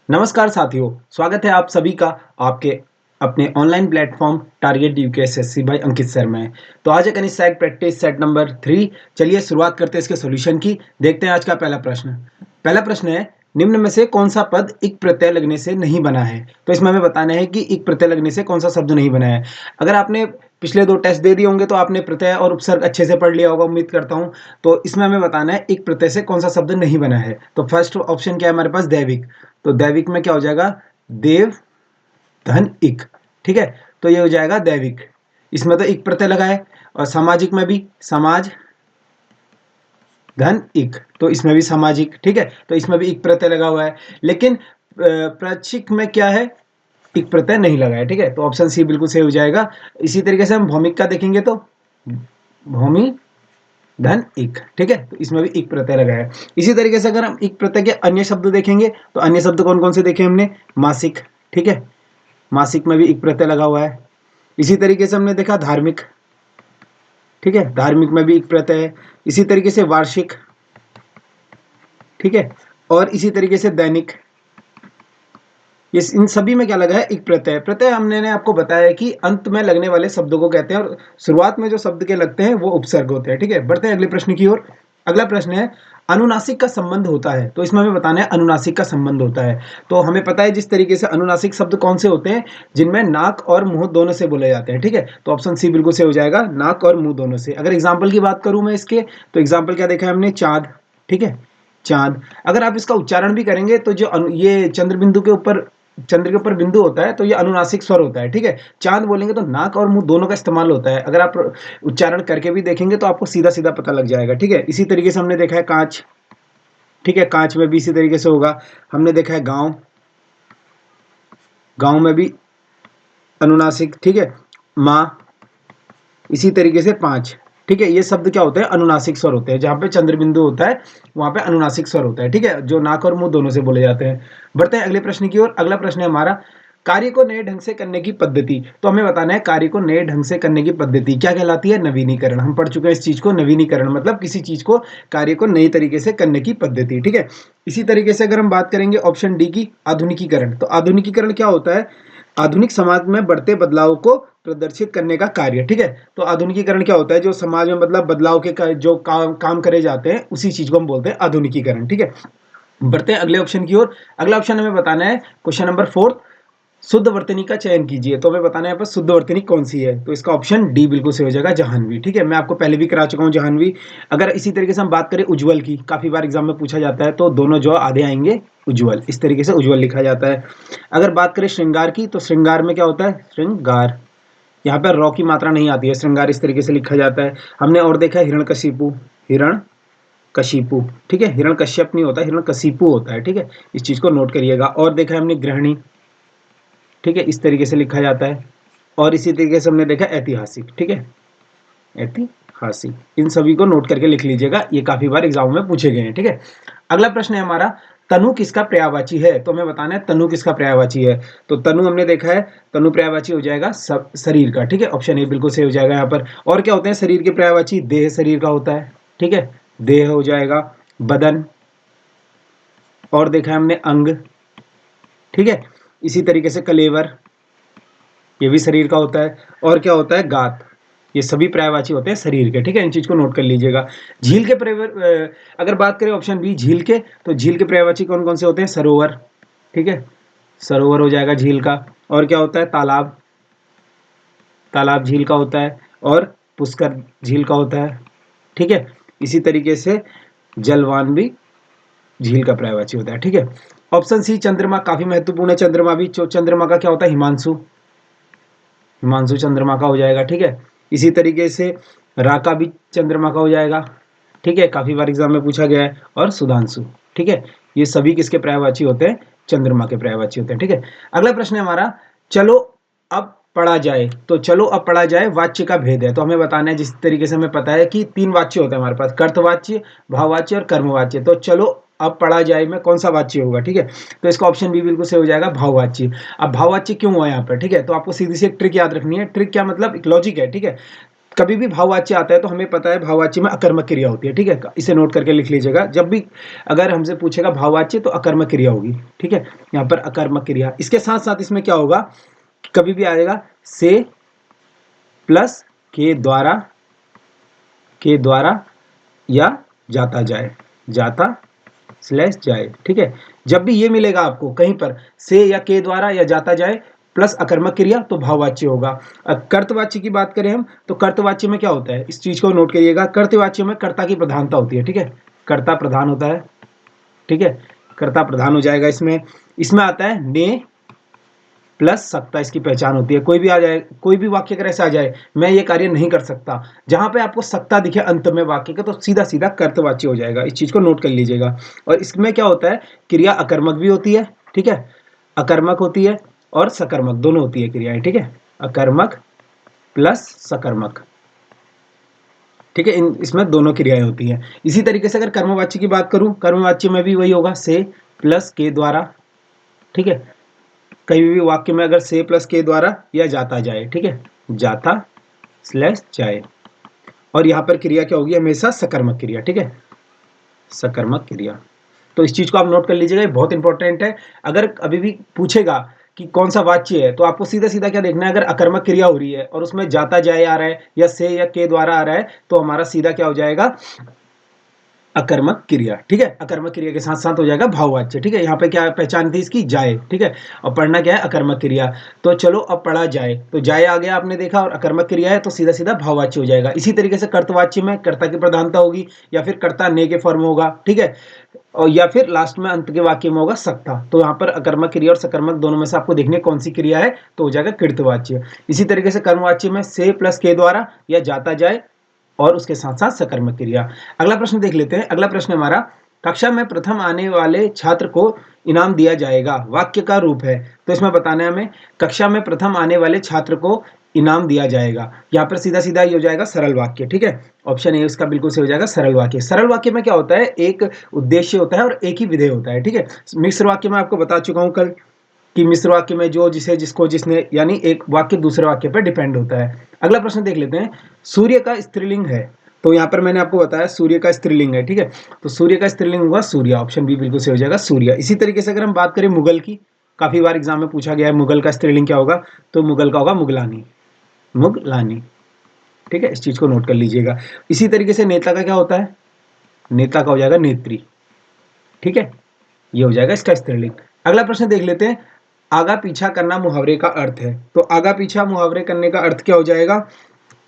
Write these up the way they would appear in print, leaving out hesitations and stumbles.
नमस्कार साथियों, स्वागत है आप सभी का आपके अपने online platform target UKSSC by Ankit sir में। तो आज है कनिष्ठ सहायक प्रैक्टिस सेट नंबर 3। चलिए शुरुआत करते हैं इसके सॉल्यूशन की। देखते हैं आज का पहला प्रश्न। पहला प्रश्न है, निम्न में से कौन सा पद इक प्रत्यय लगने से नहीं बना है? तो इसमें हमें बताना है कि इक प्रत्यय लगने से कौन सा शब्द नहीं बना है। अगर आपने पिछले 2 टेस्ट दे दिए होंगे तो आपने प्रत्यय और उपसर्ग अच्छे से पढ़ लिया होगा, उम्मीद करता हूँ। तो इसमें हमें बताना है इक प्रत्यय से कौन सा शब्द नहीं बना है। तो फर्स्ट ऑप्शन क्या है हमारे पास? दैविक। तो दैविक में क्या हो जाएगा? देव धन इक। ठीक है, तो ये हो जाएगा दैविक। इसमें तो इक प्रत्यय लगा है। और सामाजिक में भी समाज धन इक, तो इसमें भी सामाजिक। ठीक है, तो इसमें भी इक प्रत्यय लगा हुआ है। लेकिन प्रचिक में क्या है? इक प्रत्यय नहीं लगा है। ठीक है, तो ऑप्शन सी बिल्कुल सही हो जाएगा। इसी तरीके से हम भौमिक का देखेंगे तो भौमी धन इक। ठीक है, तो इसमें भी इक प्रत्यय लगा है। इसी तरीके से अगर हम इक प्रत्यय के अन्य शब्द देखेंगे तो अन्य शब्द कौन कौन से देखे हमने? मासिक। ठीक है, मासिक में भी इक प्रत्यय लगा हुआ है। इसी तरीके से हमने देखा धार्मिक। ठीक है, धार्मिक में भी इक प्रत्यय है। इसी तरीके से वार्षिक। ठीक है, और इसी तरीके से दैनिक। ये इन सभी में क्या लगा है? इक प्रत्यय। प्रत्यय हमने आपको बताया कि अंत में लगने वाले शब्दों को कहते हैं और शुरुआत में जो शब्द के लगते हैं वो उपसर्ग होते हैं। ठीक है, बढ़ते हैं अगले प्रश्न की ओर। अगला प्रश्न है, अनुनासिक का संबंध होता है। तो इसमें हमें बताना है अनुनासिक का संबंध होता है। तो हमें पता है जिस तरीके से अनुनासिक शब्द कौन से होते हैं? जिनमें नाक और मुंह दोनों से बोले जाते हैं। ठीक है, तो ऑप्शन सी बिल्कुल से हो जाएगा, नाक और मुंह दोनों से। अगर एग्जाम्पल की बात करूं मैं इसके, तो एग्जाम्पल क्या देखा है हमने? चांद। ठीक है, चांद। अगर आप इसका उच्चारण भी करेंगे तो जो ये चंद्र बिंदु के ऊपर, चंद्र के ऊपर बिंदु होता है तो ये अनुनासिक स्वर होता है। ठीक है, चांद बोलेंगे तो नाक और मुंह दोनों का इस्तेमाल होता है। अगर आप उच्चारण करके भी देखेंगे तो आपको सीधा सीधा पता लग जाएगा। ठीक है, इसी तरीके से हमने देखा है कांच। ठीक है, कांच में भी इसी तरीके से होगा। हमने देखा है गांव, गांव में भी अनुनासिक। ठीक है, माँ, इसी तरीके से पांच। ठीक है, ये शब्द क्या होते हैं? अनुनासिक स्वर होते हैं। जहां पे चंद्र बिंदु होता है वहां पे अनुनासिक स्वर होता है। ठीक है, जो नाक और मुंह दोनों से बोले जाते हैं। बढ़ते हैं अगले प्रश्न की ओर। अगला प्रश्न है हमारा, कार्य को नए ढंग से करने की पद्धति। तो हमें बताना है कार्य को नए ढंग से करने की पद्धति क्या कहलाती है? नवीनीकरण। हम पढ़ चुके हैं इस चीज को। नवीनीकरण मतलब किसी चीज को, कार्य को नई तरीके से करने की पद्धति। ठीक है, इसी तरीके से अगर हम बात करेंगे ऑप्शन डी की, आधुनिकीकरण। तो आधुनिकीकरण क्या होता है? आधुनिक समाज में बढ़ते बदलाव को प्रदर्शित करने का कार्य। ठीक है, तो आधुनिकीकरण क्या होता है? जो समाज में मतलब बदलाव के जो काम करे जाते हैं उसी चीज को हम बोलते हैं आधुनिकीकरण। ठीक है, बढ़ते हैं अगले ऑप्शन की ओर। अगला ऑप्शन हमें बताना है क्वेश्चन नंबर 4, शुद्ध वर्तनी का चयन कीजिए। तो हमें बताना है यहाँ पर शुद्ध वर्तनी कौन सी है। तो इसका ऑप्शन डी बिल्कुल से हो जाएगा, जाह्नवी। ठीक है, मैं आपको पहले भी करा चुका हूँ जाह्नवी। अगर इसी तरीके से हम बात करें उज्जवल की, काफी बार एग्जाम में पूछा जाता है, तो दोनों जो आधे आएंगे उज्जवल, इस तरीके से उज्जवल लिखा जाता है। अगर बात करें श्रृंगार की, तो श्रृंगार में क्या होता है? श्रृंगार। यहाँ पर रॉ की मात्रा नहीं आती है, श्रृंगार इस तरीके से लिखा जाता है। हमने और देखा है हिरण्यकशिपु, हिरण्यकशिपु। ठीक है, हिरण्यकश्यप नहीं होता, हिरण्यकशिपु होता है। ठीक है, इस चीज को नोट करिएगा। और देखा है हमने गृहिणी। ठीक है, इस तरीके से लिखा जाता है। और इसी तरीके से हमने देखा ऐतिहासिक। ठीक है, ऐतिहासिक। इन सभी को नोट करके लिख लीजिएगा, ये काफी बार एग्जाम में पूछे गए हैं। ठीक है, अगला प्रश्न है हमारा, तनु किसका पर्यायवाची है। तो हमें बताना है तनु किसका पर्यायवाची है। तो तनु हमने देखा है, तनु पर्यायवाची हो जाएगा शरीर का। ठीक है, ऑप्शन ए बिल्कुल सही हो जाएगा यहाँ पर। और क्या होते हैं शरीर के पर्यायवाची? देह शरीर का होता है। ठीक है, देह हो जाएगा, बदन, और देखा है हमने अंग। ठीक है, इसी तरीके से कलेवर, ये भी शरीर का होता है। और क्या होता है? गात। ये सभी पर्यायवाची होते हैं शरीर के। ठीक है, इन चीज को नोट कर लीजिएगा। झील के अगर बात करें ऑप्शन बी झील के, तो झील के पर्यायवाची कौन कौन से होते हैं? सरोवर। ठीक है, सरोवर हो जाएगा झील का। और क्या होता है? तालाब, तालाब झील का होता है। और पुष्कर झील का होता है। ठीक है, इसी तरीके से जलवान भी झील का पर्यायवाची होता है। ठीक है, ऑप्शन सी चंद्रमा काफी महत्वपूर्ण है। चंद्रमा भी, चंद्रमा का क्या होता है? हिमांशु, हिमांशु चंद्रमा का हो जाएगा। ठीक है, इसी तरीके से राका भी चंद्रमा का हो जाएगा। ठीक है, काफी बार एग्जाम में पूछा गया है। और सुधांशु। ठीक है, ये सभी किसके पर्यायवाची होते हैं? चंद्रमा के पर्यायवाची होते हैं। ठीक है, अगला प्रश्न है हमारा, चलो अब पढ़ा जाए। तो चलो अब पढ़ा जाए वाच्य का भेद है। तो हमें बताना है, जिस तरीके से हमें पता है कि 3 वाच्य होते हैं हमारे पास, कर्तवाच्य, भाववाच्य और कर्मवाच्य। तो चलो अब पढ़ा जाए में कौन सा वाच्य होगा? ठीक है, तो इसका ऑप्शन बी बिल्कुल सही हो जाएगा, भाववाच्य। अब भाववाच्य क्यों हुआ यहाँ पर? ठीक है, तो आपको सीधी सी एक ट्रिक याद रखनी है। ट्रिक क्या मतलब? एक लॉजिक है। ठीक है, कभी भी भाववाच्य आता है तो हमें पता है भाववाच्य में अकर्मक क्रिया होती है, ठीक है? इसे नोट करके लिख लीजिएगा। जब भी अगर हमसे पूछेगा भाववाच्य तो अकर्मक क्रिया होगी, ठीक है? यहाँ पर अकर्मक क्रिया। इसके साथ-साथ इसमें क्या होगा, कभी भी आएगा से प्लस के द्वारा या जाता जाए, जाता स्लैश जाए, ठीक है? जब भी ये मिलेगा आपको कहीं पर से या के द्वारा या जाता जाए प्लस अकर्मक क्रिया तो भाववाच्य होगा। कर्तवाच्य की बात करें हम तो कर्तवाच्य में क्या होता है, इस चीज को नोट करिएगा। कर्तवाच्य में कर्ता की प्रधानता होती है, ठीक है? कर्ता प्रधान होता है, ठीक है? कर्ता प्रधान हो जाएगा इसमें। इसमें आता है ने प्लस सकता, इसकी पहचान होती है। कोई भी आ जाए, कोई भी वाक्य अगर ऐसा आ जाए मैं ये कार्य नहीं कर सकता, जहां पे आपको सकता दिखे अंत में वाक्य का, तो सीधा सीधा कर्तवाच्य हो जाएगा। इस चीज को नोट कर लीजिएगा। और इसमें क्या होता है, क्रिया अकर्मक भी होती है, ठीक है? अकर्मक होती है और सकर्मक दोनों होती है क्रियाएं, ठीक है? अकर्मक प्लस सकर्मक, ठीक है? इसमें दोनों क्रियाएं होती हैं। इसी तरीके से अगर कर्मवाच्य की बात करूं, कर्मवाच्य में भी वही होगा, से प्लस के द्वारा, ठीक है? कहीं भी वाक्य में अगर से प्लस के द्वारा या जाता जाए, ठीक है? जाता स्लैश जाए। और यहाँ पर क्रिया क्या होगी, हमेशा सकर्मक क्रिया, ठीक है? सकर्मक क्रिया। तो इस चीज को आप नोट कर लीजिएगा, ये बहुत इंपॉर्टेंट है। अगर अभी भी पूछेगा कि कौन सा वाच्य है तो आपको सीधा सीधा क्या देखना है, अगर अकर्मक क्रिया हो रही है और उसमें जाता जाए आ रहा है या से या के द्वारा आ रहा है तो हमारा सीधा क्या हो जाएगा, अकर्मक क्रिया, ठीक है? अकर्मक क्रिया के साथ साथ हो जाएगा भाववाच्य, ठीक है? यहाँ पे क्या पहचान थी इसकी, जाए, ठीक है? और पढ़ना क्या है, अकर्मक क्रिया। तो चलो अब पढ़ा जाए, तो जाए आ गया आपने देखा, और अकर्मक क्रिया है तो सीधा सीधा भाववाच्य हो जाएगा। इसी तरीके से कर्तवाच्य में कर्ता की प्रधानता होगी या फिर कर्ता ने के फॉर्म होगा, ठीक है? और या फिर लास्ट में अंत के वाक्य में होगा सकता। तो यहाँ पर अकर्मक क्रिया और सकर्मक दोनों में से आपको देखने कौन सी क्रिया है, तो हो जाएगा कृतवाच्य। इसी तरीके से कर्मवाच्य में से प्लस के द्वारा या जाता जाए और उसके साथ साथ सकर्मक क्रिया। अगला प्रश्न देख लेते हैं। अगला प्रश्न हमारा, कक्षा में प्रथम आने वाले छात्र को इनाम दिया जाएगा, वाक्य का रूप है। तो इसमें बताना है हमें, कक्षा में प्रथम आने वाले छात्र को इनाम दिया जाएगा। यहाँ पर सीधा सीधा ये हो जाएगा सरल वाक्य, ठीक है? ऑप्शन ए इसका बिल्कुल से हो जाएगा सरल वाक्य। सरल वाक्य में क्या होता है, एक उद्देश्य होता है और एक ही विधेय होता है, ठीक है? मिश्र वाक्य में आपको बता चुका हूं कल कि मिश्र वाक्य में जो, जिसे, जिसको, जिसने, यानी एक वाक्य दूसरे वाक्य पर डिपेंड होता है। अगला प्रश्न देख लेते हैं। सूर्य का स्त्रीलिंग है, तो यहाँ पर मैंने आपको बताया सूर्य का स्त्रीलिंग है, ठीक है? तो सूर्य का स्त्रीलिंग होगा सूर्य, ऑप्शन बी बिल्कुल से हो जाएगा सूर्य। इसी तरीके से अगर हम बात करें मुगल की, काफी बार एग्जाम में पूछा गया है मुगल का स्त्रीलिंग क्या होगा, तो मुगल का होगा मुगलानी, मुगलानी, ठीक है? इस चीज को नोट कर लीजिएगा। इसी तरीके से नेता का क्या होता है, नेता का हो जाएगा नेत्री, ठीक है? ये हो जाएगा इसका स्त्रीलिंग। अगला प्रश्न देख लेते हैं। आगा पीछा करना मुहावरे का अर्थ है, तो आगा पीछा मुहावरे करने का अर्थ क्या हो जाएगा,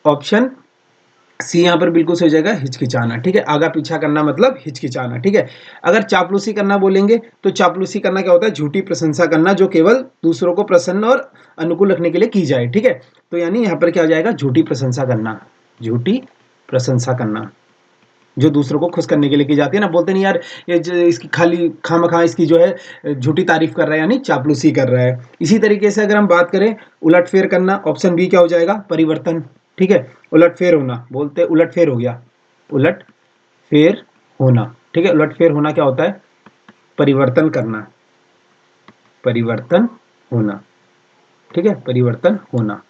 ऑप्शन सी यहाँ पर बिल्कुल सही हो जाएगा, हिचकिचाना, ठीक है? आगा पीछा करना मतलब हिचकिचाना, ठीक है? अगर चापलूसी करना बोलेंगे तो चापलूसी करना क्या होता है, झूठी प्रशंसा करना जो केवल दूसरों को प्रसन्न और अनुकूल रखने के लिए की जाए, ठीक है? तो यानी यहाँ पर क्या हो जाएगा, झूठी प्रशंसा करना, झूठी प्रशंसा करना जो दूसरों को खुश करने के लिए की जाती है ना, बोलते नहीं यार ये इसकी खाली खामखा इसकी जो है झूठी तारीफ कर रहा है, यानी चापलूसी कर रहा है। इसी तरीके से अगर हम बात करें उलटफेर करना, ऑप्शन बी क्या हो जाएगा, परिवर्तन, ठीक है? उलटफेर होना, बोलते उलटफेर हो गया, उलटफेर होना, ठीक है? उलटफेर होना क्या होता है, परिवर्तन करना, परिवर्तन होना, ठीक है? परिवर्तन होना,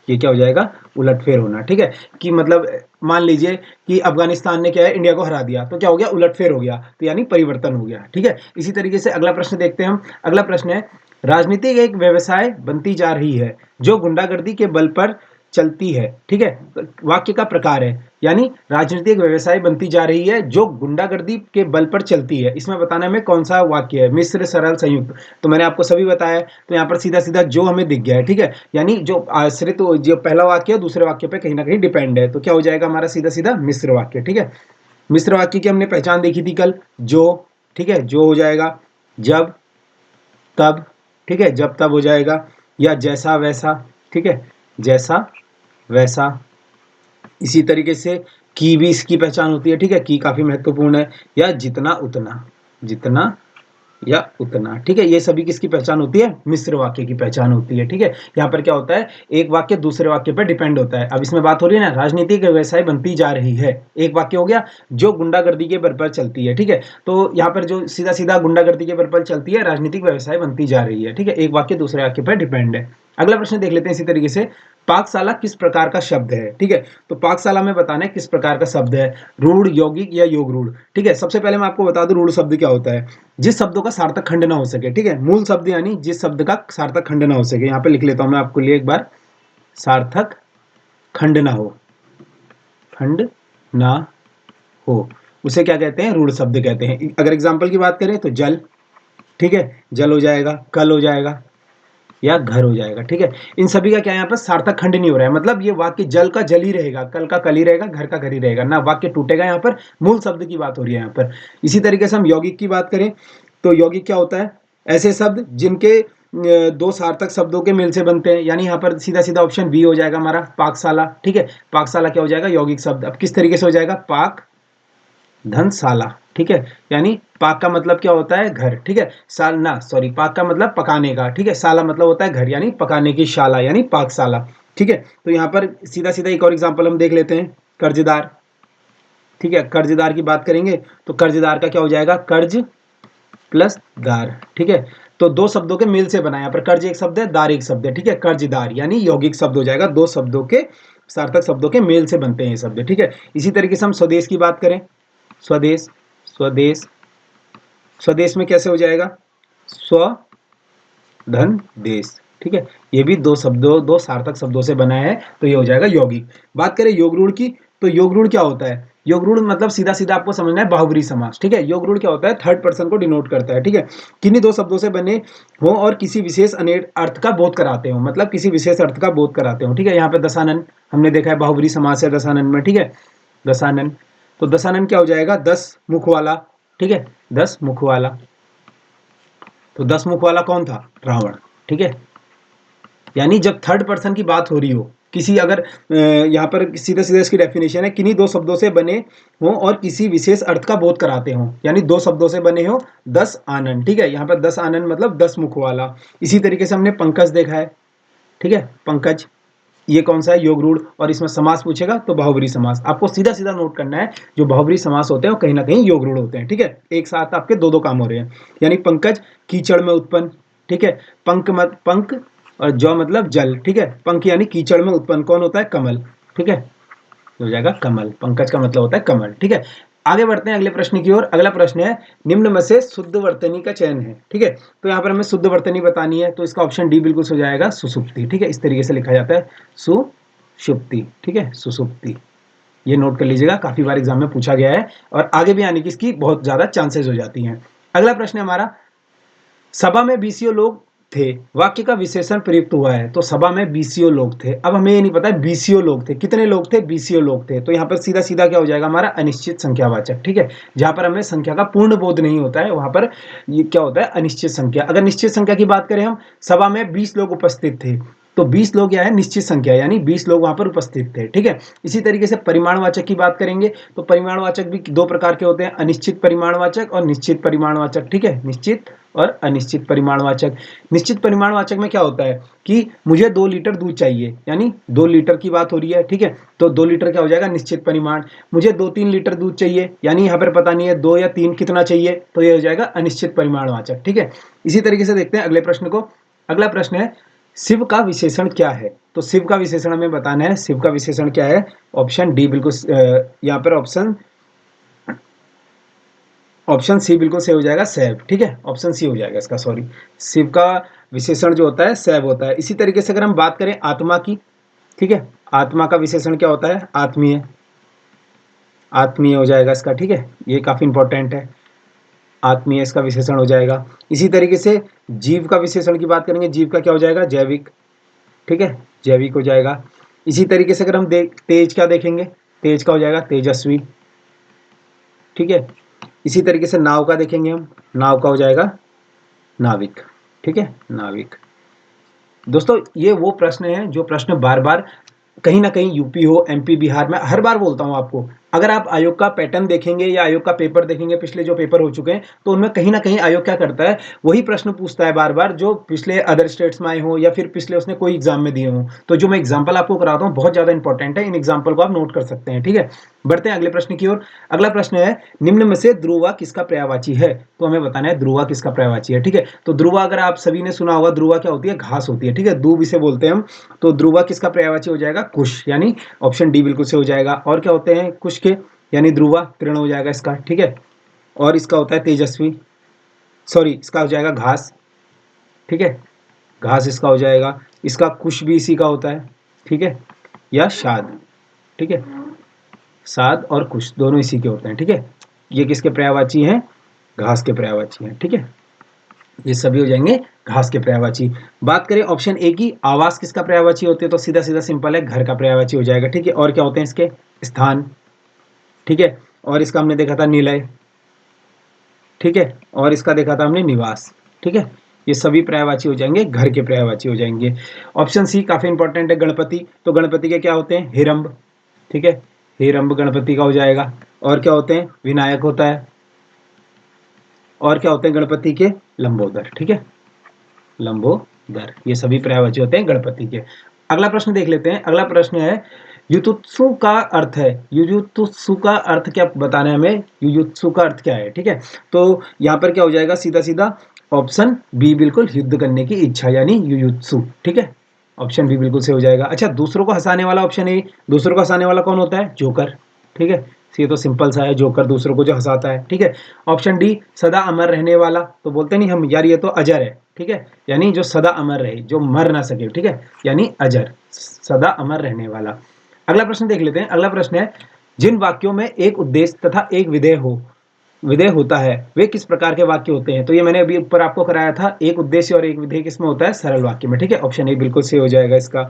ये क्या हो जाएगा, उलटफेर होना, ठीक है? कि मतलब मान लीजिए कि अफगानिस्तान ने क्या है, इंडिया को हरा दिया, तो क्या हो गया, उलटफेर हो गया, तो यानी परिवर्तन हो गया, ठीक है? इसी तरीके से अगला प्रश्न देखते हैं हम। अगला प्रश्न है, राजनीति एक व्यवसाय बनती जा रही है जो गुंडागर्दी के बल पर चलती है, ठीक है? तो वाक्य का प्रकार है, यानी राजनीति एक व्यवसाय बनती जा रही है जो गुंडागर्दी के बल पर चलती है। इसमें बताना में कौन सा वाक्य है, मिश्र, सरल, संयुक्त। तो मैंने आपको सभी बताया, तो यहाँ पर सीधा सीधा जो हमें दिख गया है, ठीक है? यानी जो आश्रित, जो पहला वाक्य है दूसरे वाक्य पे कहीं ना कहीं डिपेंड है, तो क्या हो जाएगा हमारा सीधा सीधा मिश्र वाक्य, ठीक है? मिश्र वाक्य की हमने पहचान देखी थी कल, जो, ठीक है? जो हो जाएगा जब तब, ठीक है? जब तब हो जाएगा, या जैसा वैसा, ठीक है? जैसा वैसा। इसी तरीके से की भी इसकी पहचान होती है, ठीक है? की काफी महत्वपूर्ण है, या जितना उतना, जितना या उतना, ठीक है? ये सभी किसकी पहचान होती है, मिश्र वाक्य की पहचान होती है, ठीक है? यहाँ पर क्या होता है, एक वाक्य दूसरे वाक्य पर डिपेंड होता है। अब इसमें बात हो रही है ना, राजनीतिक व्यवसाय बनती जा रही है, एक वाक्य हो गया जो गुंडागर्दी के बल पर चलती है, ठीक है? तो यहाँ पर जो सीधा सीधा गुंडागर्दी के बल पर चलती है, राजनीतिक व्यवसाय बनती जा रही है, ठीक है? एक वाक्य दूसरे वाक्य पर डिपेंड है। अगला प्रश्न देख लेते हैं इसी तरीके से। पाकशाला किस प्रकार का शब्द है, ठीक है। तो पाकशाला में बताना है किस प्रकार का शब्द है, रूढ़, यौगिक या योग रूढ़, ठीक है। सबसे पहले मैं आपको बता दूं रूढ़ शब्द क्या होता है, जिस शब्दों का सार्थक खंड ना हो सके, ठीक है। मूल शब्द यानी जिस शब्द का सार्थक खंड ना हो सके, यहाँ पे लिख लेता हूं मैं आपको लिए एक बार, सार्थक खंड ना हो, खंड ना हो, उसे क्या कहते हैं, रूढ़ शब्द कहते हैं। अगर एग्जाम्पल की बात करें तो जल, ठीक है, जल हो जाएगा, कल हो जाएगा या घर हो जाएगा, ठीक है। इन सभी का क्या यहाँ पर सार्थक खंड नहीं हो रहा है, मतलब ये वाक्य जल का जल ही रहेगा, कल का कल ही रहेगा, घर का घर ही रहेगा ना, वाक्य टूटेगा। यहाँ पर मूल शब्द की बात हो रही है यहाँ पर। इसी तरीके से हम यौगिक की बात करें तो यौगिक क्या होता है, ऐसे शब्द जिनके दो सार्थक शब्दों के मेल से बनते हैं, यानी यहाँ पर सीधा सीधा ऑप्शन बी हो जाएगा हमारा, पाकशाला, ठीक है। पाकशाला क्या हो जाएगा, यौगिक शब्द। अब किस तरीके से हो जाएगा, पाक धनशाला, ठीक है। यानी पाक का मतलब क्या होता है, घर, ठीक है। साल ना सॉरी पाक का मतलब पकाने का, ठीक है। शाला मतलब होता है घर, यानी पकाने की शाला, यानी पाकशाला, ठीक है। तो यहाँ पर सीधा सीधा एक और एग्जांपल हम देख लेते हैं, कर्जदार, ठीक है। कर्जदार की बात करेंगे तो कर्जदार का क्या हो जाएगा, कर्ज प्लस दार, ठीक है। तो दो शब्दों के मेल से बना है, यहाँ पर कर्ज एक शब्द है, दार एक शब्द है, ठीक है। कर्जदार यानी यौगिक शब्द हो जाएगा, दो शब्दों के सार्थक शब्दों के मेल से बनते हैं ये शब्द, ठीक है। इसी तरीके से हम स्वदेश की बात करें, स्वदेश, स्वदेश, स्वदेश में कैसे हो जाएगा, स्व धन देश, ठीक है। ये भी दो शब्दों, दो सार्थक शब्दों से बना है, तो ये हो जाएगा यौगिक। बात करें योग रूढ़ की, तो योग रूढ़ क्या होता है, योग रूढ़ मतलब सीधा सीधा आपको समझना है बाहुव्रीहि समास, ठीक है। योग रूढ़ क्या होता है, थर्ड पर्सन को डिनोट करता है, ठीक है। किन्हीं दो शब्दों से बने हो और किसी विशेष अर्थ का बोध कराते हो, मतलब किसी विशेष अर्थ का बोध कराते हो, ठीक है। यहाँ पे दशानन हमने देखा है, बाहुव्रीहि समास है दशानन में, ठीक है। दशानन, तो दशानन क्या हो जाएगा, 10 मुख वाला, ठीक है, 10 मुख वाला। तो 10 मुख वाला कौन था, रावण, ठीक है। यानी जब थर्ड पर्सन की बात हो रही हो, किसी अगर यहाँ पर सीधा सीधा इसकी डेफिनेशन है, किन्हीं दो शब्दों से बने हो और किसी विशेष अर्थ का बोध कराते हो, यानी दो शब्दों से बने हो 10 आनंद, ठीक है। यहाँ पर 10 आनंद मतलब 10 मुख वाला। इसी तरीके से हमने पंकज देखा है, ठीक है, पंकज, ये कौन सा है, योग रूढ़, और इसमें समास पूछेगा तो बाहुव्रीहि समास। आपको सीधा सीधा नोट करना है, जो बाहुव्रीहि समास होते हैं वो कहीं ना कहीं योग रूढ़ होते हैं, ठीक है। एक साथ आपके दो दो काम हो रहे हैं, यानी पंकज कीचड़ में उत्पन्न, ठीक है। पंख और जौ मतलब जल, ठीक है। पंख यानी कीचड़ में उत्पन्न कौन होता है, कमल, ठीक है, हो जाएगा कमल। पंकज का मतलब होता है कमल, ठीक है। आगे बढ़ते हैं अगले प्रश्न की ओर। अगला प्रश्न है, निम्न में से शुद्ध वर्तनी का चयन है, ठीक है। तो यहाँ पर हमें शुद्ध वर्तनी बतानी है, तो इसका ऑप्शन डी बिल्कुल हो जाएगा, सुसुप्ति, ठीक है। इस तरीके से लिखा जाता है, सुषुप्ति, ठीक है, सुसुप्ति। ये नोट कर लीजिएगा, काफी बार एग्जाम में पूछा गया है और आगे भी आने की इसकी बहुत ज्यादा चांसेस हो जाती हैं। अगला प्रश्न है हमारा, सभा में 20 लोग थे, वाक्य का विशेषण प्रयुक्त हुआ है। तो सभा में 20 लोग थे, अब हमें ये नहीं पता 20 लोग थे, कितने लोग थे, 20 लोग थे। तो यहाँ पर सीधा सीधा क्या हो जाएगा हमारा, अनिश्चित संख्यावाचक, ठीक है। जहां पर हमें संख्या का पूर्ण बोध नहीं होता है, वहां पर ये क्या होता है, अनिश्चित संख्या। अगर निश्चित संख्या की बात करें, हम सभा में 20 लोग उपस्थित थे, तो 20 लोग क्या है, निश्चित संख्या, यानी 20 लोग वहां पर उपस्थित थे, ठीक है। इसी तरीके से परिमाणवाचक की बात करेंगे, तो परिमाणवाचक भी दो प्रकार के होते हैं, अनिश्चित परिमाणवाचक और निश्चित परिमाणवाचक, ठीक है, निश्चित और अनिश्चित परिमाणवाचक। निश्चित परिमाणवाचक में क्या होता है कि मुझे 2 लीटर दूध चाहिए, यानी 2 लीटर की बात हो रही है, ठीक है। तो 2 लीटर क्या हो जाएगा, निश्चित परिमाण। मुझे 2-3 लीटर दूध चाहिए, यानी यहाँ पर पता नहीं है 2 या 3 कितना चाहिए, तो ये हो जाएगा अनिश्चित परिमाणवाचक, ठीक है। इसी तरीके से देखते हैं अगले प्रश्न को। अगला प्रश्न है, शिव का विशेषण क्या है। तो शिव का विशेषण हमें बताना है, शिव का विशेषण क्या है, ऑप्शन डी बिल्कुल यहाँ पर ऑप्शन सी बिल्कुल सही हो जाएगा, सैव, ठीक है। ऑप्शन सी हो जाएगा इसका, सॉरी। शिव का विशेषण जो होता है सैव होता है। इसी तरीके से अगर हम बात करें आत्मा की, ठीक है, आत्मा का विशेषण क्या होता है, आत्मीय, आत्मीय हो जाएगा इसका, ठीक है। ये काफी इंपॉर्टेंट है, आत्मीय इसका विशेषण हो जाएगा। इसी तरीके से जीव का विशेषण की बात करेंगे, जीव का क्या हो जाएगा, जैविक, ठीक है, जैविक हो जाएगा। इसी तरीके से अगर हम तेज का देखेंगे, तेज का हो जाएगा तेजस्वी, ठीक है। इसी तरीके से नाव का देखेंगे हम, नाव का हो जाएगा नाविक, ठीक है, नाविक। दोस्तों ये वो प्रश्न है जो प्रश्न बार बार कहीं ना कहीं यूपी हो, एमपी, बिहार में हर बार बोलता हूं आपको, अगर आप आयोग का पैटर्न देखेंगे या आयोग का पेपर देखेंगे, पिछले जो पेपर हो चुके हैं, तो उनमें कहीं न कहीं आयोग क्या करता है, वही प्रश्न पूछता है बार-बार जो पिछले अदर स्टेट्स में आए हों या फिर पिछले उसने कोई एग्ज़ाम में दिए हों। तो जो मैं एग्ज़ाम्पल आपको कराता हूँ बहुत ज़्यादा इंपॉर्टेंट है, इन एग्ज़ाम्पल को आप नोट कर सकते हैं, ठीक है? बढ़ते हैं अगले प्रश्न की ओर। अगला प्रश्न है, निम्न में से ध्रुवा किसका पर्यायवाची है? तो हमें बताना है ध्रुवा किसका पर्यायवाची है, ठीक है? तो ध्रुवा अगर आप सभी ने सुना होगा, ध्रुवा क्या होती है? घास होती है, ठीक है? दूब इसे बोलते हैं हम। तो ध्रुवा किसका पर्यायवाची हो जाएगा? कुश, यानी ऑप्शन डी बिल्कुल सही हो जाएगा। और क्या होते हैं कुश के? यानी ध्रुवा तृण हो जाएगा इसका, ठीक है? और इसका होता है तेजस्वी, सॉरी इसका हो जाएगा घास, ठीक है? घास इसका हो जाएगा। इसका कुश भी इसी का होता है, ठीक है? या शाद, ठीक है? साद और कुश दोनों इसी के होते हैं, ठीक है? ये किसके पर्यायवाची हैं? घास के पर्यायवाची हैं, ठीक है? ये सभी हो जाएंगे घास के पर्यायवाची। बात करें ऑप्शन ए की, आवास किसका पर्यायवाची होते हैं? तो सीधा सीधा सिंपल है, घर का पर्यायवाची हो जाएगा, ठीक है? और क्या होते हैं इसके? स्थान, ठीक है? और इसका हमने देखा था निलय, ठीक है? और इसका देखा था हमने निवास, ठीक है? ये सभी पर्यायवाची हो जाएंगे, घर के पर्यायवाची हो जाएंगे। ऑप्शन सी काफी इंपॉर्टेंट है, गणपति। तो गणपति के क्या होते हैं? हिरंब, ठीक है? हिरंब गणपति का हो जाएगा। और क्या होते हैं? विनायक होता है। और क्या होते हैं गणपति के? लंबोदर, ठीक है? लंबोदर, ये सभी पर्यायवाची होते हैं गणपति के। अगला प्रश्न देख लेते हैं। अगला प्रश्न है, युजुत्सु का अर्थ है, युजुत्सु का अर्थ क्या बताना है हमें? युजुत्सु का अर्थ क्या है, ठीक है? तो यहाँ पर क्या हो जाएगा? सीधा सीधा ऑप्शन बी बिल्कुल, युद्ध करने की इच्छा, यानी युजुत्सु, ठीक है? ऑप्शन बी बिल्कुल से हो जाएगा। अच्छा, दूसरों को हंसाने वाला ऑप्शन ए, दूसरों को हंसाने वाला कौन होता है? जोकर, ठीक है? ये तो सिंपल सा है, जोकर दूसरों को जो हंसाता है, ठीक है? ऑप्शन डी सदा अमर रहने वाला, तो बोलते नहीं हम यार ये तो अजर है, ठीक है? यानी जो सदा अमर रहे, जो मर ना सके, ठीक है? यानी अजर, सदा अमर रहने वाला। अगला प्रश्न देख लेते हैं। अगला प्रश्न है, जिन वाक्यों में एक उद्देश्य तथा एक विधेय होता है, वे किस प्रकार के वाक्य होते हैं? तो ये मैंने अभी ऊपर आपको कराया था, एक उद्देश्य और एक विधेय किसमें होता है? सरल वाक्य में, ठीक है? ऑप्शन ए बिल्कुल सही हो जाएगा इसका।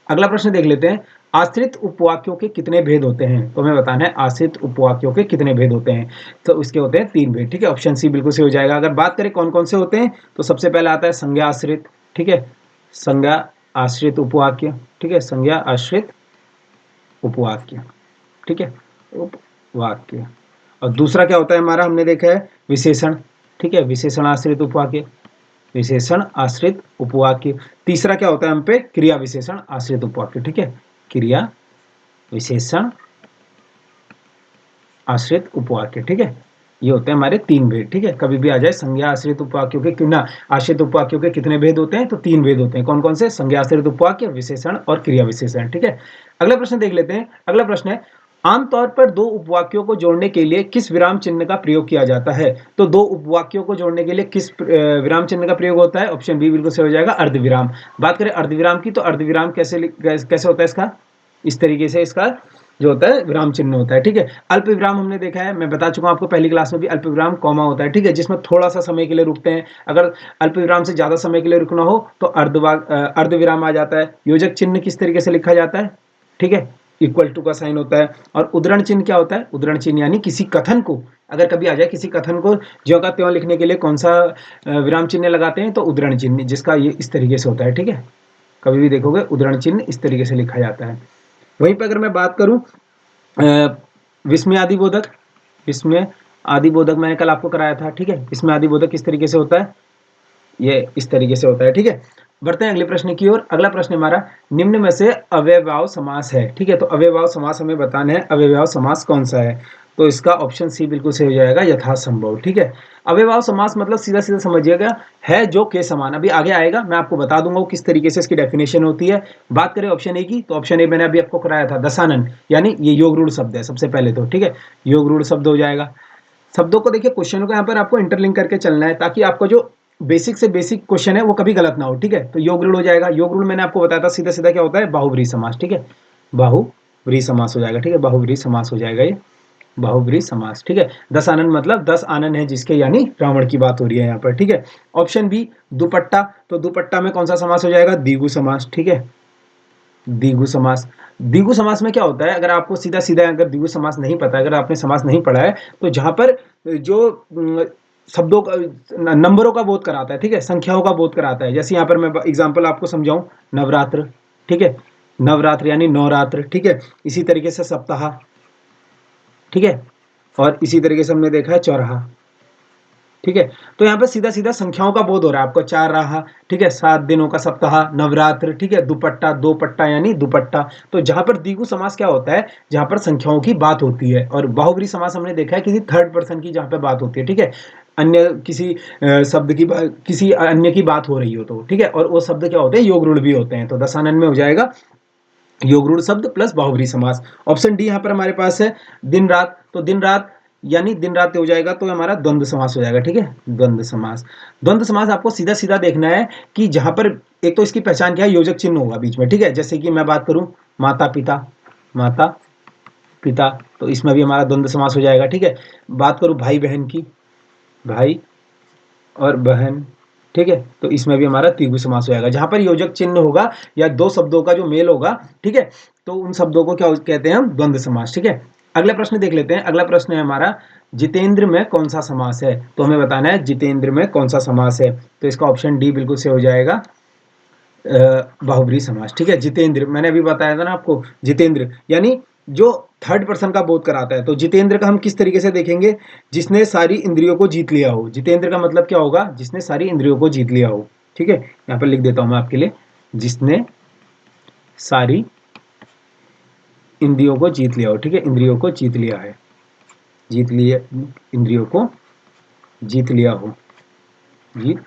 अगला प्रश्न देख लेते हैं, आश्रित उपवाक्यों के कितने भेद होते हैं? तो हमें बताना है आश्रित उपवाक्यों के कितने भेद होते हैं? तो उसके होते हैं 3 भेद, ठीक है? ऑप्शन सी बिल्कुल सही हो जाएगा। अगर बात करें कौन-कौन से होते हैं, तो सबसे पहला आता है संज्ञा आश्रित, ठीक है? संज्ञा आश्रित उपवाक्य, ठीक है? संज्ञा आश्रित उपवाक्य, ठीक है? उपवाक्य। और दूसरा क्या होता है हमारा? हमने देखा है विशेषण, ठीक है? विशेषण आश्रित उपवाक्य, विशेषण आश्रित उपवाक्य। तीसरा क्या होता है हम पे? क्रिया विशेषण आश्रित उपवाक्य, ठीक है? क्रिया विशेषण आश्रित उपवाक्य, ठीक है? ये होते हैं हमारे 3 भेद, ठीक है? कभी भी आ जाए संज्ञा आश्रित उपवाक्यों के ना आश्रित उपवाक्यों के कितने भेद होते हैं? तो 3 भेद होते हैं। कौन-कौन से? संज्ञा आश्रित उपवाक्य, विशेषण और क्रिया विशेषण, ठीक है? अगला प्रश्न देख लेते हैं। अगला प्रश्न है, आमतौर पर 2 उपवाक्यों को जोड़ने के लिए किस विराम चिन्ह का प्रयोग किया जाता है? तो 2 उपवाक्यों को जोड़ने के लिए किस विराम चिन्ह का प्रयोग होता है? ऑप्शन बी बिल्कुल सही हो जाएगा, अर्धविराम। बात करें अर्धविराम की, तो अर्धविराम कैसे होता है इसका? इस तरीके से इसका जो होता है विराम चिन्ह होता है, ठीक है? अल्प विराम हमने देखा है, मैं बता चुका हूं आपको पहली क्लास में भी, अल्प विराम कॉमा होता है, ठीक है? जिसमें थोड़ा सा समय के लिए रुकते हैं। अगर अल्प विराम से ज्यादा समय के लिए रुकना हो तो अर्ध विराम आ जाता है। योजक चिन्ह किस तरीके से लिखा जाता है, ठीक है? इक्वल टू का साइन होता है। और उद्धरण चिन्ह क्या होता है? उद्धरण चिन्ह यानी किसी कथन को अगर कभी आ जाए, किसी कथन को ज्यों का त्यों लिखने के लिए कौन सा विराम चिन्ह लगाते हैं? तो उद्धरण चिन्ह, जिसका ये इस तरीके से होता है, ठीक है? कभी भी देखोगे उद्धरण चिन्ह इस तरीके से लिखा जाता है। वहीं पर अगर मैं बात करूं विस्मय आदि बोधक, विस्मय आदि बोधक मैंने कल आपको कराया था, ठीक है? इसमें आदि बोधक किस तरीके से होता है? ये इस तरीके से होता है, ठीक है? बढ़ते हैं अगले प्रश्न की ओर। अगला प्रश्न हमारा, निम्न में से अव्ययभाव समास है, ठीक है? तो अव्ययभाव समास हमें बताना है, अव्ययभाव समास कौन सा है? तो इसका ऑप्शन सी बिल्कुल सही हो जाएगा, यथासंभव, ठीक है? अव्ययभाव समास मतलब सीधा सीधा समझिएगा, है जो के समान। अभी आगे आएगा, मैं आपको बता दूंगा किस तरीके से इसकी डेफिनेशन होती है। बात करें ऑप्शन ए की, तो ऑप्शन ए मैंने अभी आपको कराया था, दशानन, यानी ये योग रूढ़ शब्द है सबसे पहले तो, ठीक है? योग रूढ़ शब्द हो जाएगा। शब्दों को देखिए, क्वेश्चनों को यहाँ पर आपको इंटरलिंक करके चलना है, ताकि आपको जो बेसिक से बेसिक क्वेश्चन है वो कभी गलत ना हो, ठीक है? तो योग रूढ़ हो जाएगा। योग रूढ़ मैंने आपको बताया था सीधा सीधा क्या होता है? बाहुव्रीहि समास, ठीक है? बाहुव्रीहि समास हो जाएगा, ठीक है? बाहुव्रीहि समास हो जाएगा ये, बाहुव्रीहि समास, ठीक है? 10 आनन मतलब 10 आनन है जिसके, यानी रावण की बात हो रही है यहाँ पर, ठीक है? ऑप्शन बी दुपट्टा, तो दुपट्टा में कौन सा समास हो जाएगा? द्विगु समास, ठीक है? द्विगु समास। द्विगु समास में क्या होता है? अगर आपको सीधा सीधा अगर द्विगु समास नहीं पता है, अगर आपने समास नहीं पढ़ा है, तो जहां पर जो शब्दों का नंबरों का बोध कराता है, ठीक है? संख्याओं का बोध कराता है। जैसे यहाँ पर मैं एग्जांपल आपको समझाऊं, नवरात्र, ठीक है? नवरात्र यानी नवरात्र, ठीक है? इसी तरीके से सप्ताह, ठीक है, और इसी तरीके से हमने देखा है चौराहा, ठीक है। तो यहाँ पे सीधा सीधा संख्याओं का बोध हो रहा है आपको, चार राहा, ठीक है, 7 दिनों का सप्ताह, नवरात्र, ठीक है, दुपट्टा, दो पट्टा यानी दुपट्टा। तो जहां पर द्विगु समास क्या होता है, जहां पर संख्याओं की बात होती है, और बहुब्री समास हमने देखा है किसी थर्ड पर्सन की जहां पे बात होती है, ठीक है, अन्य किसी शब्द की किसी अन्य की बात हो रही हो तो, ठीक है, और वो शब्द क्या होते हैं, योग ऋण भी होते हैं। तो दशानन में हो जाएगा योग ऋण शब्द प्लस बहुब्री समास। ऑप्शन डी यहाँ पर हमारे पास है दिन रात, तो दिन रात यानी दिन रात हो जाएगा, तो हमारा द्वंद्व समास हो जाएगा, ठीक है, द्वंद्व समास। द्वंद्व समास आपको सीधा सीधा देखना है कि जहां पर एक तो इसकी पहचान क्या है, योजक चिन्ह होगा बीच में, ठीक है, जैसे कि मैं बात करूं माता पिता, माता पिता, तो इसमें भी हमारा द्वंद्व समास हो जाएगा, ठीक है। बात करूं भाई बहन की, भाई और बहन, ठीक है, तो इसमें भी हमारा द्विगु समास हो जाएगा। जहां पर योजक चिन्ह होगा या दो शब्दों का जो मेल होगा, ठीक है, तो उन शब्दों को क्या कहते हैं हम, द्वंद्व समास, ठीक है। अगला प्रश्न देख लेते हैं। अगला प्रश्न है हमारा जितेंद्र में कौन सा समास है, तो हमें बताना है जितेंद्र में कौन सा समास है। तो इसका ऑप्शन डी बिल्कुल से हो जाएगा बहुब्री समास, ठीक है। जितेंद्र मैंने अभी बताया था ना आपको, जितेंद्र यानी जो थर्ड पर्सन का बोध कराता है। तो जितेंद्र का हम किस तरीके से देखेंगे, जिसने सारी इंद्रियों को जीत लिया हो। जितेंद्र का मतलब क्या होगा, जिसने सारी इंद्रियों को जीत लिया हो, ठीक है। यहाँ पर लिख देता हूं मैं आपके लिए, जिसने सारी इंद्रियों को जीत लिया हो, ठीक है, इंद्रियों को जीत लिया है, जीत लिया, इंद्रियों को जीत लिया हो, जीत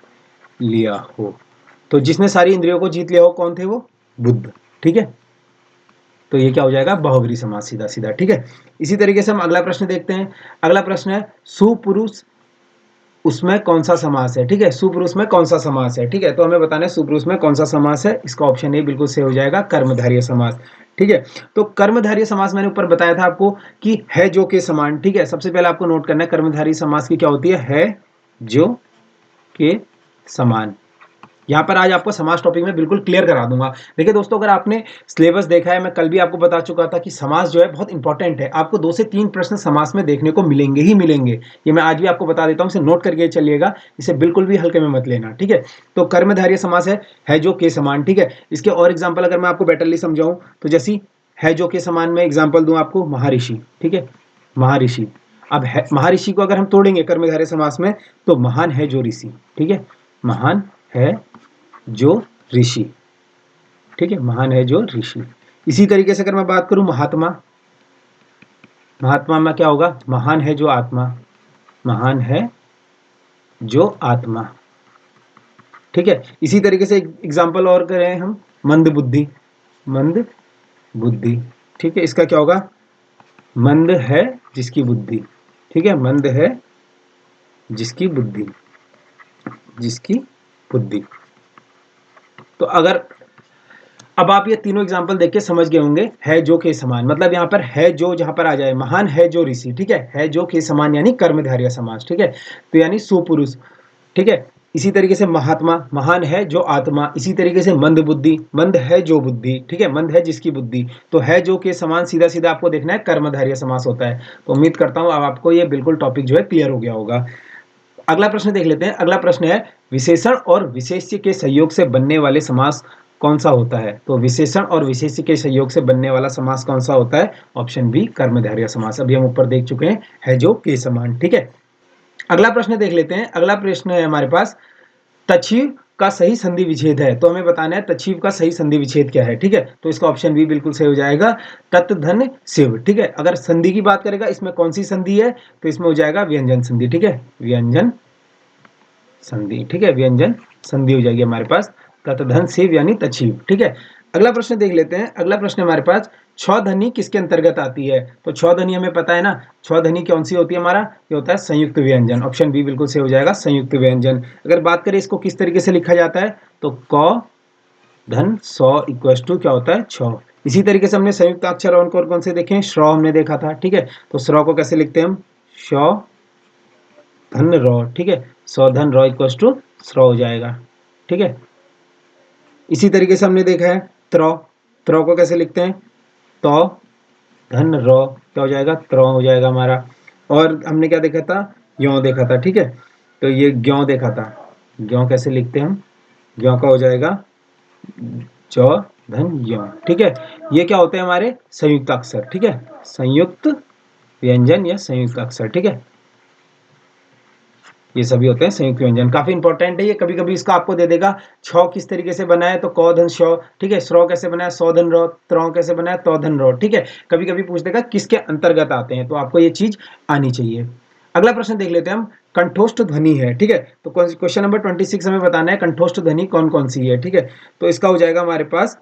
लिया हो। तो जिसने सारी इंद्रियों को जीत लिया हो, कौन थे वो, बुद्ध, ठीक है। तो ये क्या हो जाएगा, बहुब्री समास सीधा सीधा, ठीक है। इसी तरीके से हम अगला प्रश्न देखते हैं। अगला प्रश्न है सुपुरुष उसमें कौन सा समास है, ठीक है, सुपुरुष में कौन सा समास है, ठीक है। तो हमें बताना है सुपुरुष में कौन सा समास है। इसका ऑप्शन ए बिल्कुल सही हो जाएगा, कर्मधारय समास, ठीक है। तो कर्मधारय समास मैंने ऊपर बताया था आपको कि है जो के समान, ठीक है। सबसे पहले आपको नोट करना है कर्मधारय समास की क्या होती है जो के समान। यहाँ पर आज आपको समास टॉपिक में बिल्कुल क्लियर करा दूंगा। देखिए दोस्तों, अगर आपने सिलेबस देखा है, मैं कल भी आपको बता चुका था कि समास जो है बहुत इंपॉर्टेंट है। आपको 2 से 3 प्रश्न समास में देखने को मिलेंगे ही मिलेंगे। ये मैं आज भी आपको बता देता हूँ, इसे नोट करके चलिएगा, इसे बिल्कुल भी हल्के में मत लेना, ठीक है। तो कर्मधारय समास है जो के समान, ठीक है। इसके और एग्जाम्पल अगर मैं आपको बेटरली समझाऊं, तो जैसी है जो के समान में एग्जाम्पल दूं आपको, महर्षि, ठीक है, महर्षि। अब महर्षि को अगर हम तोड़ेंगे कर्मधारय समास में, तो महान है जो ऋषि, ठीक है, महान है जो ऋषि, ठीक है, महान है जो ऋषि। इसी तरीके से अगर मैं बात करूं महात्मा, महात्मा में क्या होगा, महान है जो आत्मा, महान है जो आत्मा, ठीक है। इसी तरीके से एग्जांपल और करें हम, मंद बुद्धि, मंद बुद्धि, ठीक है, इसका क्या होगा, मंद है जिसकी बुद्धि, ठीक है, मंद है जिसकी बुद्धि, जिसकी बुद्धि। तो अगर अब आप ये तीनों एग्जाम्पल देख के समझ गए होंगे, है जो के समान मतलब यहाँ पर है जो जहां पर आ जाए, महान है जो ऋषि, ठीक है जो के समान यानी कर्मधारय समास, ठीक है, तो यानी सुपुरुष, ठीक है। इसी तरीके से महात्मा, महान है जो आत्मा। इसी तरीके से मंद बुद्धि, मंद है जो बुद्धि, ठीक है, मंद है जिसकी बुद्धि। तो है जो के समान सीधा सीधा आपको देखना है कर्मधारय समास होता है। तो उम्मीद करता हूं अब आपको ये बिल्कुल टॉपिक जो है क्लियर हो गया होगा। अगला प्रश्न देख लेते हैं। अगला प्रश्न है विशेषण और विशेष्य के सहयोग से बनने वाले समास कौन सा होता है। तो विशेषण और विशेष्य के सहयोग से बनने वाला समास कौन सा होता है, ऑप्शन बी कर्मधारय समास। अभी हम ऊपर देख चुके हैं, है जो के समान, ठीक है। अगला प्रश्न देख लेते हैं। अगला प्रश्न है हमारे पास, तछीव का सही संधि विच्छेद है। तो हमें बताना है तछीव का सही संधि विच्छेद क्या है, ठीक है। तो इसका ऑप्शन बी बिल्कुल सही हो जाएगा, तत् धन शिव, ठीक है। अगर संधि की बात करेगा, इसमें कौन सी संधि है, तो इसमें हो जाएगा व्यंजन संधि, ठीक है, व्यंजन संधि, ठीक है, व्यंजन संधि हो जाएगी हमारे पास, तत्धन शिव यानी तछीव, ठीक है। अगला प्रश्न देख लेते हैं। अगला प्रश्न हमारे पास, छौध्वनि किसके अंतर्गत आती है। तो छौध्वनि हमें पता है ना, छौध्वनि कौन सी होती है, हमारा ये होता है संयुक्त व्यंजन। ऑप्शन बी बिल्कुल सही हो जाएगा, संयुक्त व्यंजन। अगर बात करें इसको किस तरीके से लिखा जाता है, तो क धन सौ इक्वल टू क्या होता है, छ। इसी तरीके से हमने संयुक्त अक्षर और कौन से देखे, श्रौ हमने देखा था, ठीक है। तो श्रौ को कैसे लिखते हैं हम, शौ धन रौ, ठीक है, सौ धन रौ इक्वल टू श्रौ हो जाएगा, ठीक है। इसी तरीके से हमने देखा है त्रौ, त्रौ को कैसे लिखते हैं, तौ धन रौ, क्या हो जाएगा, त्रौ हो जाएगा हमारा। और हमने क्या देखा था, यों देखा था, ठीक है। तो ये ग्यों देखा था, ग्यों कैसे लिखते हैं हम, ग्यों का हो जाएगा जौ धन यों, ठीक है। ये क्या होते हैं हमारे संयुक्त अक्षर, ठीक है, संयुक्त व्यंजन या संयुक्त अक्षर, ठीक है, ये सभी होते हैं संयुक्त व्यंजन। काफी इंपॉर्टेंट है ये, कभी कभी इसका आपको दे देगा छ किस तरीके से बना है, तो क धन शौ, ठीक है, श्रौ कैसे बना है, सौ धन रौ, त्रौ कैसे बना है, तौ धन रौ, ठीक है, कभी कभी पूछ देगा किसके अंतर्गत आते हैं, तो आपको ये चीज आनी चाहिए। अगला प्रश्न देख लेते हैं हम, कंठोष्ठ ध्वनि है, ठीक है, तो क्वेश्चन नंबर 26 हमें बताना है कंठोष्ठ ध्वनि कौन कौन सी है, ठीक है, तो इसका हो जाएगा हमारे पास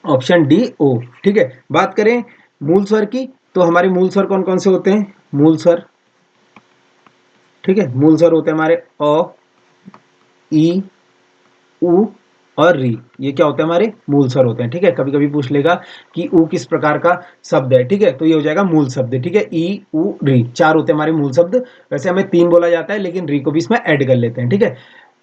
ऑप्शन डी ओ, ठीक है। बात करें मूल स्वर की, तो हमारे मूल स्वर कौन कौन से होते हैं, मूल स्वर, ठीक है, मूल स्वर होते हैं हमारे अ, ई, उ और री, ये क्या होते हैं हमारे मूल स्वर होते हैं, ठीक है। कभी कभी पूछ लेगा कि उ किस प्रकार का शब्द है, ठीक है, तो ये हो जाएगा मूल शब्द, ठीक है, ई उ री, चार होते हैं हमारे मूल शब्द। वैसे हमें तीन बोला जाता है, लेकिन री को भी इसमें ऐड कर लेते हैं, ठीक है।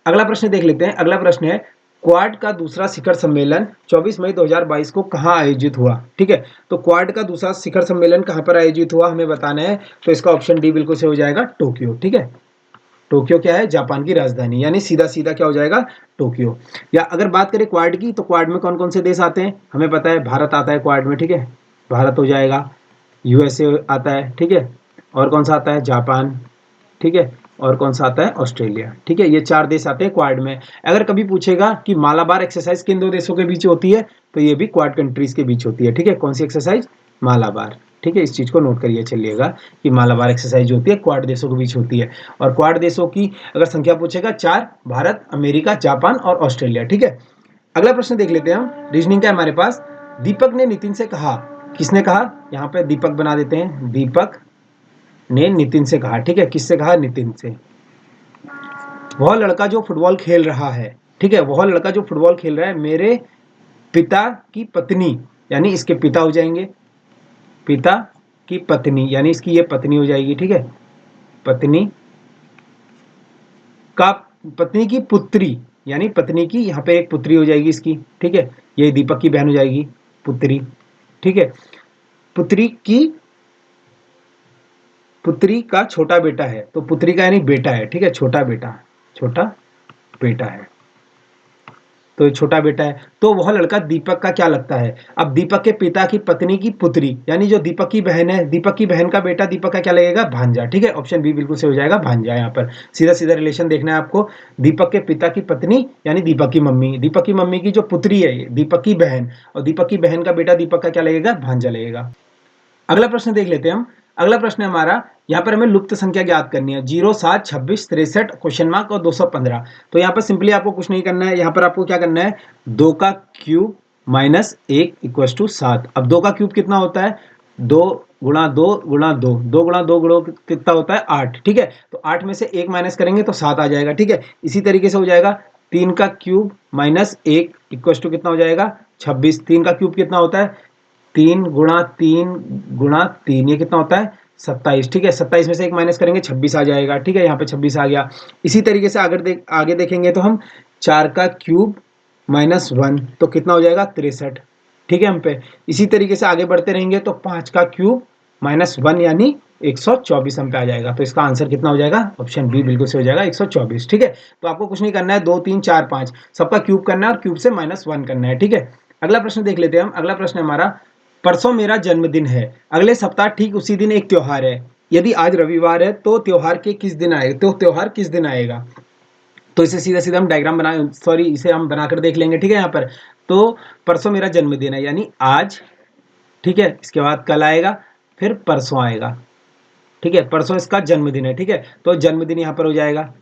अगला प्रश्न देख लेते हैं। अगला प्रश्न है, क्वाड का दूसरा शिखर सम्मेलन 24 मई 2022 को कहाँ आयोजित हुआ, ठीक है, तो क्वाड का दूसरा शिखर सम्मेलन कहाँ पर आयोजित हुआ हमें बताना है, तो इसका ऑप्शन डी बिल्कुल से हो जाएगा टोक्यो, ठीक है। टोक्यो क्या है, जापान की राजधानी, यानी सीधा सीधा क्या हो जाएगा, टोक्यो। या अगर बात करें क्वाड की, तो क्वाड में कौन कौन से देश आते हैं, हमें पता है भारत आता है क्वाड में, ठीक है, भारत हो जाएगा, यूएसए आता है, ठीक है, और कौन सा आता है, जापान, ठीक है, और कौन सा आता है, ऑस्ट्रेलिया, ठीक है, ये चार देश आते हैं क्वाड में। अगर कभी पूछेगा कि मालाबार एक्सरसाइज किन दो देशों के बीच होती है, तो ये भी क्वाड कंट्रीज के बीच होती है, ठीक है, कौन सी एक्सरसाइज, मालाबार, ठीक है, इस चीज को नोट करिए चलिएगा कि मालाबार एक्सरसाइज जो होती है क्वाड देशों के बीच होती है। और क्वाड देशों की अगर संख्या पूछेगा, चार, भारत, अमेरिका, जापान और ऑस्ट्रेलिया, ठीक है। अगला प्रश्न देख लेते हैं हम, रीजनिंग का है हमारे पास। दीपक ने नितिन से कहा, किसने कहा, यहाँ पे दीपक बना देते हैं, दीपक ने नितिन से कहा, ठीक है, किससे कहा, नितिन से, वह लड़का जो फुटबॉल खेल रहा है, ठीक है, वह लड़का जो फुटबॉल खेल रहा है मेरे पिता की पत्नी, यानी इसके पिता हो जाएंगे, पिता की पत्नी, यानी इसकी ये पत्नी हो जाएगी, ठीक है, पत्नी का, पत्नी की पुत्री, यानी पत्नी की यहाँ पे एक पुत्री हो जाएगी इसकी, ठीक है, ये दीपक की बहन हो जाएगी, पुत्री, ठीक है, पुत्री की, पुत्री का छोटा बेटा है, तो पुत्री का यानी बेटा है, ठीक है, छोटा बेटा, छोटा बेटा है, तो ये छोटा बेटा है, तो वह लड़का दीपक का क्या लगता है। अब दीपक के पिता की पत्नी की पुत्री, यानी जो दीपक की बहन है, दीपक की बहन का बेटा दीपक का क्या लगेगा, भांजा, ठीक है, ऑप्शन बी बिल्कुल से हो जाएगा भांजा। यहाँ पर सीधा सीधा रिलेशन देखना है आपको, दीपक के पिता की पत्नी यानी दीपक की मम्मी, दीपक की मम्मी की जो पुत्री है दीपक की बहन, और दीपक की बहन का बेटा दीपक का क्या लगेगा, भांजा लगेगा। अगला प्रश्न देख लेते हैं हम। अगला प्रश्न है हमारा, यहाँ पर हमें लुप्त संख्या ज्ञात करनी है, 0, 7, 26, 63, क्वेश्चन मार्क और 215। तो यहाँ पर सिंपली आपको कुछ नहीं करना है, यहाँ पर आपको क्या करना है, 2 का क्यूब माइनस 1 इक्वल टू 7। अब 2 का क्यूब कितना होता है, 2 गुणा 2 गुणा 2, 2 गुणा 2 गुणा कितना होता है, 8, ठीक है, तो 8 में से 1 माइनस करेंगे तो 7 आ जाएगा, ठीक है। इसी तरीके से हो जाएगा 3 का क्यूब माइनस 1 इक्वल टू कितना हो जाएगा, 26। 3 का क्यूब कितना होता है, 3 गुणा 3 गुणा 3, ये कितना होता है, 27, ठीक है, 27 में से 1 माइनस करेंगे 26 आ जाएगा, ठीक है, यहाँ पे 26 आ गया। इसी तरीके से आगे देखेंगे तो हम 4 का क्यूब माइनस 1 तो कितना हो जाएगा, 63, ठीक है, हम पे इसी तरीके से आगे बढ़ते रहेंगे तो 5 का क्यूब माइनस 1 यानी 124 हम पे आ जाएगा। तो इसका आंसर कितना हो जाएगा, ऑप्शन बी बिल्कुल से हो जाएगा 124, ठीक है। तो आपको कुछ नहीं करना है, 2, 3, 4, 5 सबका क्यूब करना है और क्यूब से माइनस 1 करना है, ठीक है। अगला प्रश्न देख लेते हैं हम। अगला प्रश्न हमारा, परसों मेरा जन्मदिन है, अगले सप्ताह ठीक उसी दिन एक त्योहार है, यदि आज रविवार है तो त्योहार के किस दिन आएगा, तो त्योहार किस दिन आएगा। तो इसे सीधा सीधा हम डायग्राम बना, सॉरी इसे हम बनाकर देख लेंगे, ठीक है। यहाँ पर तो परसों मेरा जन्मदिन है यानी आज, ठीक है, इसके बाद कल आएगा, फिर परसों आएगा, ठीक है, परसों इसका जन्मदिन है, ठीक है, तो जन्मदिन यहाँ पर हो जाएगा,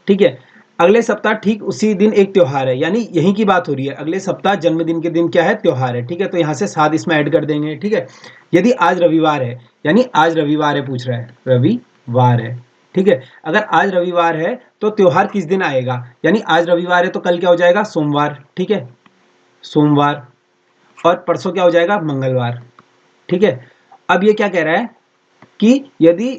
ठीक है। अगले सप्ताह ठीक उसी दिन एक त्योहार है, यानी यहीं की बात हो रही है, अगले सप्ताह जन्मदिन के दिन क्या है, त्योहार है, ठीक है, तो यहाँ से 7 इसमें ऐड कर देंगे, ठीक है। यदि आज रविवार है, यानी आज रविवार है, पूछ रहा है रविवार है, ठीक है, अगर आज रविवार है तो त्योहार किस दिन आएगा, यानी आज रविवार है तो कल क्या हो जाएगा, सोमवार, ठीक है, सोमवार, और परसों क्या हो जाएगा, मंगलवार, ठीक है। अब ये क्या कह रहा है कि यदि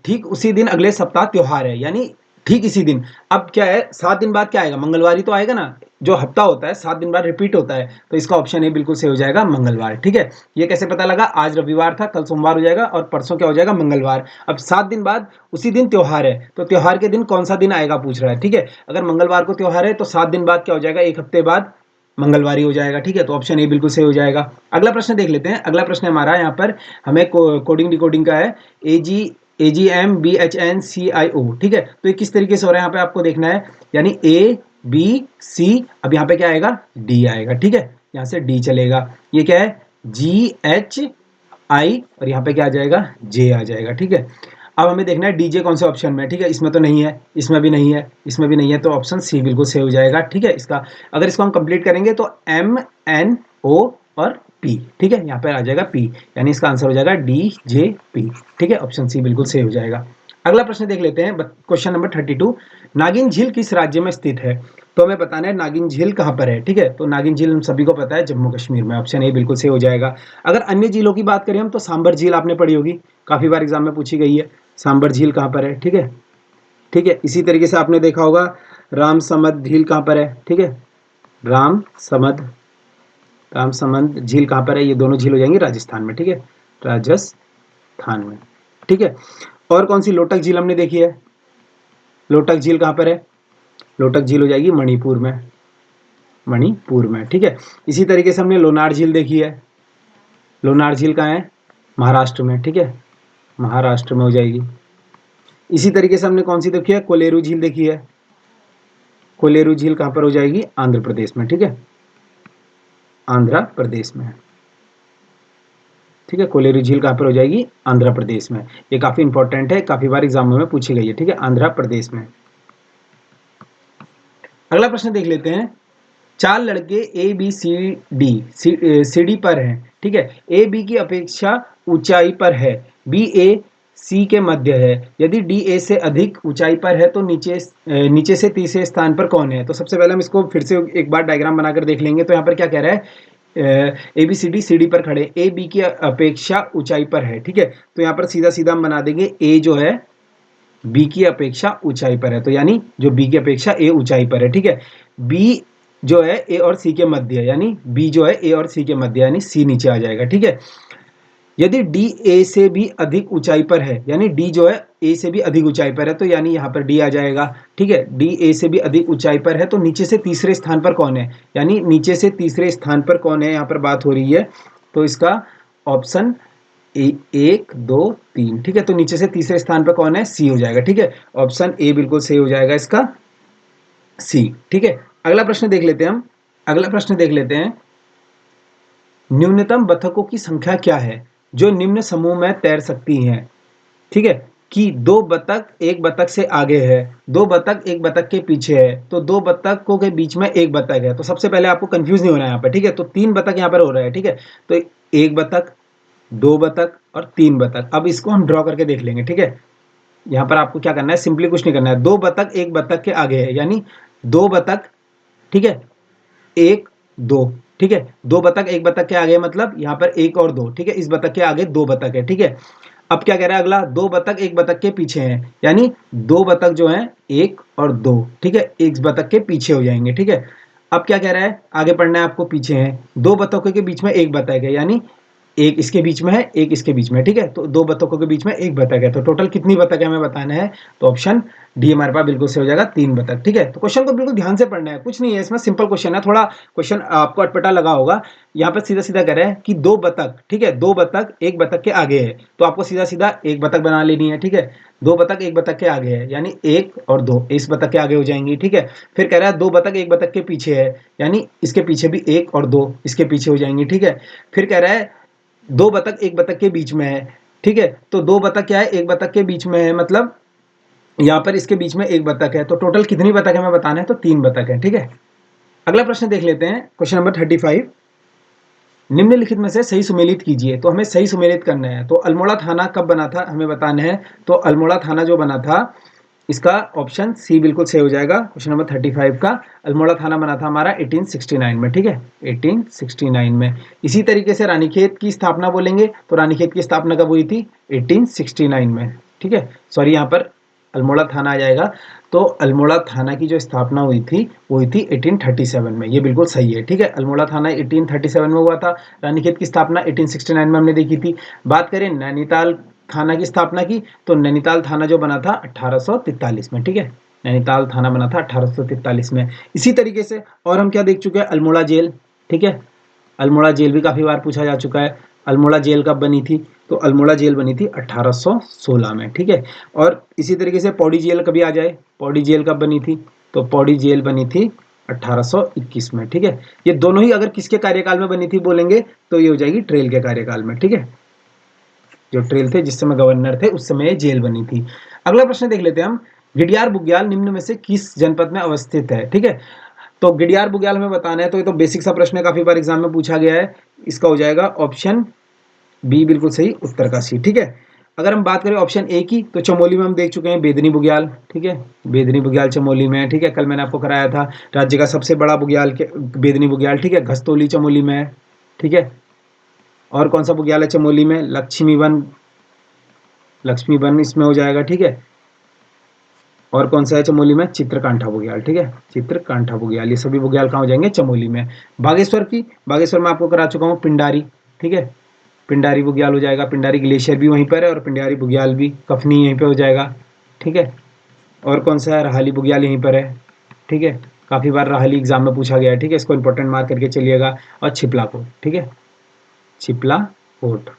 ठीक उसी दिन अगले सप्ताह त्योहार है, यानी ठीक इसी दिन, अब क्या है, 7 दिन बाद क्या आएगा, मंगलवार ही तो आएगा ना, जो हफ्ता होता है 7 दिन बाद रिपीट होता है, तो इसका ऑप्शन ए बिल्कुल से हो जाएगा मंगलवार, ठीक है। ये कैसे पता लगा, आज रविवार था, कल सोमवार हो जाएगा और परसों क्या हो जाएगा, मंगलवार। अब 7 दिन बाद उसी दिन त्योहार है, तो त्योहार के दिन कौन सा दिन आएगा पूछ रहा है, ठीक है। अगर मंगलवार को त्योहार है तो 7 दिन बाद क्या हो जाएगा, एक हफ्ते बाद मंगलवारी हो जाएगा, ठीक है। तो ऑप्शन ए बिल्कुल सही हो जाएगा। अगला प्रश्न देख लेते हैं। अगला प्रश्न हमारा यहाँ पर हमें कोडिंग डिकोडिंग का है। AGMBHNCIO, ठीक है। तो ये किस तरीके से हो रहा है यहाँ पे आपको देखना है, यानी ABC, अब यहाँ पे क्या आएगा, D आएगा, ठीक है। यहाँ से D चलेगा, ये क्या है, GHI, और यहाँ पे क्या आ जाएगा, J आ जाएगा, ठीक है। अब हमें देखना है डीजे कौन से ऑप्शन में है, ठीक है। इसमें तो नहीं है, इसमें भी नहीं है, इसमें भी नहीं है, तो ऑप्शन सी बिल्कुल सही हो जाएगा, ठीक है। इसका अगर इसको हम कंप्लीट करेंगे तो MNO और P, ठीक है, यहाँ पे आ जाएगा P, यानी इसका आंसर हो जाएगा DJP, ठीक है। ऑप्शन सी बिल्कुल सही हो जाएगा। अगला प्रश्न देख लेते हैं, क्वेश्चन नंबर 32। नागिन झील किस राज्य में स्थित है? तो हमें बताना है नागिन झील कहाँ पर है, ठीक है। तो नागिन झील हम सभी को पता है जम्मू कश्मीर में, ऑप्शन ए बिल्कुल सही हो जाएगा। अगर अन्य झीलों की बात करें हम, तो सांबर झील आपने पढ़ी होगी, काफी बार एग्जाम में पूछी गई है, सांबर झील कहाँ पर है, ठीक है, ठीक है। इसी तरीके से आपने देखा होगा राम समद झील कहाँ पर है, ठीक है, राम समद झील कहाँ पर है, ये दोनों झील हो जाएंगे राजस्थान में, ठीक है, राजस्थान में, ठीक है। और कौन सी लोटक झील हमने देखी है, लोटक झील कहाँ पर है, लोटक झील हो जाएगी मणिपुर में, मणिपुर में, ठीक है। इसी तरीके से हमने लोनार झील देखी है, लोनार झील कहाँ है, महाराष्ट्र में, ठीक है, महाराष्ट्र में हो जाएगी। इसी तरीके से हमने कौन सी देखी है, कोलेरू झील देखी है, कोलेरू झील कहाँ पर हो जाएगी, आंध्र प्रदेश में, ठीक है, आंध्र प्रदेश में, ठीक है। कोलेरू झील कहाँ पर हो जाएगी, आंध्र प्रदेश में। ये काफी इंपॉर्टेंट है, काफी बार एग्जाम में पूछी गई है, ठीक है, आंध्र प्रदेश में। अगला प्रश्न देख लेते हैं। चार लड़के ABCD पर हैं, ठीक है। ए बी की अपेक्षा ऊंचाई पर है, बी ए सी के मध्य है, यदि डी ए से अधिक ऊंचाई पर है तो नीचे से तीसरे स्थान पर कौन है? तो सबसे पहले हम इसको फिर से एक बार डायग्राम बनाकर देख लेंगे। तो यहाँ पर क्या कह रहा है, ABCD CD पर खड़े, ए बी की अपेक्षा ऊंचाई पर है, ठीक है। तो यहाँ पर सीधा सीधा हम बना देंगे, ए जो है बी की अपेक्षा ऊंचाई पर है, तो यानी जो बी की अपेक्षा ए ऊंचाई पर है, ठीक है। बी जो है ए और सी के मध्य है, यानी बी जो है ए और सी के मध्य, यानी सी नीचे आ जाएगा, ठीक है। यदि डी ए से भी अधिक ऊंचाई पर है, यानी डी जो है ए से भी अधिक ऊंचाई पर है, तो यानी यहाँ पर डी आ जाएगा, ठीक है। डी ए से भी अधिक ऊंचाई पर है, तो नीचे से तीसरे स्थान पर कौन है, यानी नीचे से तीसरे स्थान पर कौन है, यहाँ पर बात हो रही है। तो इसका ऑप्शन 1, 2, 3, ठीक है। तो नीचे से तीसरे स्थान पर कौन है, सी हो जाएगा, ठीक है। ऑप्शन ए बिल्कुल सही हो जाएगा इसका, सी, ठीक है। अगला प्रश्न देख लेते हैं हम। अगला प्रश्न देख लेते हैं, न्यूनतम बतखों की संख्या क्या है जो निम्न समूह में तैर सकती हैं, ठीक है। कि दो बतख एक बतख से आगे है, दो बतख एक बतख के पीछे है, तो दो बतखों के बीच में एक बतख है। तो सबसे पहले आपको कंफ्यूज नहीं होना है यहाँ पर, ठीक है। तो तीन बतख यहाँ पर हो रहा है, ठीक है। तो एक बतख, दो बतख और तीन बतख। अब इसको हम ड्रॉ करके देख लेंगे, ठीक है। यहाँ पर आपको क्या करना है, सिंपली कुछ नहीं करना है, दो बतख एक बतख के आगे है, यानी दो बतख, ठीक है, एक दो, ठीक है। दो बतख एक बतख के आगे मतलब यहाँ पर एक और दो, ठीक है। इस बतख के आगे दो बतख है, ठीक है। अब क्या कह रहा है अगला, दो बतख एक बतख के पीछे हैं, यानी दो बतख जो है एक और दो, ठीक है, एक बतख के पीछे हो जाएंगे, ठीक है। अब क्या कह रहा है, आगे पढ़ना है आपको, पीछे है, दो बतखों के बीच में एक बतख है, यानी एक इसके बीच में है, एक इसके बीच में है, ठीक है। तो दो बतखों के बीच में एक बतख है, तो टोटल कितनी बतख है हमें बताना है। तो ऑप्शन डी हमारे पास बिल्कुल से हो जाएगा, तीन बतख, ठीक है। तो क्वेश्चन को बिल्कुल ध्यान से पढ़ना है, कुछ नहीं है इसमें, सिंपल क्वेश्चन है, थोड़ा क्वेश्चन आपको अटपटा लगा होगा। यहाँ पर सीधा सीधा कह रहा है कि दो बतख, ठीक है, दो बतख एक बतख के आगे है, तो आपको सीधा सीधा एक बतख बना लेनी है, ठीक है। दो बतख एक बतख के आगे है, यानी एक और दो इस बतख के आगे हो जाएंगी, ठीक है। फिर कह रहा है दो बतख एक बतख के पीछे है, यानी इसके पीछे भी एक और दो इसके पीछे हो जाएंगी, ठीक है। फिर कह रहा है दो बतख एक बतख के बीच में है, ठीक है। तो दो बतख क्या है, एक बतख के बीच में है, मतलब यहाँ पर इसके बीच में एक बतख है, तो टोटल कितनी बतख है हमें बताना है, तो तीन बतख है, ठीक है। अगला प्रश्न देख लेते हैं, क्वेश्चन नंबर 35। निम्नलिखित में से सही सुमेलित कीजिए। तो हमें सही सुमेलित करना है। तो अल्मोड़ा थाना कब बना था हमें बताना है। तो अल्मोड़ा थाना जो बना था, इसका ऑप्शन सी बिल्कुल सही हो जाएगा। क्वेश्चन नंबर 35 का, अल्मोड़ा थाना बना था हमारा 1869 में, ठीक है, 1869 में। इसी तरीके से रानीखेत की स्थापना बोलेंगे, तो रानीखेत की स्थापना कब हुई थी, 1869 में, ठीक है। सॉरी, यहाँ पर अल्मोड़ा थाना आ जाएगा। तो अल्मोड़ा थाना की जो स्थापना हुई थी वो हुई थी 1837 में, ये बिल्कुल सही है, ठीक है। अल्मोड़ा थाना 1837 में हुआ था। रानीखेत की स्थापना 1869 में हमने देखी थी। बात करें नैनीताल थाना की स्थापना की, तो नैनीताल थाना जो बना था 1843 में, ठीक है, नैनीताल थाना बना था 1843 में। इसी तरीके से और हम क्या देख चुके हैं, अल्मोड़ा जेल, ठीक है, अल्मोड़ा जेल भी काफ़ी बार पूछा जा चुका है। अल्मोड़ा जेल कब बनी थी, तो अल्मोड़ा जेल बनी थी 1816 में, ठीक है। और इसी तरीके से पौड़ी जेल कभी आ जाए, पौड़ी जेल कब बनी थी, तो पौड़ी जेल बनी थी 1821 में, ठीक है। ये दोनों ही अगर किसके कार्यकाल में बनी थी बोलेंगे तो ये हो जाएगी ट्रेल के कार्यकाल में, ठीक है। जो ट्रेल थे जिस समय गवर्नर थे उस समय ये जेल बनी थी। अगला प्रश्न देख लेते हैं हम, गिडियार बुग्याल निम्न में से किस जनपद में अवस्थित है, ठीक है। तो गिडियार बुग्याल हमें बताना है, तो ये तो बेसिक सा प्रश्न है, काफी बार एग्जाम में पूछा गया है। इसका हो जाएगा ऑप्शन बी बिल्कुल सही, उत्तरकाशी, ठीक है। अगर हम बात करें ऑप्शन ए की, तो चमोली में हम देख चुके हैं बेदनी बुग्याल, ठीक है, बेदनी बुग्याल चमोली में है, ठीक है। कल मैंने आपको कराया था राज्य का सबसे बड़ा बुग्याल के बेदनी बुग्याल, ठीक है, घस्तौली चमोली में है, ठीक है। और कौन सा बुग्याल है चमोली में, लक्ष्मीवन, लक्ष्मीवन इसमें हो जाएगा, ठीक है। और कौन सा है चमोली में, चित्रकांठा बुग्याल, ठीक है, चित्रकांठा बुग्याल। ये सभी बुग्याल कहाँ हो जाएंगे, चमोली में। बागेश्वर की, बागेश्वर में आपको करा चुका हूँ पिंडारी, ठीक है, पिंडारी बुग्याल हो जाएगा। पिंडारी ग्लेशियर भी वहीं पर है और पिंडारी बुग्याल भी, कफनी यहीं पे हो जाएगा, ठीक है। और कौन सा है, रहाली बुग्याल यहीं पर है, ठीक है। काफ़ी बार रहाली एग्जाम में पूछा गया है, ठीक है, इसको इंपॉर्टेंट मार्क करके चलिएगा। और छिपला को, ठीक है, छिपला कोट,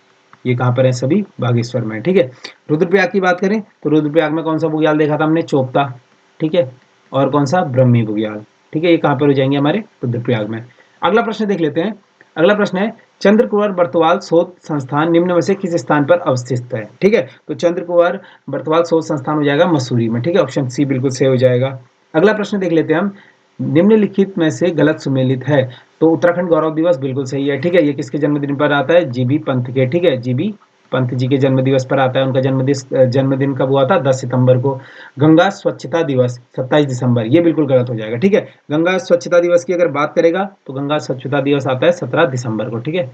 ये कहाँ पर है, सभी बागेश्वर में, ठीक है। रुद्रप्रयाग की बात करें तो रुद्रप्रयाग में कौन सा बुग्याल देखा था हमने, चोपता, ठीक है। और कौन सा, ब्रह्मी बुग्याल, ठीक है। ये कहाँ पर हो जाएंगे हमारे, रुद्रप्रयाग में। अगला प्रश्न देख लेते हैं। अगला प्रश्न है, चंद्र कुंवर बर्तवाल शोध संस्थान निम्न में से किस स्थान पर अवस्थित है, ठीक है। तो चंद्र कुंवर बर्तवाल शोध संस्थान हो जाएगा मसूरी में, ठीक है, ऑप्शन सी बिल्कुल सही हो जाएगा। अगला प्रश्न देख लेते हैं हम, निम्नलिखित में से गलत सुमेलित है, तो उत्तराखंड गौरव दिवस बिल्कुल सही है, ठीक है। ये किसके जन्मदिन पर आता है, जीबी पंत के, ठीक है, जीबी पंत जी के जन्म दिवस पर आता है। उनका जन्मदिन कब हुआ था, 10 सितंबर को। गंगा स्वच्छता दिवस 27 दिसंबर, ये बिल्कुल गलत हो जाएगा, ठीक है। गंगा स्वच्छता दिवस की अगर बात करेगा तो गंगा स्वच्छता दिवस आता है 17 दिसंबर को, ठीक है,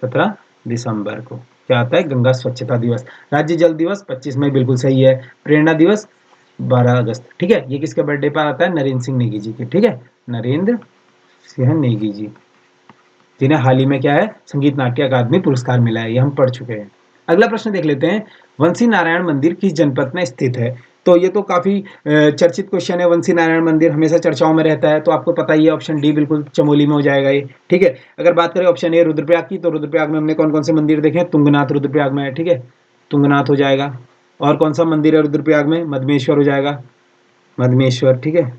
17 दिसंबर को क्या आता है, गंगा स्वच्छता दिवस। राज्य जल दिवस 25 मई बिल्कुल सही है। प्रेरणा दिवस 12 अगस्त, ठीक है। ये किसके बर्थडे पर आता है, नरेंद्र सिंह नेगी जी के, ठीक है, नरेंद्र सिंह नेगी जी, जिन्हें हाल ही में क्या है, संगीत नाट्य अकादमी पुरस्कार मिला है, ये हम पढ़ चुके हैं। अगला प्रश्न देख लेते हैं, वंशी नारायण मंदिर किस जनपद में स्थित है। तो ये तो काफी चर्चित क्वेश्चन है, वंशी नारायण मंदिर हमेशा चर्चाओं में रहता है, तो आपको पता ही है, ऑप्शन डी बिल्कुल चमोली में हो जाएगा ये, ठीक है। अगर बात करें ऑप्शन ए रुद्रप्रयाग की, तो रुद्रप्रयाग में हमने कौन कौन से मंदिर देखे, तुंगनाथ रुद्रप्रयाग में है, ठीक है, तुंगनाथ हो जाएगा। और कौन सा मंदिर है रुद्रप्रयाग में, मधमेश्वर हो जाएगा, मधमेश्वर, ठीक है,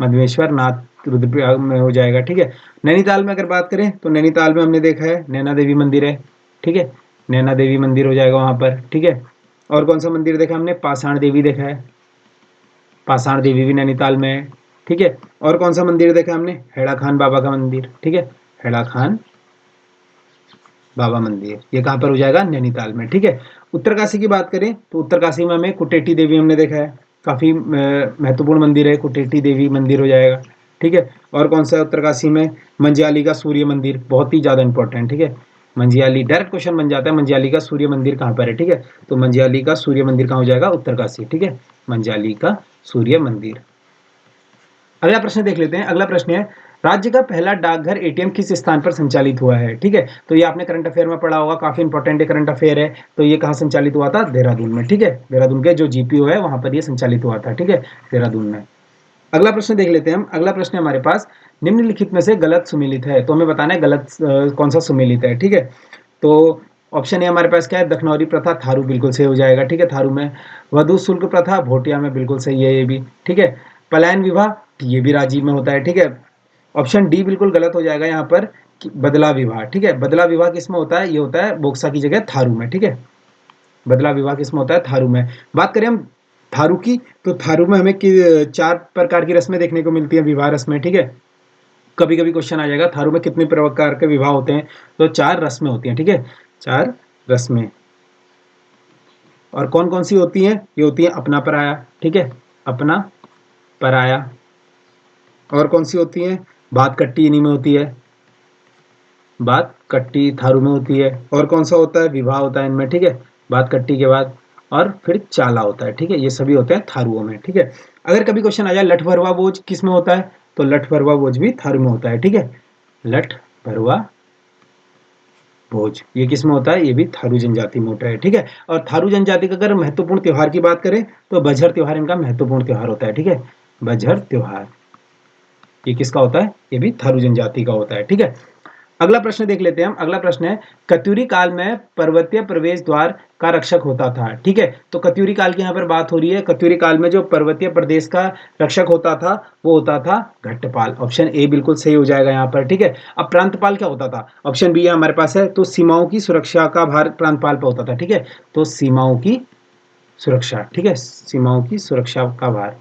मधमेश्वर नाथ रुद्रप्रयाग में हो जाएगा, ठीक है। नैनीताल में अगर बात करें तो नैनीताल में हमने देखा है नैना देवी मंदिर है, ठीक है, नैना देवी मंदिर हो जाएगा वहां पर, ठीक है। और कौन सा मंदिर देखा हमने, पाषाण देवी देखा है, पाषाण देवी भी नैनीताल में है, ठीक है। और कौन सा मंदिर देखा हमने, हेड़ा खान बाबा का मंदिर, ठीक है, हेड़ा खान बाबा मंदिर, ये कहाँ पर हो जाएगा, नैनीताल में, ठीक है। उत्तरकाशी की बात करें तो उत्तरकाशी में हमें कुटेटी देवी हमने देखा है, काफी महत्वपूर्ण मंदिर है, कुटेटी देवी मंदिर हो जाएगा, ठीक है। और कौन सा है उत्तरकाशी में, मंजियाली का सूर्य मंदिर, बहुत ही ज्यादा इंपॉर्टेंट, ठीक है, मंजियाली, डायरेक्ट क्वेश्चन बन जाता है, मंजियाली का सूर्य मंदिर कहाँ पर है, ठीक है। तो मंजियाली का सूर्य मंदिर कहाँ हो जाएगा, उत्तरकाशी, ठीक है, मंजियाली का सूर्य मंदिर। अगला प्रश्न देख लेते हैं। अगला प्रश्न है, राज्य का पहला डाकघर एटीएम किस स्थान पर संचालित हुआ है, ठीक है। तो ये आपने करंट अफेयर में पढ़ा होगा, काफी इंपॉर्टेंट करंट अफेयर है। तो ये कहाँ संचालित हुआ था, देहरादून में, ठीक है, देहरादून के जो जीपीओ है वहां पर ये संचालित हुआ था, ठीक है, देहरादून में। अगला प्रश्न देख लेते हैं हम। अगला प्रश्न है हमारे पास, निम्नलिखित में से गलत सुमेलित है, तो हमें बताना है गलत कौन सा सुमेलित है, ठीक है। तो ऑप्शन ए हमारे पास क्या है, दखनौरी प्रथा, थारू बिल्कुल सही हो जाएगा, ठीक है, थारू में। वधु शुल्क प्रथा, भोटिया में बिल्कुल सही है ये भी, ठीक है। पलायन विवाह, ये भी राजीव में होता है, ठीक है। ऑप्शन डी बिल्कुल गलत हो जाएगा यहाँ पर, बदला विवाह, ठीक है, बदला विवाह किसमें होता है, ये होता है बोक्सा की जगह थारू में, ठीक है, बदला विवाह किसमें होता है, थारू में। बात करें हम थारू की, तो थारू में हमें 4 प्रकार की रस्में देखने को मिलती है, विवाह रस्में, ठीक है। कभी कभी क्वेश्चन आ जाएगा थारू में कितने प्रकार के विवाह होते हैं, तो 4 रस्में होती हैं, ठीक है, 4 रस्में। और कौन कौन सी होती हैं, ये होती है अपना पराया, ठीक है, अपना पराया। और कौन सी होती है, बात कट्टी इन्हीं में होती है, बात कट्टी थारू में होती है। और कौन सा होता है, विवाह होता है इनमें, ठीक है, बात कट्टी के बाद। और फिर चाला होता है, ठीक है, ये सभी होते हैं थारुओं में, ठीक है। अगर कभी क्वेश्चन आ जाए लठ भरवा बोझ किस में होता है, तो लठ भरवा बोझ भी थारू में होता है, ठीक है, लठ भरवा भोज। ये किस में होता है? ये भी थारू जनजाति में होता है, ठीक है। और थारू जनजाति का अगर महत्वपूर्ण त्योहार की बात करें तो बझर त्योहार इनका महत्वपूर्ण त्योहार होता है, ठीक है। बझर त्योहार ये किसका होता है? ये भी थारू जनजाति का होता है, ठीक है। अगला प्रश्न देख लेते हैं हम। अगला प्रश्न है, कत्यूरी काल में पर्वतीय प्रवेश द्वार का रक्षक होता था, ठीक है। तो कत्यूरी काल की यहाँ पर बात हो रही है। कत्यूरी काल में जो पर्वतीय प्रदेश का रक्षक होता था वो होता था घट्टपाल। ऑप्शन ए बिल्कुल सही हो जाएगा यहाँ पर, ठीक है। अब प्रांतपाल क्या होता था? ऑप्शन बी हमारे पास है, तो सीमाओं की सुरक्षा का भार प्रांतपाल पर होता था, ठीक है। तो सीमाओं की सुरक्षा, ठीक है, सीमाओं की सुरक्षा का भार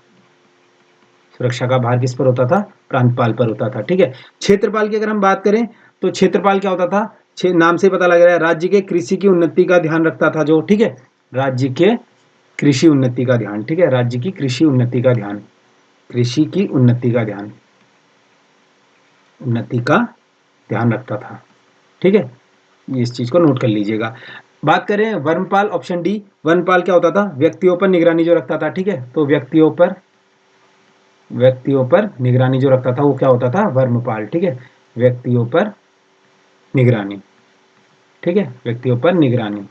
किस पर होता था? प्रांतपाल पर होता था, ठीक है। क्षेत्रपाल की अगर हम बात करें तो क्षेत्रपाल क्या होता था? नाम से पता लग रहा है, राज्य के कृषि की उन्नति का ध्यान रखता था जो, ठीक है। राज्य के कृषि उन्नति का ध्यान, ठीक है। राज्य की कृषि उन्नति का ध्यान, कृषि की उन्नति का ध्यान, उन्नति का ध्यान रखता था, ठीक है। इस चीज को नोट कर लीजिएगा। बात करें वर्णपाल, ऑप्शन डी, वर्णपाल क्या होता था? व्यक्तियों पर निगरानी जो रखता था, ठीक है। तो व्यक्तियों पर निगरानी जो रखता था वो क्या होता था? वर्णपाल, ठीक है। व्यक्तियों पर निगरानी, ठीक है, व्यक्तियों पर निगरानी।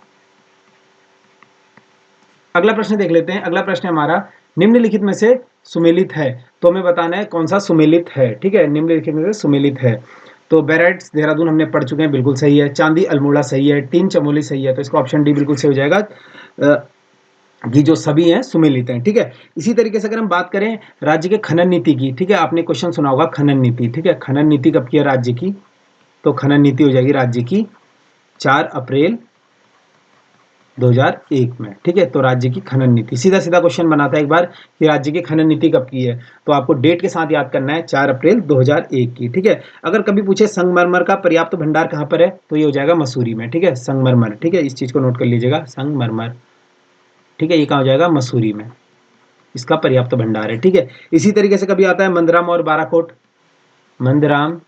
अगला प्रश्न देख लेते हैं। अगला प्रश्न है हमारा, निम्नलिखित में से सुमेलित है। तो हमें बताना है कौन सा सुमेलित है, ठीक है। निम्नलिखित में से सुमेलित है। तो बैराइट्स देहरादून हमने पढ़ चुके हैं, बिल्कुल सही है। चांदी अल्मोड़ा सही है। टीन चमोली सही है। तो इसका ऑप्शन डी बिल्कुल सही हो जाएगा कि जो सभी हैं सुमेलित हैं, ठीक है। इसी तरीके से अगर हम बात करें राज्य के खनन नीति की, ठीक है, आपने क्वेश्चन सुना होगा खनन नीति, ठीक है। खनन नीति कब की है राज्य की? तो खनन नीति हो जाएगी राज्य की 4 अप्रैल 2001 में, ठीक है। तो राज्य की खनन नीति, सीधा सीधा क्वेश्चन बनाता है एक बार कि राज्य की खनन नीति कब की है, तो आपको डेट के साथ याद करना है 4 अप्रैल 2001 की, ठीक है। अगर कभी पूछे संगमरमर का पर्याप्त भंडार कहाँ पर है, तो ये हो जाएगा मसूरी में, ठीक है। संगमरमर, ठीक है, इस चीज को नोट कर लीजिएगा, संगमरमर, ठीक है, ये कहाँ हो जाएगा? मसूरी में, इसका पर्याप्त भंडार है, ठीक है। इसी तरीके से कभी आता है मंदराम और बाराकोट, मंदराम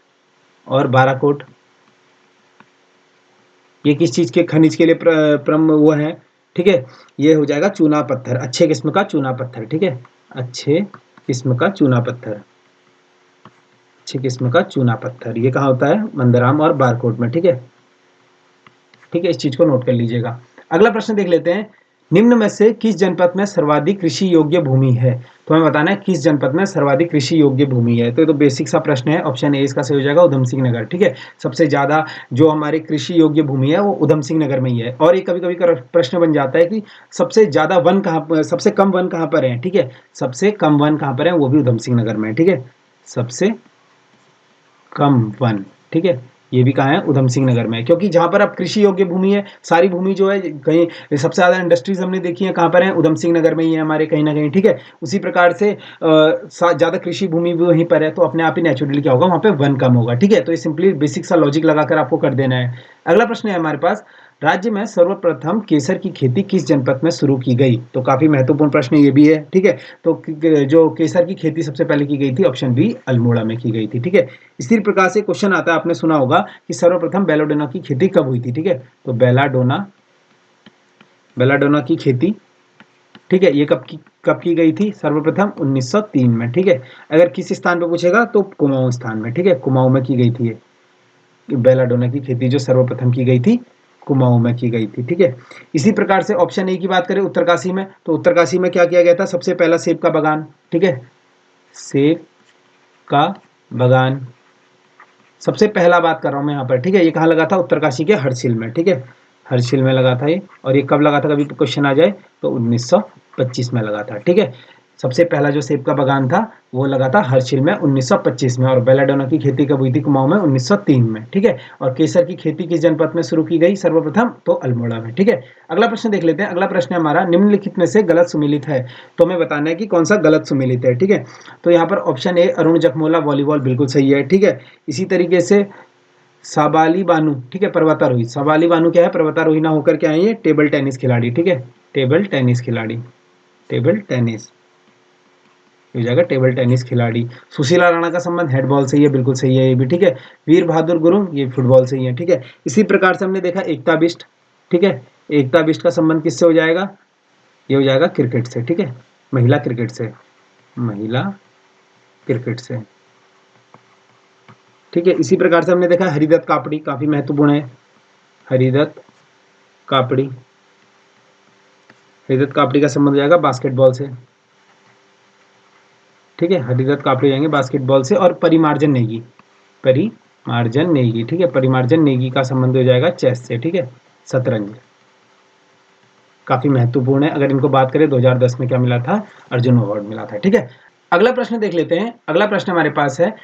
और बाराकोट, ये किस चीज के खनिज के लिए प्रम वो है, ठीक है। ये हो जाएगा चूना पत्थर, अच्छे किस्म का चूना पत्थर, ठीक है। अच्छे किस्म का चूना पत्थर, अच्छे किस्म का चूना पत्थर, ये कहाँ होता है? मंदराम और बारकोट में, ठीक है। ठीक है, इस चीज को नोट कर लीजिएगा। अगला प्रश्न देख लेते हैं, निम्न में से किस जनपद में सर्वाधिक कृषि योग्य भूमि है? तो हमें बताना है किस जनपद में सर्वाधिक कृषि योग्य भूमि है। तो ये तो बेसिक सा प्रश्न है, ऑप्शन ए इसका सही हो जाएगा, उधम सिंह नगर, ठीक है। सबसे ज्यादा जो हमारी कृषि योग्य भूमि है वो उधम सिंह नगर में ही है। और ये कभी कभी प्रश्न बन जाता है कि सबसे ज्यादा वन कहाँ पर, सबसे कम वन कहाँ पर है, ठीक है। सबसे कम वन कहाँ पर है, वो भी उधम सिंह नगर में है, ठीक है। सबसे कम वन, ठीक है, ये भी कहाँ है? उधम सिंह नगर में है। क्योंकि जहां पर अब कृषि योग्य भूमि है, सारी भूमि जो है कहीं सबसे ज्यादा इंडस्ट्रीज हमने देखी है कहाँ पर है? उधम सिंह नगर में ही है हमारे, कहीं ना कहीं, ठीक है। उसी प्रकार से ज्यादा कृषि भूमि भी वहीं पर है, तो अपने आप ही नेचुरली क्या होगा? वहां पे वन कम होगा, ठीक है। तो ये सिंपली बेसिक सा लॉजिक लगाकर आपको कर देना है। अगला प्रश्न है हमारे पास, राज्य में सर्वप्रथम केसर की खेती किस जनपद में शुरू की गई? तो काफी महत्वपूर्ण प्रश्न ये भी है, ठीक है। तो जो केसर की खेती सबसे पहले की गई थी, ऑप्शन बी अल्मोड़ा में की गई थी, ठीक है। इसी प्रकार से क्वेश्चन आता है, आपने सुना होगा कि सर्वप्रथम बेलाडोना की खेती कब हुई थी, ठीक है। तो बेलाडोना की खेती, ठीक है, ये कब की गई थी? सर्वप्रथम 1903 में, ठीक है। अगर किस स्थान पे पूछेगा तो कुमाऊं स्थान में, ठीक है, कुमाऊं में की गई थी ये बेलाडोना की खेती जो सर्वप्रथम की गई थी, कुमाऊं में की गई थी, ठीक है। इसी प्रकार से ऑप्शन ए की बात करें उत्तरकाशी में, तो उत्तरकाशी में क्या किया गया था? सबसे पहला सेब का बागान, ठीक है, सेब का बागान, सबसे पहला बात कर रहा हूं मैं यहाँ पर, ठीक है। ये कहाँ लगा था? उत्तरकाशी के हरसिल में, ठीक है, हरसिल में लगा था ये। और ये कब लगा था, कभी क्वेश्चन आ जाए तो 1925 में लगा था, ठीक है। सबसे पहला जो सेब का बागान था वो लगा था हरसिल में 1925 में। और बेलाडोना की खेती कब हुई थी? कुमाऊं में 1903 में, ठीक है। और केसर की खेती किस जनपद में शुरू की गई सर्वप्रथम? तो अल्मोड़ा में, ठीक है। अगला प्रश्न देख लेते हैं। अगला प्रश्न है हमारा, निम्नलिखित में से गलत सुमेलित है। तो हमें बताना है कि कौन सा गलत सुमेलित है, ठीक है। तो यहाँ पर option A Arun Jakhmola volleyball बिल्कुल सही है, ठीक है। इसी तरीके से साबाली बानू, ठीक है, पर्वतारोही, साबाली बानू क्या है? पर्वतारोही ना होकर क्या है? ये टेबल टेनिस खिलाड़ी, ठीक है, टेबल टेनिस खिलाड़ी, टेबल टेनिस हो जाएगा, टेबल टेनिस खिलाड़ी। सुशीला राणा का संबंध हेडबॉल से ही है, बिल्कुल सही है ये भी, ठीक है। वीर बहादुर गुरुंग ये फुटबॉल से ही है, ठीक है। इसी प्रकार से हमने देखा एकता बिष्ट, ठीक है, एकता बिष्ट का संबंध किससे हो जाएगा? ये हो जाएगा क्रिकेट से, ठीक है, महिला क्रिकेट से, महिला क्रिकेट से, ठीक है। इसी प्रकार से हमने देखा हरिदत्त कापड़ी काफी महत्वपूर्ण है, हरिदत्त कापड़ी, हरिदत्त कापड़ी का संबंध हो जाएगा बास्केटबॉल से, ठीक है, हरिदत्त कापड़ी जाएंगे बास्केटबॉल से। और परिमार्जन नेगी, परिमार्जन नेगी, ठीक है, परिमार्जन नेगी का संबंध हो जाएगा चेस से, ठीक है, शतरंज। काफी महत्वपूर्ण है। अगर इनको बात करें 2010 में क्या मिला था, अर्जुन अवार्ड मिला था, ठीक है। अगला प्रश्न देख लेते हैं। अगला प्रश्न हमारे पास है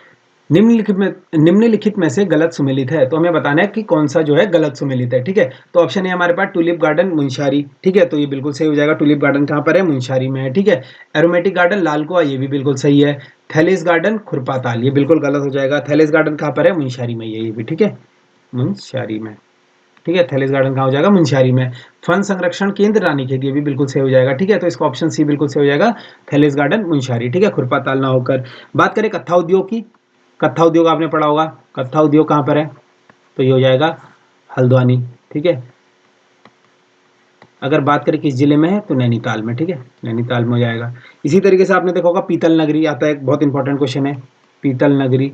निम्नलिखित में से गलत सुमेलित है। तो हमें बताना है कि कौन सा जो है गलत सुमेलित है, ठीक है। तो ऑप्शन है हमारे पास टुलिप गार्डन मुंशियारी, ठीक है, तो ये बिल्कुल सही हो जाएगा। टुलिप गार्डन कहाँ पर है, मुंशियारी में है, ठीक है। एरोमेटिक गार्डन लाल कुआं, ये भी बिल्कुल सही है। थैलिस गार्डन खुरपाताल, ये बिल्कुल गलत हो जाएगा। थैलिस गार्डन कहाँ पर है, मुंशियारी में, ये भी ठीक है, मुंशियारी में, ठीक है। थैलिस गार्डन कहाँ हो जाएगा, मुंशियारी में। वन संरक्षण केंद्र रानीखेत, ये भी बिल्कुल सही हो जाएगा, ठीक है। तो इसका ऑप्शन सी बिल्कुल सही हो जाएगा, थैलिस गार्डन मुंशियारी, ठीक है, खुरपाताल ना होकर। बात करें कत्था उद्योग की, कत्था उद्योग आपने पढ़ा होगा, कत्था उद्योग कहाँ पर है, तो ये हो जाएगा हल्द्वानी, ठीक है। अगर बात करें किस जिले में है, तो नैनीताल में, ठीक है, नैनीताल में हो जाएगा। इसी तरीके से आपने देखा होगा पीतल नगरी आता है, एक बहुत इंपॉर्टेंट क्वेश्चन है, पीतल नगरी।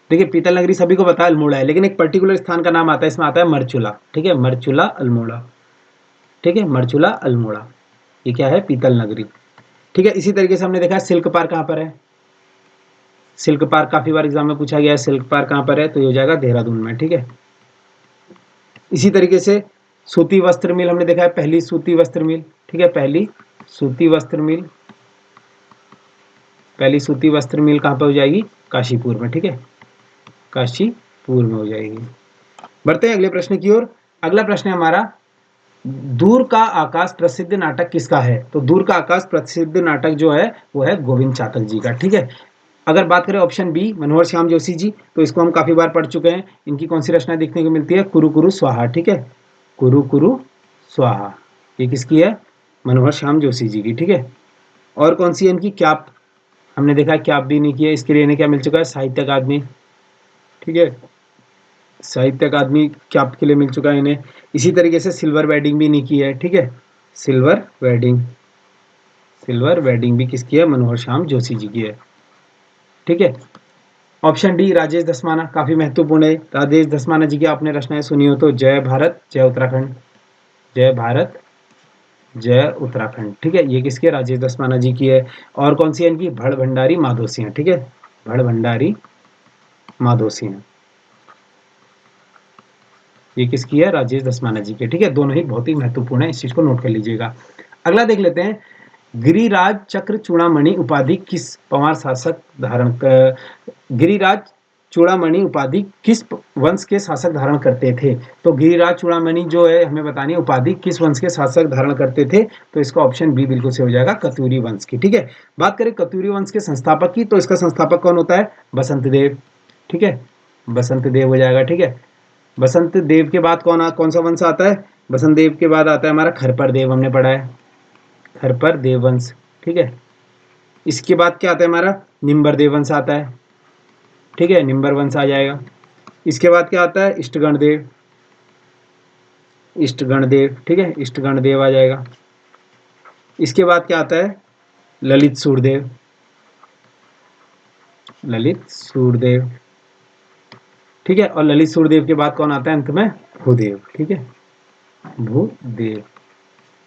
देखिए पीतल नगरी सभी को पता है अल्मोड़ा है, लेकिन एक पर्टिकुलर स्थान का नाम आता है, इसमें आता है मरचुला, ठीक है, मरचुला अल्मोड़ा, ठीक है, मरचुला अल्मोड़ा, ये क्या है, पीतल नगरी, ठीक है। इसी तरीके से हमने देखा है सिल्क पार्क कहाँ पर है, सिल्क पार्क काफी बार एग्जाम में पूछा गया है, सिल्क पार्क कहाँ पर है, तो ये हो जाएगा देहरादून में, ठीक है। इसी तरीके से सूती वस्त्र मिल हमने देखा है, पहली सूती वस्त्र मिल, ठीक है, पहली सूती वस्त्र मिल, पहली सूती वस्त्र मिल कहाँ पर हो जाएगी, काशीपुर में, ठीक है, काशीपुर में हो जाएगी। बढ़ते हैं अगले प्रश्न की ओर। अगला प्रश्न है हमारा, दूर का आकाश प्रसिद्ध नाटक किसका है। तो दूर का आकाश प्रसिद्ध नाटक जो है वो है गोविंद चातक जी का, ठीक है। अगर बात करें ऑप्शन बी मनोहर श्याम जोशी जी, तो इसको हम काफी बार पढ़ चुके हैं। इनकी कौन सी रचना देखने को मिलती है, कुरु कुरु स्वाहा, ठीक है, कुरु कुरु स्वाहा, ये किसकी है, मनोहर श्याम जोशी जी की, ठीक है। और कौन सी है इनकी, क्याप, हमने देखा है क्याप भी नहीं किया, इसके लिए इन्हें क्या मिल चुका है, साहित्य अकादमी, ठीक है, साहित्य अकादमी क्याप के लिए मिल चुका है इन्हें। इसी तरीके से सिल्वर वेडिंग भी नहीं की है, ठीक है, सिल्वर वेडिंग, सिल्वर वेडिंग भी किसकी है, मनोहर श्याम जोशी जी की है, ठीक है। ऑप्शन डी राजेश धस्माना, काफी महत्वपूर्ण है। राजेश धस्माना जी की आपने रचनाएं सुनी हो तो जय भारत जय उत्तराखंड, जय भारत जय उत्तराखंड, ठीक है, ये किसकी है, राजेश धस्माना जी की है। और कौन सी है इनकी, भड़ भंडारी माधोसिंह, ठीक है, भड़ भंडारी माधोसिंह, ये किसकी है, राजेश धस्माना जी की, ठीक है। दोनों ही बहुत ही महत्वपूर्ण है, इस चीज को नोट कर लीजिएगा। अगला देख लेते हैं, गिरिराज चक्र चूड़ामणि उपाधि किस पंवार शासक धारण कर, गिरिराज चूड़ामणि उपाधि किस वंश के शासक धारण करते थे। तो गिरिराज चूड़ामणि जो है हमें बतानी है उपाधि किस वंश के शासक धारण करते थे, तो इसका ऑप्शन बी बिल्कुल से हो जाएगा, कतूरी वंश की, ठीक है। बात करें कतूरी वंश के संस्थापक की, तो इसका संस्थापक कौन होता है, बसंत देव, ठीक है, बसंत देव हो जाएगा, ठीक है। बसंत देव के बाद कौन सा वंश आता है, बसंत देव के बाद आता है हमारा खरपर देव, हमने पढ़ा है, खरपर देववंश, ठीक है। इसके बाद क्या आता है हमारा, निम्बर देववंश आता है, ठीक है, निम्बर वंश आ जाएगा। इसके बाद क्या आता है, इष्टगण देव, इष्टगण देव, ठीक है, इष्टगण देव आ जाएगा। इसके बाद क्या आता है, ललित सूरदेव, ललित सूरदेव, ठीक है। और ललित सूरदेव के बाद कौन आता है अंत में, भूदेव, ठीक है, भूदेव,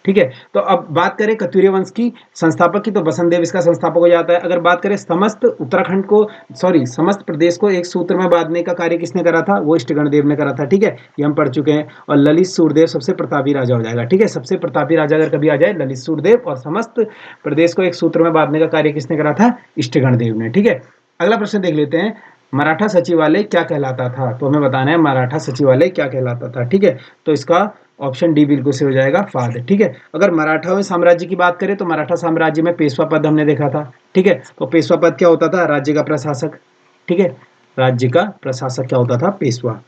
ठीक है। तो अब बात करें कतूरी वंश की संस्थापक की, तो बसंत देव इसका संस्थापक हो जाता है। अगर बात करें समस्त उत्तराखंड को, सॉरी समस्त प्रदेश को एक सूत्र में बांधने का कार्य किसने करा था, वो इष्टगण देव ने करा था, ठीक है, ये हम पढ़ चुके हैं। और ललित सूरदेव सबसे प्रतापी राजा हो जाएगा, ठीक है, सबसे प्रतापी राजा अगर कभी आ जाए ललित सूरदेव, और समस्त प्रदेश को एक सूत्र में बांधने का कार्य किसने करा था, इष्टगण देव ने, ठीक है। अगला प्रश्न देख लेते हैं, मराठा सचिवालय क्या कहलाता था। तो हमें बताना है मराठा सचिवालय क्या कहलाता था, ठीक है। तो इसका ऑप्शन डी बिल्कुल से हो जाएगा, फाद, ठीक है। अगर मराठा साम्राज्य की बात करें तो मराठा साम्राज्य में पेशवा पद हमने देखा था, ठीक है। तो पेशवा पद क्या होता था, राज्य का प्रशासक, ठीक है, राज्य का प्रशासक क्या होता था, पेशवा।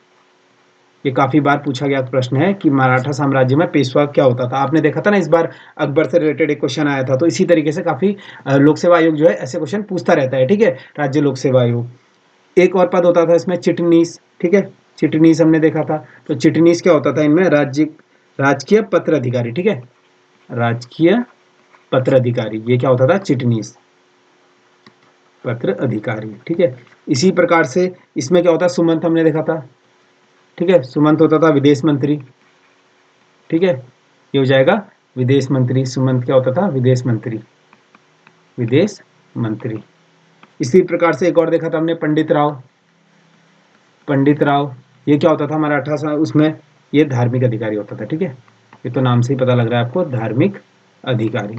ये काफी बार पूछा गया प्रश्न है कि मराठा साम्राज्य में पेशवा क्या होता था। आपने देखा था ना इस बार अकबर से रिलेटेड एक क्वेश्चन आया था, तो इसी तरीके से काफी लोक सेवा आयोग जो है ऐसे क्वेश्चन पूछता रहता है, ठीक है, राज्य लोक सेवा आयोग। एक और पद होता था इसमें चिटनीस, ठीक है, चिटनीस हमने देखा था। तो चिटनीस क्या होता था इनमें, राजकीय पत्र अधिकारी, ठीक है, राजकीय पत्र अधिकारी, ये क्या होता था, चिटनीस पत्र अधिकारी, ठीक है। इसी प्रकार से इसमें क्या होता है, सुमंत हमने देखा था, ठीक है। सुमंत होता था विदेश मंत्री, ठीक है, ये हो जाएगा विदेश मंत्री। सुमंत क्या होता था? विदेश मंत्री, विदेश मंत्री। इसी प्रकार से एक और देखा था हमने, पंडित राव। पंडित राव ये क्या होता था? मराठा उसमें ये धार्मिक अधिकारी होता था, ठीक है, ये तो नाम से ही पता लग रहा है आपको, धार्मिक अधिकारी,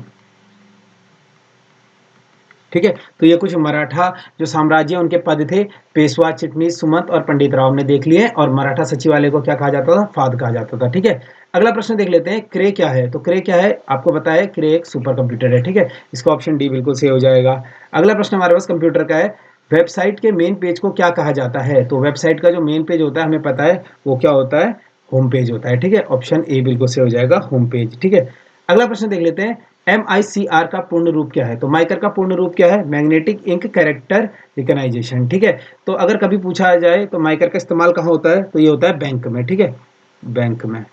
ठीक है। तो ये कुछ मराठा जो साम्राज्य उनके पद थे, पेशवा, चिटनीस, सुमंत और पंडित राव ने देख लिए। और मराठा सचिवालय को क्या कहा जाता था? फाद कहा जाता था, ठीक है। अगला प्रश्न देख लेते हैं, क्रे क्या है? तो क्रे क्या है आपको पता है, क्रे एक सुपर कंप्यूटर है, ठीक है। इसका ऑप्शन डी बिल्कुल सही हो जाएगा। अगला प्रश्न हमारे पास कंप्यूटर का है, वेबसाइट के मेन पेज को क्या कहा जाता है? तो वेबसाइट का जो मेन पेज होता है हमें पता है वो क्या होता है? होम पेज होता है, ठीक है। ऑप्शन ए बिल्कुल सही हो जाएगा, होम पेज, ठीक है। अगला प्रश्न देख लेते हैं, MICR का पूर्ण रूप क्या है? तो माइकर का पूर्ण रूप क्या है? मैग्नेटिक इंक कैरेक्टर रिकग्नाइजेशन, ठीक है। तो अगर कभी पूछा जाए तो माइकर का इस्तेमाल कहाँ होता है? तो ये होता है बैंक में, ठीक है, बैंक में,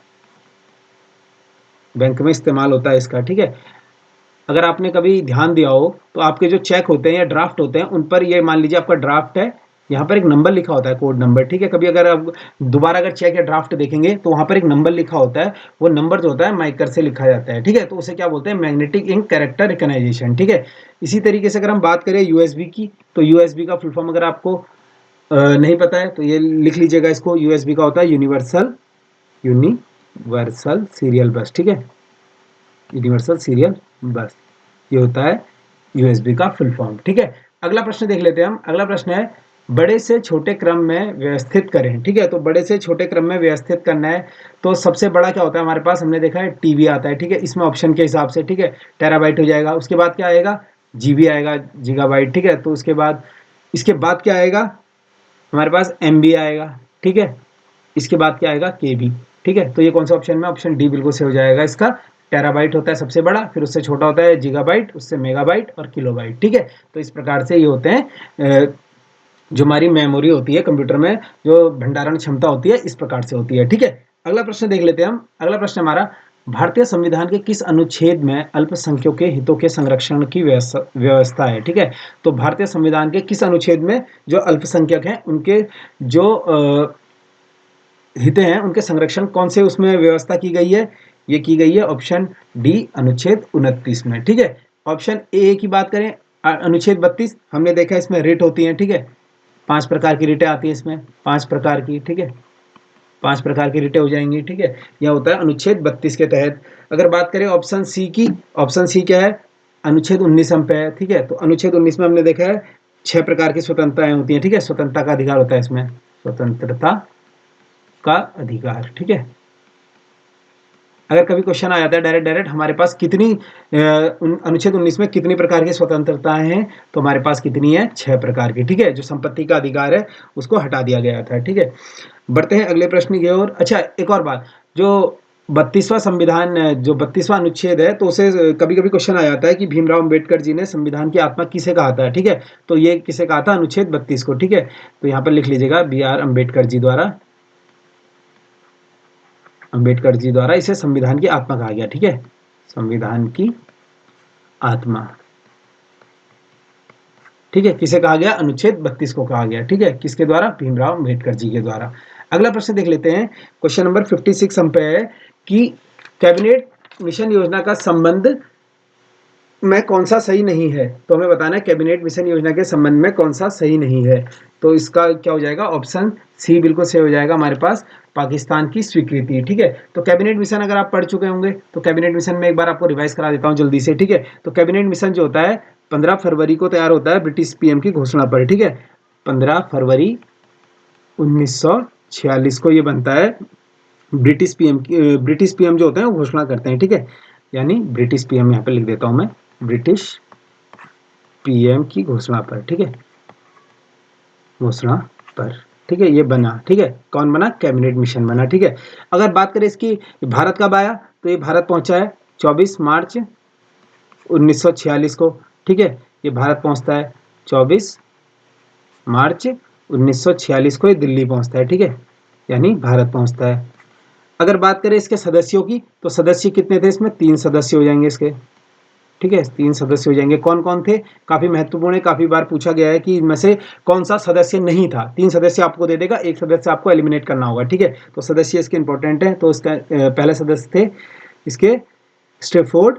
बैंक में इस्तेमाल होता है इसका, ठीक है। अगर आपने कभी ध्यान दिया हो तो आपके जो चेक होते हैं या ड्राफ्ट होते हैं उन पर, ये मान लीजिए आपका ड्राफ्ट है, यहाँ पर एक नंबर लिखा होता है, कोड नंबर, ठीक है। कभी अगर आप दोबारा अगर चेक या ड्राफ्ट देखेंगे तो वहां पर एक नंबर लिखा होता है, वो नंबर जो होता है माइकर से लिखा जाता है, ठीक है। तो उसे क्या बोलते हैं? मैग्नेटिक इंक कैरेक्टर रिकग्नाइजेशन, ठीक है। इसी तरीके से अगर हम बात करें यूएसबी की, तो यूएसबी का फुल फॉर्म अगर आपको नहीं पता है तो ये लिख लीजिएगा इसको, यूएसबी का होता है यूनिवर्सल, यूनिवर्सल सीरियल बस, ठीक है, यूनिवर्सल सीरियल बस, ये होता है यूएसबी का फुल फॉर्म, ठीक है। अगला प्रश्न देख लेते हैं हम। अगला प्रश्न है, बड़े से छोटे क्रम में व्यवस्थित करें, ठीक है। तो बड़े से छोटे क्रम में व्यवस्थित करना है, तो सबसे बड़ा क्या होता है हमारे पास? हमने देखा है टीबी आता है, ठीक है, इसमें ऑप्शन के हिसाब से, ठीक है, टेराबाइट हो जाएगा। उसके बाद क्या आएगा? जीबी आएगा, गीगाबाइट, ठीक है। तो उसके बाद, इसके बाद क्या आएगा हमारे पास? एमबी आएगा, ठीक है। इसके बाद क्या आएगा? केबी, ठीक है। तो ये कौन सा ऑप्शन में? ऑप्शन डी बिल्कुल से हो जाएगा इसका। टेराबाइट होता है सबसे बड़ा, फिर उससे छोटा होता है गीगाबाइट, उससे मेगाबाइट और किलोबाइट, ठीक है। तो इस प्रकार से ये होते हैं जो हमारी मेमोरी होती है कंप्यूटर में, जो भंडारण क्षमता होती है, इस प्रकार से होती है, ठीक है। अगला प्रश्न देख लेते हैं हम। अगला प्रश्न हमारा, भारतीय संविधान के किस अनुच्छेद में अल्पसंख्यकों के हितों के संरक्षण की व्यवस्था है? ठीक है, तो भारतीय संविधान के किस अनुच्छेद में जो अल्पसंख्यक हैं उनके जो हितें हैं उनके संरक्षण कौन से उसमें व्यवस्था की गई है? ये की गई है ऑप्शन डी अनुच्छेद 29 में, ठीक है। ऑप्शन ए की बात करें, अनुच्छेद 32 हमने देखा इसमें रिट होती है, ठीक है, 5 प्रकार की रिटें आती है इसमें, 5 प्रकार की, ठीक है, 5 प्रकार की रिटें हो जाएंगी, ठीक है। यह होता है अनुच्छेद 32 के तहत। अगर बात करें ऑप्शन सी की, ऑप्शन सी क्या है? अनुच्छेद 19 हम पे है, ठीक है। तो अनुच्छेद 19 में हमने देखा है 6 प्रकार की स्वतंत्रताएं होती हैं, ठीक है, स्वतंत्रता का अधिकार होता है इसमें, स्वतंत्रता का अधिकार, ठीक है। अगर कभी क्वेश्चन आ जाता है डायरेक्ट हमारे पास कितनी अनुच्छेद 19 में कितनी प्रकार की स्वतंत्रताएं हैं, तो हमारे पास कितनी है? 6 प्रकार की, ठीक है। जो संपत्ति का अधिकार है उसको हटा दिया गया था, ठीक है। बढ़ते हैं अगले प्रश्न की ओर। अच्छा, एक और बात, जो 32वां संविधान, जो 32वां अनुच्छेद है, तो उसे कभी कभी क्वेश्चन आ जाता है कि भीमराव अंबेडकर जी ने संविधान की आत्मा किसे कहा था, ठीक है। तो ये किसे कहा था? अनुच्छेद 32 को, ठीक है। तो यहाँ पर लिख लीजिएगा BR अम्बेडकर जी द्वारा, अंबेडकर जी द्वारा इसे संविधान की आत्मा कहा गया, ठीक है, संविधान की आत्मा, ठीक है। किसे कहा गया? अनुच्छेद 32 को कहा गया, ठीक है, किसके द्वारा? भीमराव अंबेडकर जी के द्वारा। अगला प्रश्न देख लेते हैं, क्वेश्चन नंबर 56 हम पे है कि कैबिनेट मिशन योजना का संबंध में कौन सा सही नहीं है? तो हमें बताना है कैबिनेट मिशन योजना के संबंध में कौन सा सही नहीं है। तो इसका क्या हो जाएगा? ऑप्शन सी बिल्कुल सही हो जाएगा हमारे पास, पाकिस्तान की स्वीकृति, ठीक है। तो कैबिनेट मिशन अगर आप पढ़ चुके होंगे तो कैबिनेट मिशन में एक बार आपको रिवाइज करा देता हूं जल्दी से, ठीक है। तो कैबिनेट मिशन जो होता है 15 फरवरी को तैयार होता है ब्रिटिश पीएम की घोषणा पर, ठीक है, 15 फरवरी 1946 को ये बनता है। ब्रिटिश पीएम जो होते हैं वो घोषणा करते हैं, ठीक है, यानी ब्रिटिश पीएम, यहाँ पे लिख देता हूं मैं, ब्रिटिश पीएम की घोषणा पर, ठीक है, घोषणा पर, ठीक है, ये बना, ठीक है। कौन बना? कैबिनेट मिशन बना, ठीक है। अगर बात करें इसकी भारत कब आया, तो ये भारत पहुंचा है 24 मार्च 1946 को, ठीक है, ये भारत पहुंचता है 24 मार्च 1946 को ये दिल्ली पहुंचता है, ठीक है, यानी भारत पहुंचता है। अगर बात करें इसके सदस्यों की, तो सदस्य कितने थे इसमें? 3 सदस्य हो जाएंगे इसके, ठीक है, 3 सदस्य हो जाएंगे। कौन कौन थे? काफी महत्वपूर्ण है, काफी बार पूछा गया है कि इनमें से कौन सा सदस्य नहीं था। 3 सदस्य आपको दे देगा, 1 सदस्य आपको एलिमिनेट करना होगा। ठीक है, तो सदस्य इसके इंपॉर्टेंट है। तो इसका पहले सदस्य थे इसके स्टेफोर्ड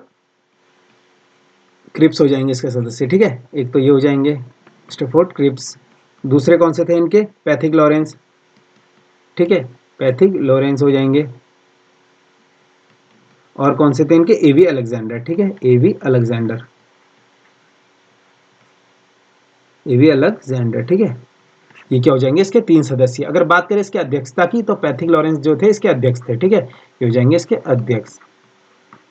क्रिप्स हो जाएंगे इसके सदस्य। ठीक है, एक तो ये हो जाएंगे स्टेफोर्ड क्रिप्स। दूसरे कौन से थे इनके? Pethick Lawrence. ठीक है, पैथिक लॉरेंस हो जाएंगे। और कौन से थे इनके? एवी अलेक्जेंडर। ठीक है, एवी अलेक्जेंडर, एवी अलेक्जेंडर। ठीक है, ये क्या हो जाएंगे? इसके 3 सदस्य। अगर बात करें इसके अध्यक्षता की तो पैथिक लॉरेंस जो थे इसके अध्यक्ष थे। ठीक है, ये हो जाएंगे इसके अध्यक्ष।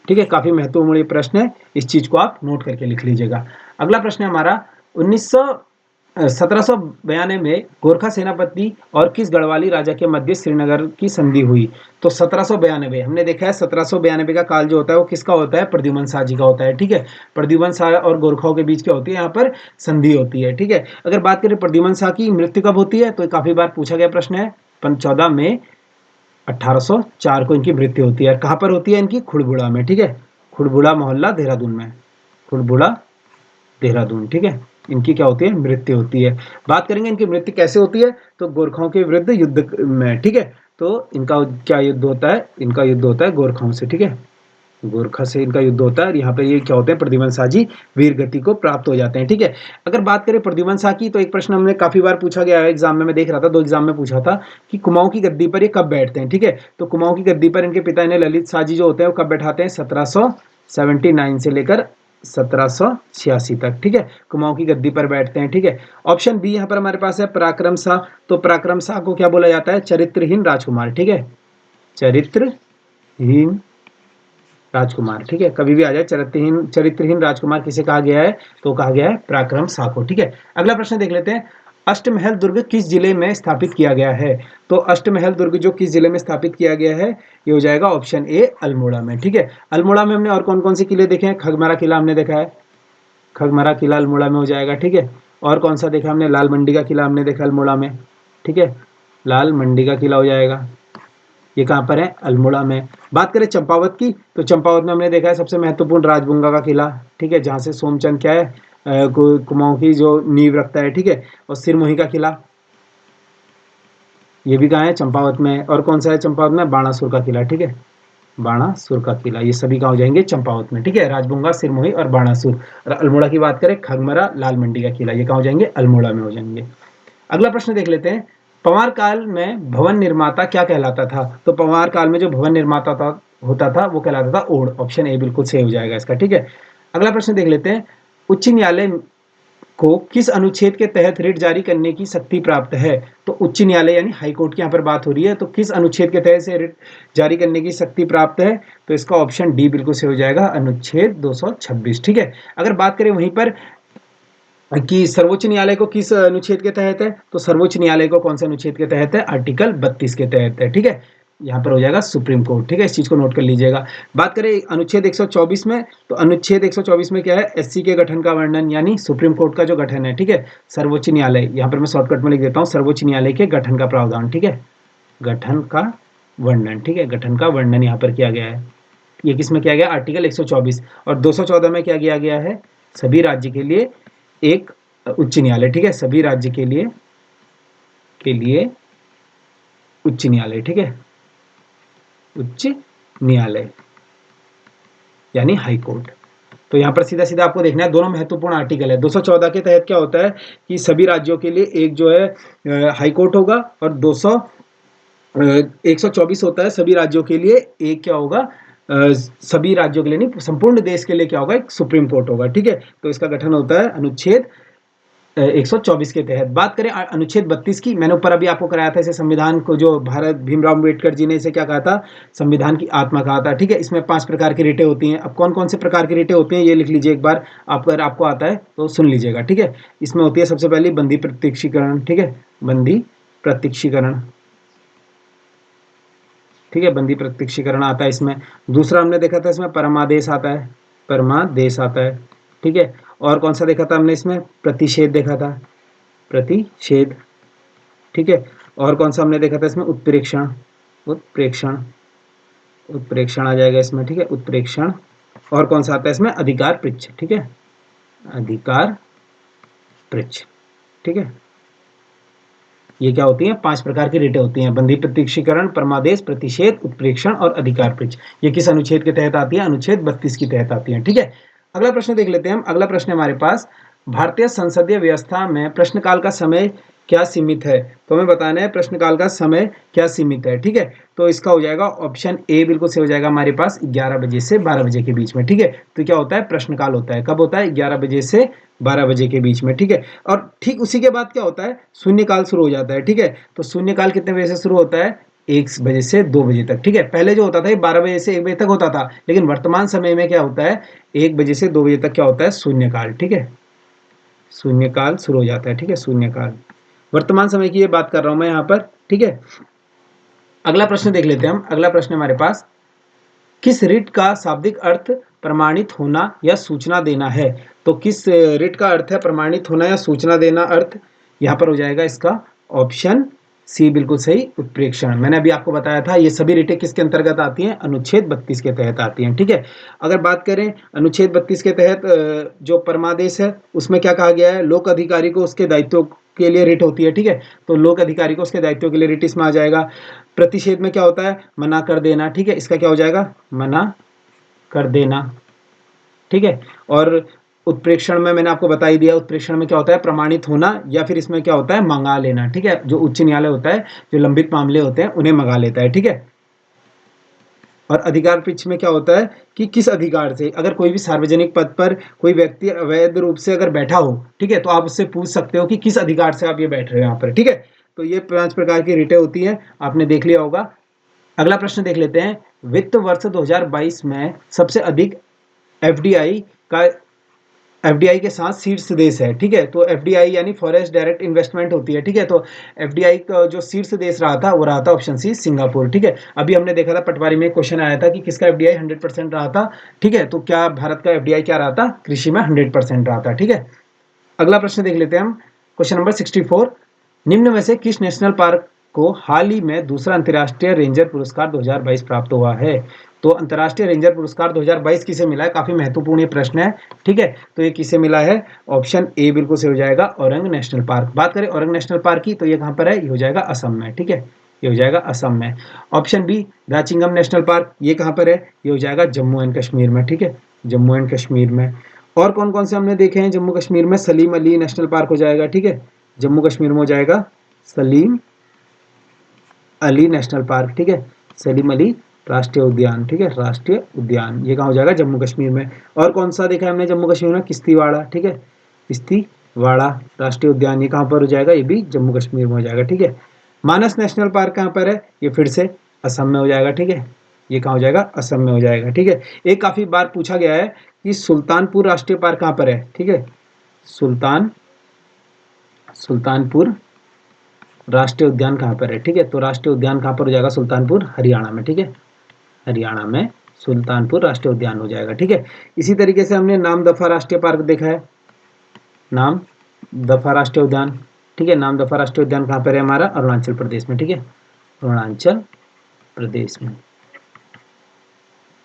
ठीक है, काफी महत्वपूर्ण ये प्रश्न है, इस चीज को आप नोट करके लिख लीजिएगा। अगला प्रश्न है हमारा 1792 में गोरखा सेनापति और किस गढ़वाली राजा के मध्य श्रीनगर की संधि हुई? तो 1792 हमने देखा है, 1792 का काल जो होता है वो किसका होता है? प्रद्युमन शाह जी का होता है। ठीक है, प्रद्युमन शाह और गोरखाओं के बीच क्या होती है? यहाँ पर संधि होती है। ठीक है, अगर बात करें प्रद्युमन शाह की मृत्यु कब होती है, तो काफी बार पूछा गया प्रश्न है। 14 मई 1804 को इनकी मृत्यु होती है। कहाँ पर होती है इनकी? खुड़बुड़ा में। ठीक है, खुड़बुड़ा मोहल्ला देहरादून में, खुड़बुड़ा देहरादून। ठीक है, इनकी क्या होती है? मृत्यु होती है। बात करेंगे इनकी मृत्यु कैसे होती है, तो गोरखाओं के विरुद्ध युद्ध में। ठीक है, तो इनका क्या युद्ध होता है? इनका युद्ध होता है गोरखाओं से। ठीक है, गोरखा से इनका युद्ध होता है और यहाँ पे ये क्या होते हैं? प्रद्युमन शाह जी वीर गति को प्राप्त हो जाते हैं। ठीक है, अगर बात करें प्रद्युमन शाह की, तो एक प्रश्न हमने काफी बार पूछा गया है एग्जाम में, मैं देख रहा था 2 एग्जाम में पूछा था कि कुमाऊं की गद्दी पर ये कब बैठते हैं। ठीक है, तो कुमाऊं की गद्दी पर इनके पिता इन्हें ललित शाह जी जो होते हैं वो कब बैठाते हैं? 1779 से लेकर 1786 तक। ठीक है, कुमाऊं की गद्दी पर बैठते हैं। ठीक है, ऑप्शन बी यहाँ पर हमारे पास है पराक्रम शाह। तो पराक्रम शाह को क्या बोला जाता है? चरित्रहीन राजकुमार। ठीक है, चरित्रहीन राजकुमार। ठीक है, कभी भी आ जाए चरित्रहीन राजकुमार किसे कहा गया है? तो कहा गया है पराक्रम शाह को। ठीक है, अगला प्रश्न देख लेते हैं। अष्टमहल दुर्ग किस जिले में स्थापित किया गया है? तो अष्टमहल दुर्ग जो किस जिले में स्थापित किया गया है, ये हो जाएगा ऑप्शन ए अल्मोड़ा में। ठीक है, अल्मोड़ा में हमने और कौन कौन से किले देखे हैं? खगमारा किला हमने देखा है, खगमारा किला अल्मोड़ा में हो जाएगा। ठीक है, और कौन सा देखा हमने? लाल मंडी का किला हमने देखा अल्मोड़ा में। ठीक है, लाल मंडी का किला हो जाएगा, ये कहाँ पर है? अल्मोड़ा में। बात करें चंपावत की, तो चंपावत में हमने देखा है सबसे महत्वपूर्ण राजबुंगा का किला। ठीक है, जहाँ से सोमचंद क्या है कुमाऊं की जो नींव रखता है। ठीक है, और सिरमोही का किला, ये भी कहाँ है? चंपावत में। और कौन सा है चंपावत में? बाणासुर का किला। ठीक है, बाणासुर का किला, ये सभी कहाँ हो जाएंगे? चंपावत में। ठीक है, राजबुंगा, सिरमोही और बाणासुर। और अल्मोड़ा की बात करें, खगमरा, लाल मंडी का किला, ये कहाँ हो जाएंगे? अल्मोड़ा में हो जाएंगे। अगला प्रश्न देख लेते हैं। पंवार काल में भवन निर्माता क्या कहलाता था? तो पंवार काल में जो भवन निर्माता था होता था वो कहलाता था ओड। ऑप्शन ए बिल्कुल सही हो जाएगा इसका। ठीक है, अगला प्रश्न देख लेते हैं। उच्च न्यायालय को किस अनुच्छेद के तहत रिट जारी करने की शक्ति प्राप्त है? तो उच्च न्यायालय यानी हाई कोर्ट की यहाँ पर बात हो रही है, तो किस अनुच्छेद के तहत से रिट जारी करने की शक्ति प्राप्त है? तो इसका ऑप्शन डी बिल्कुल सही हो जाएगा, अनुच्छेद 226। ठीक है, अगर बात करें वहीं पर कि सर्वोच्च न्यायालय को किस अनुच्छेद के तहत है, तो सर्वोच्च न्यायालय को कौन से अनुच्छेद के तहत है? आर्टिकल 32 के तहत है। ठीक है, यहाँ पर हो जाएगा सुप्रीम कोर्ट। ठीक है, इस चीज को नोट कर लीजिएगा। बात करें अनुच्छेद 124 में, तो अनुच्छेद 124 में क्या है? एससी के गठन का वर्णन, यानी सुप्रीम कोर्ट का जो गठन है। ठीक है, सर्वोच्च न्यायालय, यहाँ पर मैं शॉर्टकट में लिख देता हूँ, सर्वोच्च न्यायालय के गठन का प्रावधान। ठीक है, गठन का वर्णन। ठीक है, गठन का वर्णन यहाँ पर किया गया है। ये किसमें किया गया? आर्टिकल 124। और 214 में क्या किया गया है? सभी राज्य के लिए एक उच्च न्यायालय। ठीक है, सभी राज्य के लिए उच्च न्यायालय। ठीक है, उच्च न्यायालय यानी हाई कोर्ट। तो यहाँ पर सीधा सीधा आपको देखना है, दोनों महत्वपूर्ण आर्टिकल है। 214 के तहत क्या होता है कि सभी राज्यों के लिए एक जो है हाई कोर्ट होगा, और 124 होता है सभी राज्यों के लिए एक क्या होगा? सभी राज्यों के लिए नहीं, संपूर्ण देश के लिए क्या होगा? एक सुप्रीम कोर्ट होगा। ठीक है, तो इसका गठन होता है अनुच्छेद 124 के तहत। बात करें अनुच्छेद 32 की, मैंने ऊपर अभी आपको कराया था इसे संविधान को, जो भारत भीमराव अम्बेडकर जी ने इसे क्या कहा था? संविधान की आत्मा कहा था। ठीक है, इसमें 5 प्रकार की रिटें होती हैं। अब कौन कौन से प्रकार की रिटें होती हैं ये लिख लीजिए एक बार, अगर आपको आता है तो सुन लीजिएगा। ठीक है, इसमें होती है सबसे पहली बंदी प्रत्यक्षीकरण। ठीक है, बंदी प्रत्यक्षीकरण। ठीक है, बंदी प्रत्यक्षीकरण आता है इसमें। दूसरा हमने देखा था इसमें परमादेश आता है, परमादेश आता है। ठीक है, और कौन सा देखा था हमने इसमें? प्रतिषेध देखा था, प्रतिषेध। ठीक है, और कौन सा हमने देखा था इसमें? उत्प्रेक्षण, उत्प्रेक्षण, उत्प्रेक्षण आ जाएगा इसमें। ठीक है, उत्प्रेक्षण। और कौन सा आता है इसमें, अधिकार पृच्छ, ठीक है, अधिकार पृच्छ, ठीक है। ये क्या होती हैं, 5 प्रकार की रिटें होती हैं, बंधी प्रत्यक्षीकरण, परमादेश, प्रतिषेध, उत्प्रेक्षण और अधिकार पृच्छ। ये किस अनुच्छेद के तहत आती है, अनुच्छेद 32 के तहत आती है, ठीक है। अगला प्रश्न देख लेते हैं हम। अगला प्रश्न हमारे पास, भारतीय संसदीय व्यवस्था में प्रश्नकाल का समय क्या सीमित है? तो हमें बताना है प्रश्नकाल का समय क्या सीमित है, ठीक है। तो इसका हो जाएगा ऑप्शन ए बिल्कुल सही हो जाएगा हमारे पास, 11 बजे से 12 बजे के बीच में, ठीक है। तो क्या होता है, प्रश्नकाल होता है, कब होता है, 11 बजे से 12 बजे के बीच में, ठीक है। और ठीक उसी के बाद क्या होता है, शून्यकाल शुरू हो जाता है, ठीक है। तो शून्यकाल कितने बजे से शुरू होता है, 1 बजे से 2 बजे तक, ठीक है। पहले जो होता था ये 12 बजे से 1 बजे तक होता था, लेकिन वर्तमान समय में क्या होता है, 1 बजे से 2 बजे तक क्या होता है, शून्यकाल, ठीक है, शून्यकाल शुरू हो जाता है, ठीक है, शून्यकाल। वर्तमान समय की ये बात कर रहा हूं मैं यहाँ पर, ठीक है। अगला प्रश्न देख लेते हैं हम। अगला प्रश्न हमारे पास, किस रिट का शाब्दिक अर्थ प्रमाणित होना या सूचना देना है? तो किस रिट का अर्थ है प्रमाणित होना या सूचना देना अर्थ? यहाँ पर हो जाएगा इसका ऑप्शन सी बिल्कुल सही, उत्प्रेक्षण। मैंने अभी आपको बताया था ये सभी रिटें किसके अंतर्गत आती हैं, अनुच्छेद 32 के तहत आती हैं, ठीक है। अगर बात करें अनुच्छेद 32 के तहत जो परमादेश है उसमें क्या कहा गया है, लोक अधिकारी को उसके दायित्व के लिए रिट होती है, ठीक है। तो लोक अधिकारी को उसके दायित्व के लिए रिट इसमें आ जाएगा। प्रतिषेध में क्या होता है, मना कर देना, ठीक है, इसका क्या हो जाएगा, मना कर देना, ठीक है। और उत्प्रेक्षण में मैंने आपको बता ही दिया, उत्प्रेक्षण में क्या होता है, प्रमाणित होना, या फिर इसमें क्या होता है, मंगा लेना, ठीक है। जो उच्च न्यायालय होता है, जो लंबित मामले होते हैं उन्हें मंगा लेता है, ठीक है। और अधिकार पृच्छ में क्या होता है कि किस अधिकार से, अगर कोई भी सार्वजनिक पद पर कोई व्यक्ति अवैध रूप से अगर बैठा हो, ठीक है, तो आप उससे पूछ सकते हो कि किस अधिकार से आप ये बैठ रहे हो यहाँ पर, ठीक है। तो ये 5 प्रकार की रिटें होती हैं, आपने देख लिया होगा। अगला प्रश्न देख लेते हैं, वित्त वर्ष 2022 में सबसे अधिक एफडीआई का, एफडीआई के साथ शीर्ष देश है, ठीक है। तो एफडीआई यानी फॉरेस्ट डायरेक्ट इन्वेस्टमेंट होती है, ठीक है। तो एफडीआई का जो शीर्ष देश रहा था वो रहा था ऑप्शन सी, सिंगापुर, ठीक है। अभी हमने देखा था पटवारी में क्वेश्चन आया था कि किसका एफडीआई 100% रहा था, ठीक है। तो क्या भारत का एफडीआई क्या रहा था, कृषि में 100% रहा था, ठीक है। अगला प्रश्न देख लेते हैं हम, क्वेश्चन नंबर 64, निम्न में से किस नेशनल पार्क को हाल ही में दूसरा अंतर्राष्ट्रीय रेंजर पुरस्कार 2022 प्राप्त हुआ है? तो अंतर्राष्ट्रीय रेंजर पुरस्कार 2022 किसे मिला है, काफी महत्वपूर्ण ये प्रश्न है, ठीक है। तो ये किसे मिला है, ऑप्शन ए बिल्कुल से हो जाएगा, औरंग नेशनल पार्क। बात करें औरंग नेशनल पार्क की, तो ये कहां पर है, ये हो जाएगा असम में, ठीक है, ये हो जाएगा असम में। ऑप्शन बी, राचिंगम नेशनल पार्क, ये कहां पर है, ये हो जाएगा जम्मू एंड कश्मीर में, ठीक है, जम्मू एंड कश्मीर में। और कौन कौन से हमने देखे हैं जम्मू कश्मीर में, सलीम अली नेशनल पार्क हो जाएगा, ठीक है, जम्मू कश्मीर में हो जाएगा सलीम अली नेशनल पार्क, ठीक है, सलीम अली राष्ट्रीय उद्यान, ठीक है, राष्ट्रीय उद्यान, ये कहाँ हो जाएगा, जम्मू कश्मीर में। और कौन सा देखा है हमने जम्मू कश्मीर में, किश्तीवाड़ा, ठीक है, किश्तीवाड़ा राष्ट्रीय उद्यान, ये कहाँ पर हो जाएगा, ये भी जम्मू कश्मीर में हो जाएगा, ठीक है। मानस नेशनल पार्क कहाँ पर है, ये फिर से असम में हो जाएगा, ठीक है, ये कहाँ हो जाएगा, असम में हो जाएगा, ठीक है। एक काफी बार पूछा गया है कि सुल्तानपुर राष्ट्रीय पार्क कहाँ पर है, ठीक है, सुल्तानपुर राष्ट्रीय उद्यान कहाँ पर है, ठीक है। तो राष्ट्रीय उद्यान कहाँ पर हो जाएगा, सुल्तानपुर, हरियाणा में, ठीक है, हरियाणा में सुल्तानपुर राष्ट्रीय उद्यान हो जाएगा, ठीक है। इसी तरीके से हमने नामदफा राष्ट्रीय पार्क देखा है, नामदफा राष्ट्रीय उद्यान, ठीक है, नामदफा राष्ट्रीय उद्यान कहाँ पर है हमारा, अरुणाचल प्रदेश में, ठीक है, अरुणाचल प्रदेश में,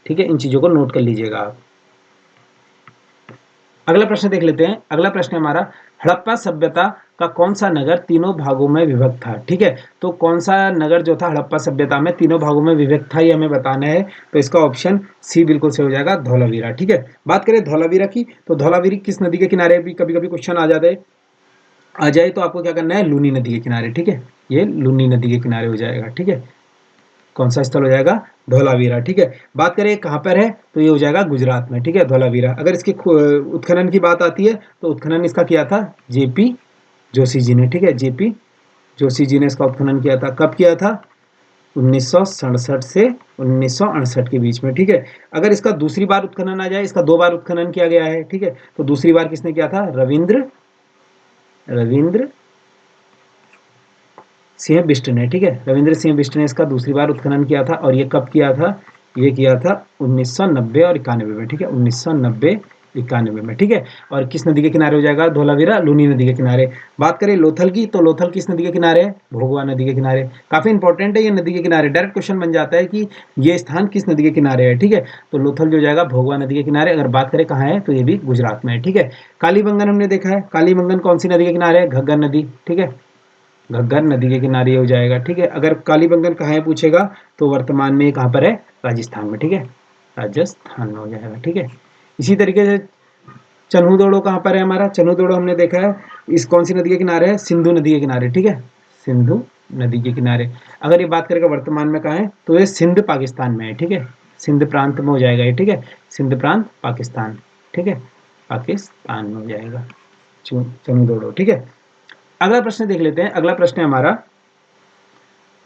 ठीक है। इन चीजों को नोट कर लीजिएगा आप। अगला प्रश्न देख लेते हैं। अगला प्रश्न हमारा, हड़प्पा सभ्यता का कौन सा नगर तीनों भागों में विभक्त था, ठीक है। तो कौन सा नगर जो था हड़प्पा सभ्यता में तीनों भागों में विभक्त था, ये हमें बताना है। तो इसका ऑप्शन सी बिल्कुल से हो जाएगा, धौलावीरा, ठीक है। बात करें धौलावीरा की, तो धौलावीरा किस नदी के किनारे भी कभी कभी क्वेश्चन आ जाए तो आपको क्या करना है, लूनी नदी के किनारे, ठीक है, ये लूनी नदी के किनारे हो जाएगा, ठीक है। कौन सा स्थल हो जाएगा, धौलावीरा, ठीक है। बात करें कहाँ पर है, तो ये हो जाएगा गुजरात में, ठीक है, धौलावीरा। अगर इसके उत्खनन की बात आती है तो उत्खनन इसका किया था जेपी जोशी जी ने, ठीक है, जेपी जोशी जी ने इसका उत्खनन किया था। कब किया था, 1967 से 1968 के बीच में, ठीक है। अगर इसका दूसरी बार उत्खनन आ जाए, इसका 2 बार उत्खनन किया गया है, ठीक है। तो दूसरी बार किसने किया था, रविंद्र सिंह बिष्ट ने, ठीक है, रविंद्र सिंह बिष्ट ने इसका दूसरी बार उत्खनन किया था। और ये कब किया था, ये किया था 1990 और 91 में, ठीक है, 1990 91 में, ठीक है। और किस नदी के किनारे हो जाएगा? धोलावीरा लूनी नदी के किनारे। बात करें लोथल की, तो लोथल किस नदी के किनारे है? भोगवा नदी के किनारे। काफी इंपॉर्टेंट है ये नदी के किनारे, डायरेक्ट क्वेश्चन बन जाता है कि ये स्थान किस नदी के किनारे है, ठीक है। तो लोथल जो हो जाएगा भोगवा नदी के किनारे। अगर बात करें कहाँ है, तो ये भी गुजरात में है, ठीक है। कालीबंगन हमने देखा है, कालीबंगन कौन सी नदी के किनारे है? घग्गर नदी, ठीक है। घग्गर नदी के किनारे हो जाएगा, ठीक है। अगर कालीबंगन कहाँ है पूछेगा, तो वर्तमान में कहाँ पर है? राजस्थान में, ठीक है। राजस्थान में हो जाएगा, ठीक है। इसी तरीके से चन्हू कहाँ पर है हमारा? चन्हू हमने देखा है, इस कौन सी नदी के किनारे है? सिंधु नदी के किनारे, ठीक है। सिंधु नदी के किनारे। अगर ये बात करेगा वर्तमान में कहाँ है, तो ये सिंध पाकिस्तान में है, ठीक है। सिंध प्रांत में हो जाएगा ये, ठीक है। सिंध प्रांत पाकिस्तान, ठीक है। पाकिस्तान में हो जाएगा चन्हू, ठीक है। अगला प्रश्न देख लेते हैं। अगला प्रश्न है हमारा,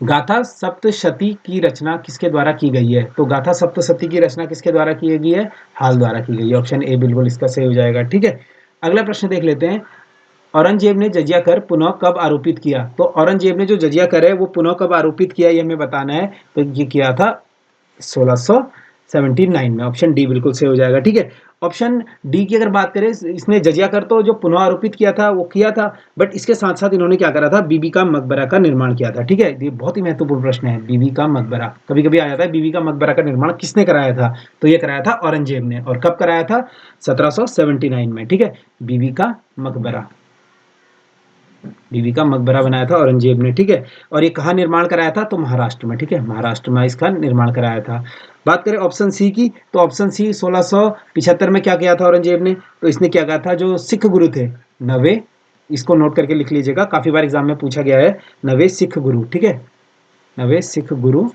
गाथा सप्तशती की रचना किसके द्वारा की गई है? तो गाथा सप्तशती की रचना किसके द्वारा की गई है? हाल द्वारा की गई है। ऑप्शन ए बिल्कुल इसका सही हो जाएगा, ठीक है। अगला प्रश्न देख लेते हैं, औरंगजेब ने जजिया कर पुनः कब आरोपित किया? तो औरंगजेब ने जो जजिया कर है वो पुनः कब आरोपित किया, ये हमें बताना है। तो ये किया था 1679 में। ऑप्शन डी बिल्कुल सही हो जाएगा, ठीक है। ऑप्शन डी की अगर बात करें, इसने जजिया कर तो जो पुनः आरोपित किया था वो किया था, बट इसके साथ साथ इन्होंने क्या करा था? बीबी का मकबरा का निर्माण किया था, ठीक है। ये बहुत ही महत्वपूर्ण प्रश्न है, बीबी का मकबरा। कभी कभी आ जाता है बीबी का मकबरा का निर्माण किसने कराया था, तो ये कराया था औरंगजेब ने। और कब कराया था? 1779 में, ठीक है। बीबी का मकबरा, बीबी का मकबरा बनाया था औरंगजेब ने, ठीक है। और ये कहाँ निर्माण कराया था? तो महाराष्ट्र में, ठीक है। महाराष्ट्र में इसका निर्माण कराया था। बात करें ऑप्शन सी की, तो ऑप्शन सी 1675 में क्या किया था औरंगजेब ने? तो इसने क्या कहा था, जो सिख गुरु थे नवे, इसको नोट करके लिख लीजिएगा, काफी बार एग्जाम में पूछा गया है, नवे सिख गुरु, ठीक है। नवे सिख गुरु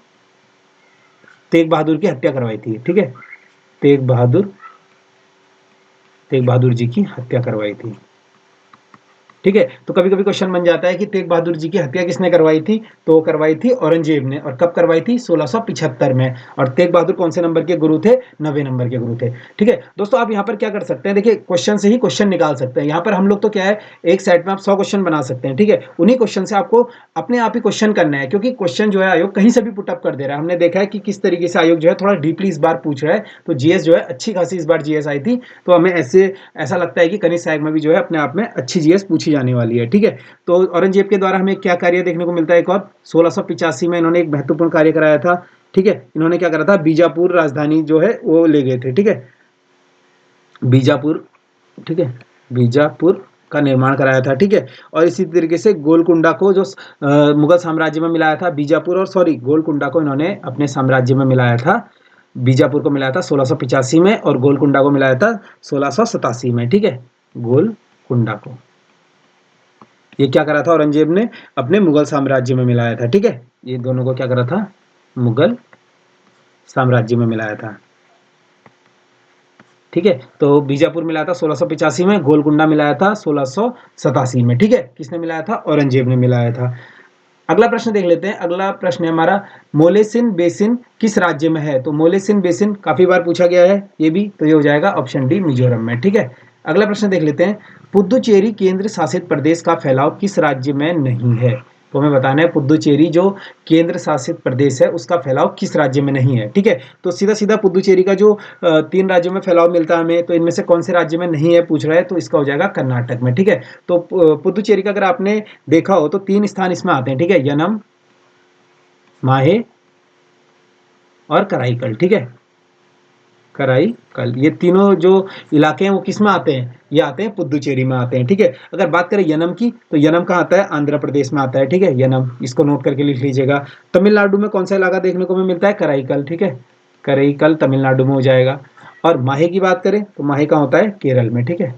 तेग बहादुर की हत्या करवाई थी, ठीक है। तेग बहादुर जी की हत्या करवाई थी, ठीक है। तो कभी कभी क्वेश्चन बन जाता है कि तेग बहादुर जी की हत्या किसने करवाई थी? तो करवाई थी औरंगजेब ने। और कब करवाई थी? 1675 में। और तेग बहादुर कौन से नंबर के गुरु थे? 90 नंबर के गुरु थे, ठीक है। दोस्तों आप यहाँ पर क्या कर सकते हैं, देखिए क्वेश्चन से ही क्वेश्चन निकाल सकते हैं। यहाँ पर हम लोग तो क्या है, एक सेट में आप 100 क्वेश्चन बना सकते हैं, ठीक है। उन्हीं क्वेश्चन से आपको अपने आप ही क्वेश्चन करना है, क्योंकि क्वेश्चन जो है आयोग कहीं से भी पुटअप कर दे रहा है। हमने देखा है कि किस तरीके से आयोग जो है थोड़ा डीपली इस बार पूछ रहा है। तो जीएस जो है अच्छी खासी इस बार जीएस आई थी। तो हमें ऐसा लगता है कि कनिष्ठ सहायक में भी जो है अपने आप में अच्छी जीएस पूछी जाने वाली है, ठीक है। तो औरंगजेब के द्वारा हमें क्या कार्य देखने को मिलता है? एक और 1685 में इन्होंने एक महत्वपूर्ण कार्य कराया था, ठीक है। इन्होंने क्या करा था? बीजापुर राजधानी जो है वो ले गए थे, ठीक है। बीजापुर, ठीक है। बीजापुर का निर्माण कराया था, ठीक है। और इसी तरीके से गोलकुंडा को जो मुगल साम्राज्य में मिलाया था, बीजापुर और गोलकुंडा को इन्होंने अपने साम्राज्य में मिलाया था। बीजापुर को मिलाया था 1685 में और गोलकुंडा को मिलाया था 1687 में, ठीक है। गोलकुंडा को ये क्या करा था औरंगजेब ने? अपने मुगल साम्राज्य में मिलाया था, ठीक है। ये दोनों को क्या करा था? मुगल साम्राज्य में मिलाया था, ठीक है। तो बीजापुर मिलाया था 1685 में, गोलकुंडा मिलाया था 1687 में, ठीक है। किसने मिलाया था? औरंगजेब ने मिलाया था। अगला प्रश्न देख लेते हैं। अगला प्रश्न है हमारा, मोलेसिन बेसिन किस राज्य में है? तो मोलेसिन बेसिन काफी बार पूछा गया है ये भी, तो ये हो जाएगा ऑप्शन डी मिजोरम में, ठीक है। अगला प्रश्न देख लेते हैं, पुद्दुचेरी केंद्र शासित प्रदेश का फैलाव किस राज्य में नहीं है? तो हमें बताना है पुद्दुचेरी जो केंद्र शासित प्रदेश है उसका फैलाव किस राज्य में नहीं है, ठीक है। तो सीधा सीधा पुद्दुचेरी का जो 3 राज्यों में फैलाव मिलता है हमें, तो इनमें से कौन से राज्य में नहीं है पूछ रहा है, तो इसका हो जाएगा कर्नाटक में, ठीक है। तो पुद्दुचेरी का अगर आपने देखा हो तो 3 स्थान इसमें आते हैं, ठीक है। यनम, माहे और कराईकल, ठीक है। कराईकल, ये तीनों जो इलाके हैं वो किस में आते हैं? ये आते हैं पुद्दुचेरी में आते हैं, ठीक है। अगर बात करें यनम की, तो यनम कहाँ आता है? आंध्र प्रदेश में आता है, ठीक है। यनम, इसको नोट करके लिख लीजिएगा। तमिलनाडु में कौन सा इलाका देखने को मिलता है? कराईकल, ठीक है। कराईकल तमिलनाडु में हो जाएगा। और माहे की बात करें तो माहे कहाँ होता है? केरल में, ठीक है।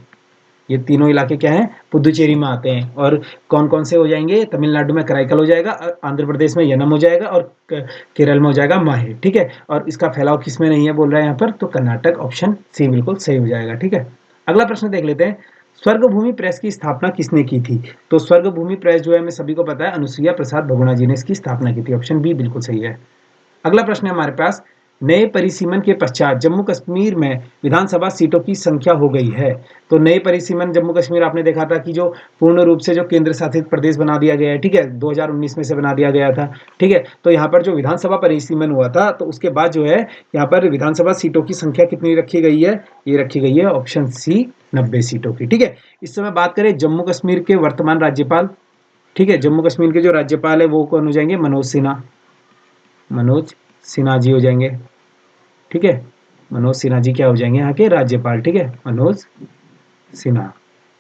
ये तीनों इलाके क्या हैं? पुद्दुचेरी में आते हैं। और कौन कौन से हो जाएंगे? तमिलनाडु में कराईकल हो जाएगा, आंध्र प्रदेश में यनम हो जाएगा और केरल में हो जाएगा माहे, ठीक है। और इसका फैलाव किस में नहीं है बोल रहा है यहाँ पर? तो कर्नाटक, ऑप्शन सी बिल्कुल सही हो जाएगा, ठीक है। अगला प्रश्न देख लेते हैं, स्वर्गभूमि प्रेस की स्थापना किसने की थी? तो स्वर्गभूमि प्रेस जो है हमें सभी को पता है अनुसुईया प्रसाद बहुगुणा जी ने इसकी स्थापना की थी। ऑप्शन बी बिल्कुल सही है। अगला प्रश्न है हमारे पास, नए परिसीमन के पश्चात जम्मू कश्मीर में विधानसभा सीटों की संख्या हो गई है। तो नए परिसीमन जम्मू कश्मीर आपने देखा था कि जो पूर्ण रूप से जो केंद्र शासित प्रदेश बना दिया गया है, ठीक है, 2019 में से बना दिया गया था, ठीक है। तो यहाँ पर जो विधानसभा परिसीमन हुआ था, तो उसके बाद जो है यहाँ पर विधानसभा सीटों की संख्या कितनी रखी गई है, ये रखी गई है ऑप्शन सी 90 सीटों की, ठीक है। इस समय बात करें जम्मू कश्मीर के वर्तमान राज्यपाल, ठीक है, जम्मू कश्मीर के जो राज्यपाल है वो कौन हो जाएंगे, मनोज सिन्हा, मनोज सिन्हा जी हो जाएंगे, ठीक है। मनोज सिन्हा जी क्या हो जाएंगे यहाँ के राज्यपाल, ठीक है, मनोज सिन्हा,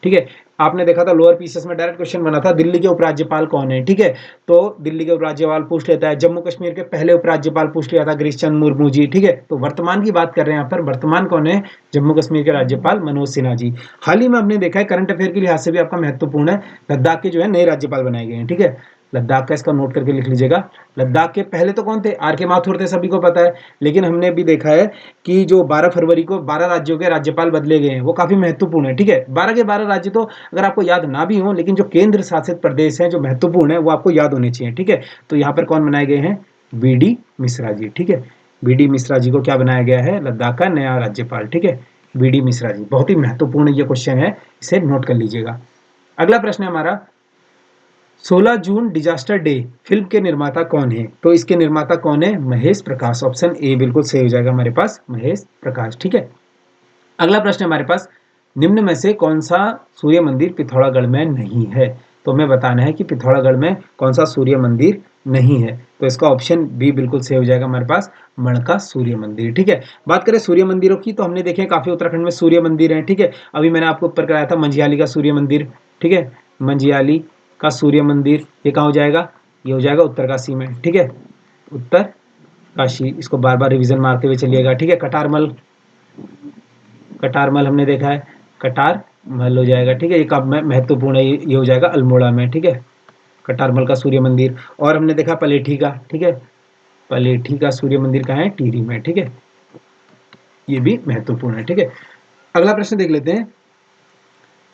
ठीक है। आपने देखा था लोअर पीसेस में डायरेक्ट क्वेश्चन बना था दिल्ली के उपराज्यपाल कौन है, ठीक है। तो दिल्ली के उपराज्यपाल पूछ लेता है, जम्मू कश्मीर के पहले उपराज्यपाल पूछ लिया था गिरीश चंद्र मुर्मू जी, ठीक है। तो वर्तमान की बात कर रहे हैं यहाँ पर, वर्तमान कौन है, जम्मू कश्मीर के राज्यपाल मनोज सिन्हा जी। हाल ही में हमने देखा है करंट अफेयर के लिहाज से भी आपका महत्वपूर्ण है, लद्दाख के जो है नए राज्यपाल बनाए गए हैं, ठीक है। लद्दाख का इसका नोट करके लिख लीजिएगा। लद्दाख के पहले तो कौन थे, आर के माथुर थे, सभी को पता है। लेकिन हमने भी देखा है कि जो 12 फरवरी को 12 राज्यों के राज्यपाल बदले गए हैं वो काफी महत्वपूर्ण है, ठीक है। 12 के 12 राज्य तो अगर आपको याद ना भी हो, लेकिन जो केंद्र शासित प्रदेश हैं जो महत्वपूर्ण है वो आपको याद होने चाहिए, ठीक है। तो यहाँ पर कौन बनाए गए हैं, बी डी मिश्रा जी, ठीक है। बी डी मिश्रा जी को क्या बनाया गया है, लद्दाख का नया राज्यपाल, ठीक है। बी डी मिश्रा जी, बहुत ही महत्वपूर्ण ये क्वेश्चन है, इसे नोट कर लीजिएगा। अगला प्रश्न है हमारा, 16 जून डिजास्टर डे फिल्म के निर्माता कौन है, तो इसके निर्माता कौन है, महेश प्रकाश, ऑप्शन ए बिल्कुल सही हो जाएगा हमारे पास, महेश प्रकाश, ठीक है। अगला प्रश्न है हमारे पास, निम्न में से कौन सा सूर्य मंदिर पिथौरागढ़ में नहीं है, तो हमें बताना है कि पिथौरागढ़ में कौन सा सूर्य मंदिर नहीं है। तो इसका ऑप्शन बी बिल्कुल सही हो जाएगा हमारे पास, मणका सूर्य मंदिर, ठीक है। बात करें सूर्य मंदिरों की तो हमने देखे काफी उत्तराखंड में सूर्य मंदिर हैं, ठीक है। अभी मैंने आपको ऊपर कराया था मंझियाली का सूर्य मंदिर, ठीक है। मंझियाली का सूर्य मंदिर ये कहाँ हो जाएगा, ये हो जाएगा उत्तरकाशी में, ठीक है, उत्तर काशी। इसको बार बार रिवीजन मारते हुए चलिएगा, ठीक है। कटारमल, कटारमल हमने देखा है, कटार महल हो जाएगा, ठीक है। ये कब महत्वपूर्ण है, ये हो जाएगा अल्मोड़ा में, ठीक है, कटारमल का सूर्य मंदिर। और हमने देखा पलेठी का, ठीक है, पलेठी का सूर्य मंदिर कहाँ है, टिहरी में, ठीक है। ये भी महत्वपूर्ण है, ठीक है। अगला प्रश्न देख लेते हैं,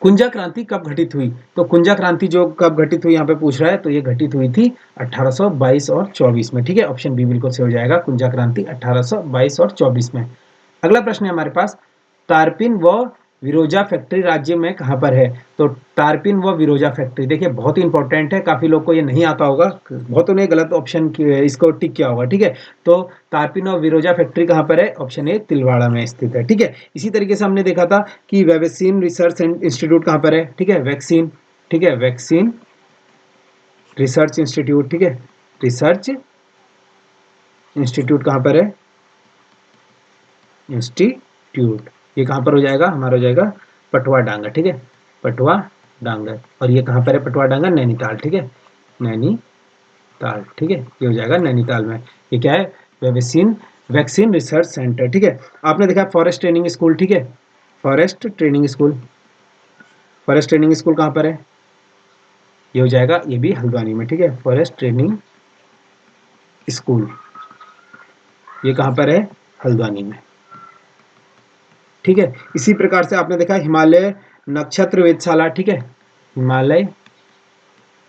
कुंजा क्रांति कब घटित हुई, तो कुंजा क्रांति जो कब घटित हुई यहाँ पे पूछ रहा है, तो ये घटित हुई थी 1822 और 24 में, ठीक है। ऑप्शन बी बिल्कुल से हो जाएगा, कुंजा क्रांति 1822 और 24 में। अगला प्रश्न है हमारे पास, तारपिन व विरोजा फैक्ट्री राज्य में कहाँ पर है, तो तारपिन व विरोजा फैक्ट्री देखिए बहुत ही इंपॉर्टेंट है, काफी लोग को ये नहीं आता होगा, बहुतों ने गलत ऑप्शन इसको टिक किया होगा, ठीक है। तो तारपिन और विरोजा फैक्ट्री कहाँ पर है, ऑप्शन ए तिलवाड़ा में स्थित है, ठीक है। इसी तरीके से हमने देखा था कि वैक्सीन रिसर्च इंस्टीट्यूट कहाँ पर है, ठीक है, वैक्सीन, ठीक है, वैक्सीन रिसर्च इंस्टीट्यूट, ठीक है, रिसर्च इंस्टीट्यूट कहाँ पर है, इंस्टीट्यूट ये कहाँ पर हो जाएगा, हमारा हो जाएगा पटवा डांगर, ठीक है, पटवा डांगर। और ये कहाँ पर है पटवा डांगर, नैनीताल, ठीक है, नैनीताल, ठीक है, ये हो जाएगा नैनीताल में। ये क्या है, वैक्सीन वैक्सीन रिसर्च सेंटर, ठीक है। आपने देखा फॉरेस्ट ट्रेनिंग स्कूल, ठीक है, forest training school, forest training school कहाँ पर है, ये हो जाएगा ये भी हल्द्वानी में, ठीक है, फॉरेस्ट ट्रेनिंग स्कूल ये कहाँ पर है, हल्द्वानी में, ठीक है। इसी प्रकार से आपने देखा हिमालय नक्षत्र वेधशाला, ठीक है, हिमालय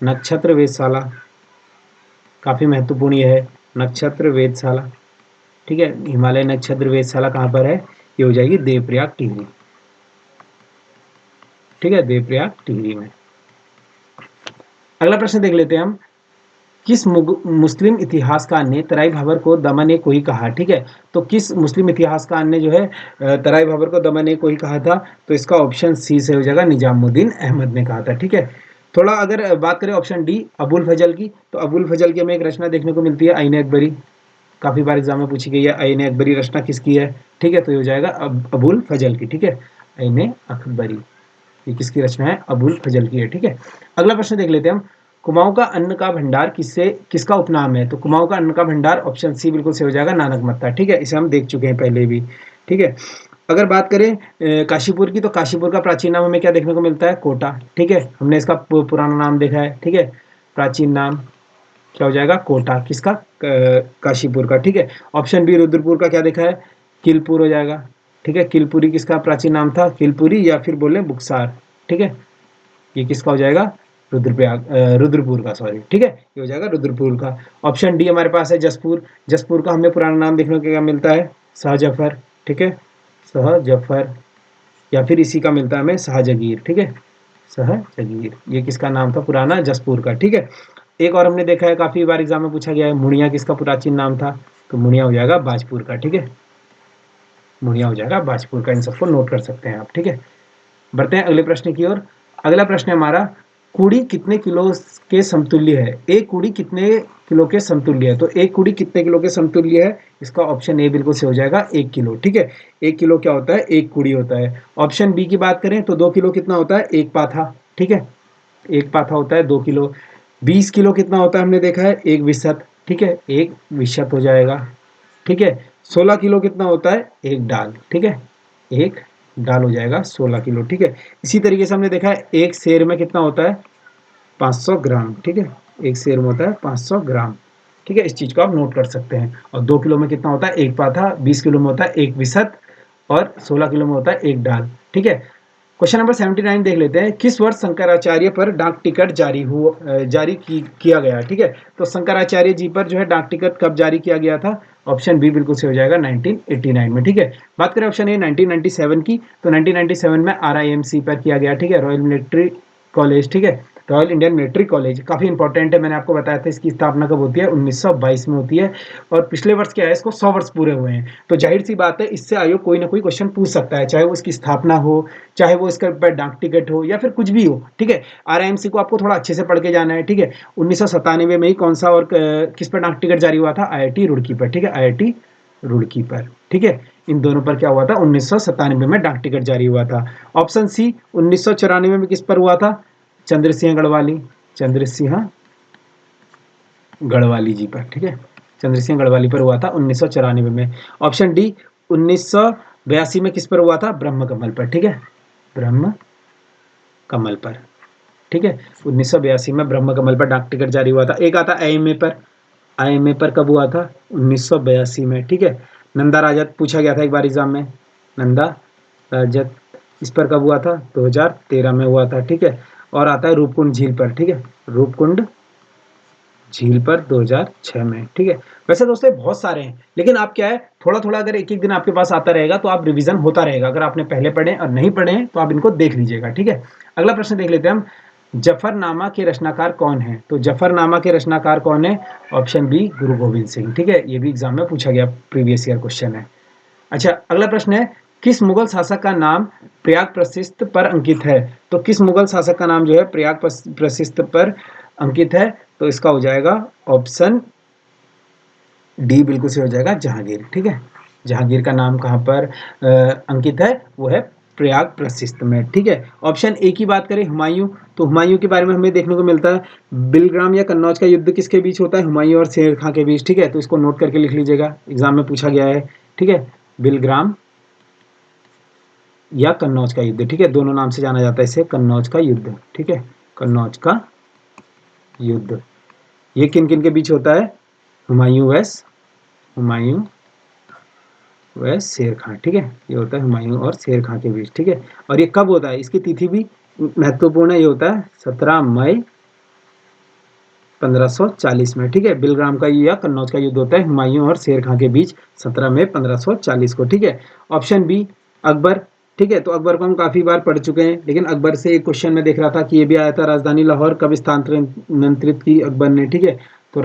नक्षत्र वेधशाला काफी महत्वपूर्ण ये है, नक्षत्र वेधशाला, ठीक है। हिमालय नक्षत्र वेधशाला कहाँ पर है, ये हो जाएगी देवप्रयाग टिहरी, ठीक है, देवप्रयाग टिहरी में। अगला प्रश्न देख लेते हैं हम, किस मुस्लिम इतिहासकार ने तराई बाबर को दमन ए कोई कहा, ठीक है। तो किस मुस्लिम इतिहासकार ने जो है तराई बाबर को दमन ए कोई कहा था, तो इसका ऑप्शन सी से हो जाएगा, निजामुद्दीन अहमद ने कहा था, ठीक है। थोड़ा अगर बात करें ऑप्शन डी अबुल फजल की, तो अबुल फजल की हमें एक रचना देखने को मिलती है आईने अकबरी, काफी बार एग्जाम में पूछी गई है, आईने अकबरी रचना किसकी है, ठीक है। तो ये हो जाएगा अबुल फजल की, ठीक है, आईने अकबरी ये किसकी रचना है, अबुल फजल की है, ठीक है। अगला प्रश्न देख लेते हैं हम, कुमाऊं का अन्न का भंडार किसका उपनाम है, तो कुमाऊं का अन्न का भंडार ऑप्शन सी बिल्कुल से हो जाएगा, नानक मत्ता, ठीक है। इसे हम देख चुके हैं पहले भी, ठीक है। अगर बात करें काशीपुर की, तो काशीपुर का प्राचीन नाम हमें क्या देखने को मिलता है, कोटा, ठीक है। हमने इसका पुराना नाम देखा है, ठीक है, प्राचीन नाम क्या हो जाएगा, कोटा, किसका, काशीपुर का, ठीक है। ऑप्शन बी रुद्रपुर का क्या देखा है, किलपुर हो जाएगा, ठीक है। किलपुरी किसका प्राचीन नाम था, किलपुरी, या फिर बोले बुक्सार, ठीक है, ये किसका हो जाएगा, रुद्रपुर का, सॉरी, ठीक है, ये हो जाएगा रुद्रपुर का। ऑप्शन डी हमारे पास है जसपुर। जसपुर का हमें पुराना नाम देखने को क्या मिलता है, शाहजफर, ठीक है, शाहजफर, या फिर इसी का मिलता है हमें शाहजगीर, ठीक है, शाहजगीर, ये किसका नाम था पुराना, जसपुर का, ठीक है। एक और हमने देखा है काफी बार एग्जाम में पूछा गया है, मुड़िया किसका प्राचीन नाम था, तो मुड़िया हो जाएगा बाजपुर का, ठीक है, मुड़िया हो जाएगा बाजपुर का। इन सबको नोट कर सकते हैं आप, ठीक है। बढ़ते हैं अगले प्रश्न की ओर। अगला प्रश्न है हमारा, कुड़ी कितने किलो के समतुल्य है, एक कुड़ी कितने किलो के समतुल्य है, तो एक कुड़ी कितने किलो के समतुल्य है, इसका ऑप्शन ए बिल्कुल सही हो जाएगा, 1 किलो, ठीक है। 1 किलो क्या होता है, एक कुड़ी होता है। ऑप्शन बी की बात करें तो 2 किलो कितना होता है, एक पाथा, ठीक है, एक पाथा होता है 2 किलो। 20 किलो कितना होता है, हमने देखा है एक विसत, ठीक है, एक विसत हो जाएगा, ठीक है। 16 किलो कितना होता है, एक डाल, ठीक है, एक डाल हो जाएगा 16 किलो, ठीक है। इसी तरीके से हमने देखा है एक सेर में कितना होता है, 500 ग्राम, ठीक है, एक सेर में होता है 500 ग्राम, ठीक है, इस चीज को आप नोट कर सकते हैं। और 2 किलो में कितना होता है, एक पाथा, 20 किलो में होता है एक विसत, और 16 किलो में होता है एक डाल, ठीक है। क्वेश्चन नंबर 79 देख लेते हैं, किस वर्ष शंकराचार्य पर डाक टिकट किया गया, ठीक है। तो शंकराचार्य जी पर जो है डाक टिकट कब जारी किया गया था, ऑप्शन बी बिल्कुल सही हो जाएगा 1989 में, ठीक है। बात करें ऑप्शन ए 1997 की, तो 1997 में RIMC पर किया गया, ठीक है, रॉयल मिलिट्री कॉलेज, ठीक है, रॉयल इंडियन मिलिट्री कॉलेज, काफी इंपॉर्टेंट है, मैंने आपको बताया था इसकी स्थापना कब होती है, 1922 में होती है, और पिछले वर्ष क्या है, इसको 100 वर्ष पूरे हुए हैं, तो जाहिर सी बात है इससे आयोग कोई ना कोई क्वेश्चन पूछ सकता है, चाहे वो इसकी स्थापना हो, चाहे वो इसके ऊपर डाक टिकट हो, या फिर कुछ भी हो, ठीक है। RIMC को आपको थोड़ा अच्छे से पढ़ के जाना है, ठीक है। 1997 में ही कौन सा और किस पर डाक टिकट जारी हुआ था, IIT रुड़की पर, ठीक है, IIT रुड़की पर, ठीक है। इन दोनों पर क्या हुआ था, 1997 में डाक टिकट जारी हुआ था। ऑप्शन सी 1994 में किस पर हुआ था, चंद्रसिंह गढ़वाली, चंद्रसिंह गढ़वाली जी पर, ठीक है, चंद्रसिंह गढ़वाली पर हुआ था 1994 में। ऑप्शन डी 1982 में किस पर हुआ था, ब्रह्म कमल पर, ठीक है, ब्रह्म कमल पर, ठीक है, 1982 में ब्रह्म कमल पर डाक टिकट जारी हुआ था। एक आता IMA पर, IMA पर कब हुआ था, 1982 में, ठीक है। नंदा राजत पूछा गया था एक बार एग्जाम में, नंदा राजत, इस पर कब हुआ था, 2013 में हुआ था, ठीक है। और आता है रूपकुंड झील पर, ठीक है, रूपकुंड झील पर 2006 में, ठीक है। वैसे दोस्तों बहुत सारे हैं, लेकिन आप क्या है, थोड़ा थोड़ा अगर एक एक दिन आपके पास आता रहेगा तो आप रिवीजन होता रहेगा, अगर आपने पहले पढ़े और नहीं पढ़े हैं तो आप इनको देख लीजिएगा, ठीक है। अगला प्रश्न देख लेते हैं हम, जफरनामा के रचनाकार कौन है, तो जफरनामा के रचनाकार कौन है, ऑप्शन बी गुरु गोविंद सिंह, ठीक है, ये भी एग्जाम में पूछा गया, प्रीवियस ईयर क्वेश्चन है। अच्छा, अगला प्रश्न है, किस मुगल शासक का नाम प्रयाग प्रशिस्त पर अंकित है, तो किस मुगल शासक का नाम जो है प्रयाग प्रशिस्त पर अंकित है, तो इसका हो जाएगा ऑप्शन डी बिल्कुल से हो जाएगा, जहांगीर, ठीक है। जहांगीर का नाम कहाँ पर अंकित है, वो है प्रयाग प्रशिस्त में, ठीक है। ऑप्शन ए की बात करें हुमायूं, तो हुमायूं के बारे में हमें देखने को मिलता है, बिलग्राम या कन्नौज का युद्ध किसके बीच होता है, हुमायूं और शेर खां के बीच, ठीक है, तो इसको नोट करके लिख लीजिएगा, एग्जाम में पूछा गया है, ठीक है, बिलग्राम या कन्नौज का युद्ध, ठीक है, दोनों नाम से जाना जाता है इसे, कन्नौज का युद्ध, ठीक है, कन्नौज का युद्ध, ये किन किन के बीच होता है, हुमायूं व शेर खां, ठीक है, ये होता है हुमायूं और शेर खां के बीच, ठीक है। और ये कब होता है, इसकी तिथि भी महत्वपूर्ण है, ये होता है 17 मई 1540 में, ठीक है। बिलग्राम का या कन्नौज का युद्ध होता है हुमायूं और शेर खां के बीच 17 मई 1540 को, ठीक है। ऑप्शन बी अकबर, ठीक है, तो अकबर को हम काफी बार पढ़ चुके हैं, लेकिन अकबर से एक क्वेश्चन में देख रहा था कि ये भी आया था, राजधानी लाहौर कब स्थानांतरित की अकबर ने, ठीक है, तो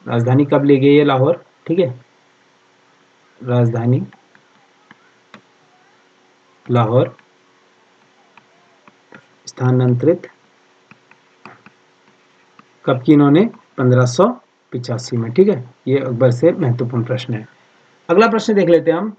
राजधानी कब ले गई है लाहौर, ठीक है, राजधानी लाहौर स्थानांतरित कब की इन्होंने, 1585 में, ठीक है, ये अकबर से महत्वपूर्ण प्रश्न है। अगला प्रश्न देख लेते हैं हम,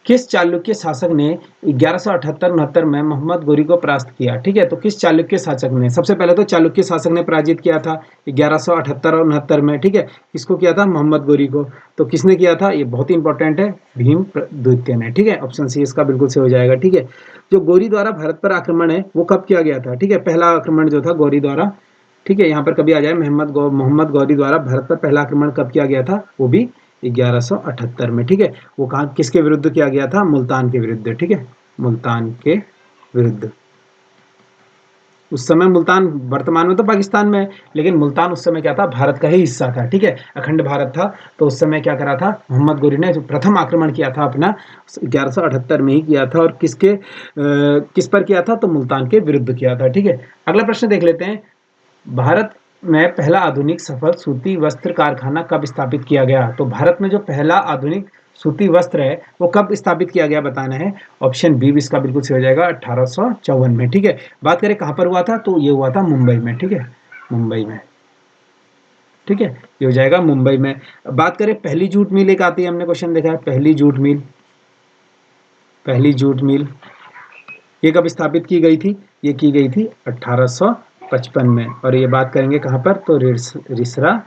किस चालुक्य शासक ने 1178-69 में मोहम्मद गोरी को परास्त किया, ठीक है, तो किस चालुक्य शासक ने, सबसे पहले तो चालुक्य शासक ने पराजित किया था 1178 और 69 में, ठीक है, किसको किया था, मोहम्मद गोरी को, तो किसने किया था, ये बहुत ही इंपॉर्टेंट है, भीम द्वितीय ने, ठीक है, ऑप्शन सी इसका बिल्कुल से हो जाएगा, ठीक है। जो गोरी द्वारा भारत पर आक्रमण है वो कब किया गया था, ठीक है, पहला आक्रमण जो था गोरी द्वारा, ठीक है, यहाँ पर कभी आ जाए मोहम्मद गौरी द्वारा भारत पर पहला आक्रमण कब किया गया था, वो भी 1178 में, ठीक है। वो कहाँ किसके विरुद्ध किया गया था, मुल्तान के विरुद्ध, ठीक है, मुल्तान के विरुद्ध, उस समय मुल्तान वर्तमान में तो पाकिस्तान में है, लेकिन मुल्तान उस समय क्या था, भारत का ही हिस्सा था, ठीक है, अखंड भारत था। तो उस समय क्या करा था, मोहम्मद गोरी ने जो प्रथम आक्रमण किया था अपना 1178 में ही किया था, और किस पर किया था, तो मुल्तान के विरुद्ध किया था, ठीक है। अगला प्रश्न देख लेते हैं, भारत में पहला आधुनिक सफल सूती वस्त्र कारखाना कब स्थापित किया गया? तो भारत में जो पहला आधुनिक सूती वस्त्र है वो कब स्थापित किया गया बताना है। ऑप्शन बी इसका बिल्कुल सही हो जाएगा, 1854 में, ठीक है। बात करें कहां पर हुआ था, तो ये हुआ था मुंबई में, ठीक है, मुंबई में, ठीक है, ये हो जाएगा मुंबई में। बात करें पहली जूट मिल एक आती है, हमने क्वेश्चन देखा है, पहली जूट मिल, पहली जूट मिल ये कब स्थापित की गई थी? ये की गई थी 1855 में, और ये बात करेंगे कहां पर, तो रिसरा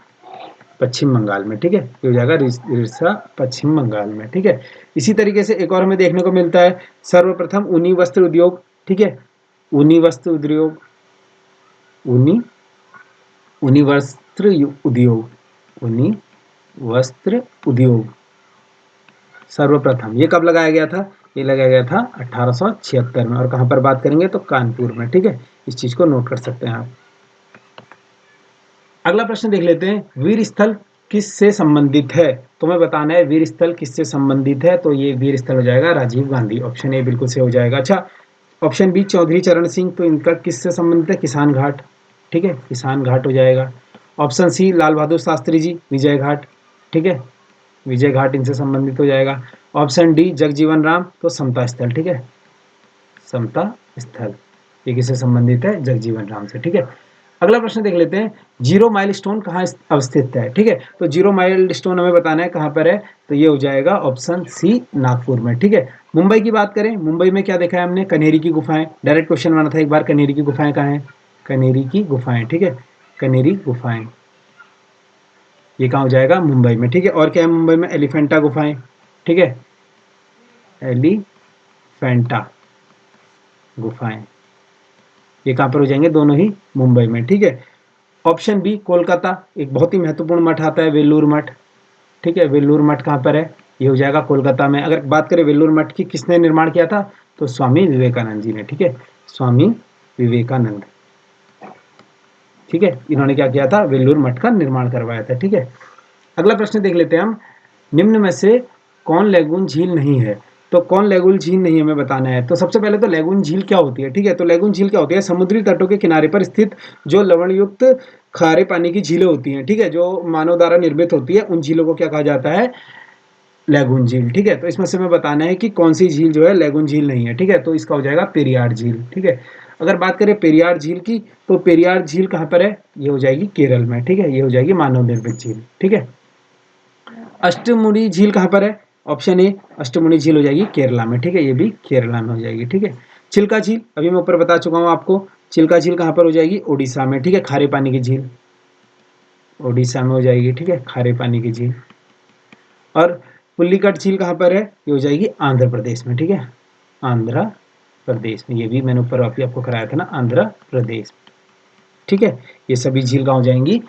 पश्चिम बंगाल में, ठीक है, ये हो जाएगा रिसरा पश्चिम बंगाल में, ठीक है। इसी तरीके से एक और हमें देखने को मिलता है, सर्वप्रथम ऊनी वस्त्र उद्योग, ठीक है, ऊनी वस्त्र उद्योग, ऊनी ऊनी वस्त्र उद्योग, ऊनी वस्त्र उद्योग सर्वप्रथम ये कब लगाया गया था? ये लगाया गया था 1876 में, और कहां पर बात करेंगे, तो कानपुर में, ठीक है, इस चीज को नोट कर सकते हैं आप। अगला प्रश्न देख लेते हैं, वीर स्थल किससे संबंधित है? तो मैं बताना है वीर स्थल किससे संबंधित है, तो ये वीर स्थल हो जाएगा राजीव गांधी, ऑप्शन ए बिल्कुल से हो जाएगा। अच्छा, ऑप्शन बी चौधरी चरण सिंह, तो इनका किससे संबंधित है? किसान घाट, ठीक है, किसान घाट हो जाएगा। ऑप्शन सी लाल बहादुर शास्त्री जी, विजय घाट, ठीक है, विजय घाट इनसे संबंधित हो जाएगा। ऑप्शन डी जगजीवन राम, तो समता स्थल, ठीक है, समता स्थल ये किससे संबंधित है? जगजीवन राम से, ठीक है। अगला प्रश्न देख लेते हैं, जीरो माइलस्टोन कहाँ अवस्थित है? ठीक है, तो जीरो माइलस्टोन हमें बताना है कहाँ पर है, तो ये हो जाएगा ऑप्शन सी नागपुर में, ठीक है। मुंबई की बात करें, मुंबई में क्या देखा है हमने? कनेरी की गुफाएं, डायरेक्ट क्वेश्चन बना था एक बार, कनेरी की गुफाएं कहाँ है? कनेरी की गुफाएं, ठीक है, कनेरी गुफाएं ये कहाँ हो जाएगा? मुंबई में, ठीक है। और क्या है मुंबई में? एलिफेंटा गुफाएं, ठीक है, एलिफेंटा गुफाएं ये कहाँ पर हो जाएंगे? दोनों ही मुंबई में, ठीक है। ऑप्शन बी कोलकाता, एक बहुत ही महत्वपूर्ण मठ आता है वेल्लूर मठ, ठीक है, वेल्लूर मठ कहाँ पर है? ये हो जाएगा कोलकाता में। अगर बात करें वेल्लूर मठ की, किसने निर्माण किया था? तो स्वामी विवेकानंद जी ने, ठीक है, स्वामी विवेकानंद, ठीक है, इन्होंने क्या किया था? वेल्लूर मठ का निर्माण करवाया था, ठीक है। अगला प्रश्न देख लेते हैं हम, निम्न में से कौन लैगून झील नहीं है? तो कौन लैगून झील नहीं हमें बताना है। तो सबसे पहले तो लैगून झील क्या होती है, ठीक है, तो लैगून झील क्या होती है? समुद्री तटों के किनारे पर स्थित जो लवणयुक्त खारे पानी की झीलें होती हैं, ठीक है, जो मानव द्वारा निर्मित होती है, उन झीलों को क्या कहा जाता है? लैगून झील, ठीक है। तो इसमें से हमें बताना है कि कौन सी झील जो है लैगून झील नहीं है, ठीक है, तो इसका हो जाएगा पेरियार झील, ठीक है। अगर बात करें पेरियार झील की, तो पेरियार झील कहाँ पर है? ये हो जाएगी केरल में, ठीक है, ये हो जाएगी मानव निर्मित झील, ठीक है। अष्टमुड़ी झील कहाँ पर है? ऑप्शन ए अष्टमुड़ी झील हो जाएगी केरला में, ठीक है, ये भी केरला में हो जाएगी, ठीक है। चिल्का झील अभी मैं ऊपर बता चुका हूँ आपको, चिल्का झील कहाँ पर हो जाएगी? ओडिशा में, ठीक है, खारे पानी की झील ओडिशा में हो जाएगी, ठीक है, खारे पानी की झील। और पुल्लिकट झील कहाँ पर है? ये हो जाएगी आंध्र प्रदेश में, ठीक है, आंध्र प्रदेश में, ये भी मैंने ऊपर आपको कराया था ना, आंध्र प्रदेश, ठीक है। ये सभी झील कहाँ हो जाएंगी?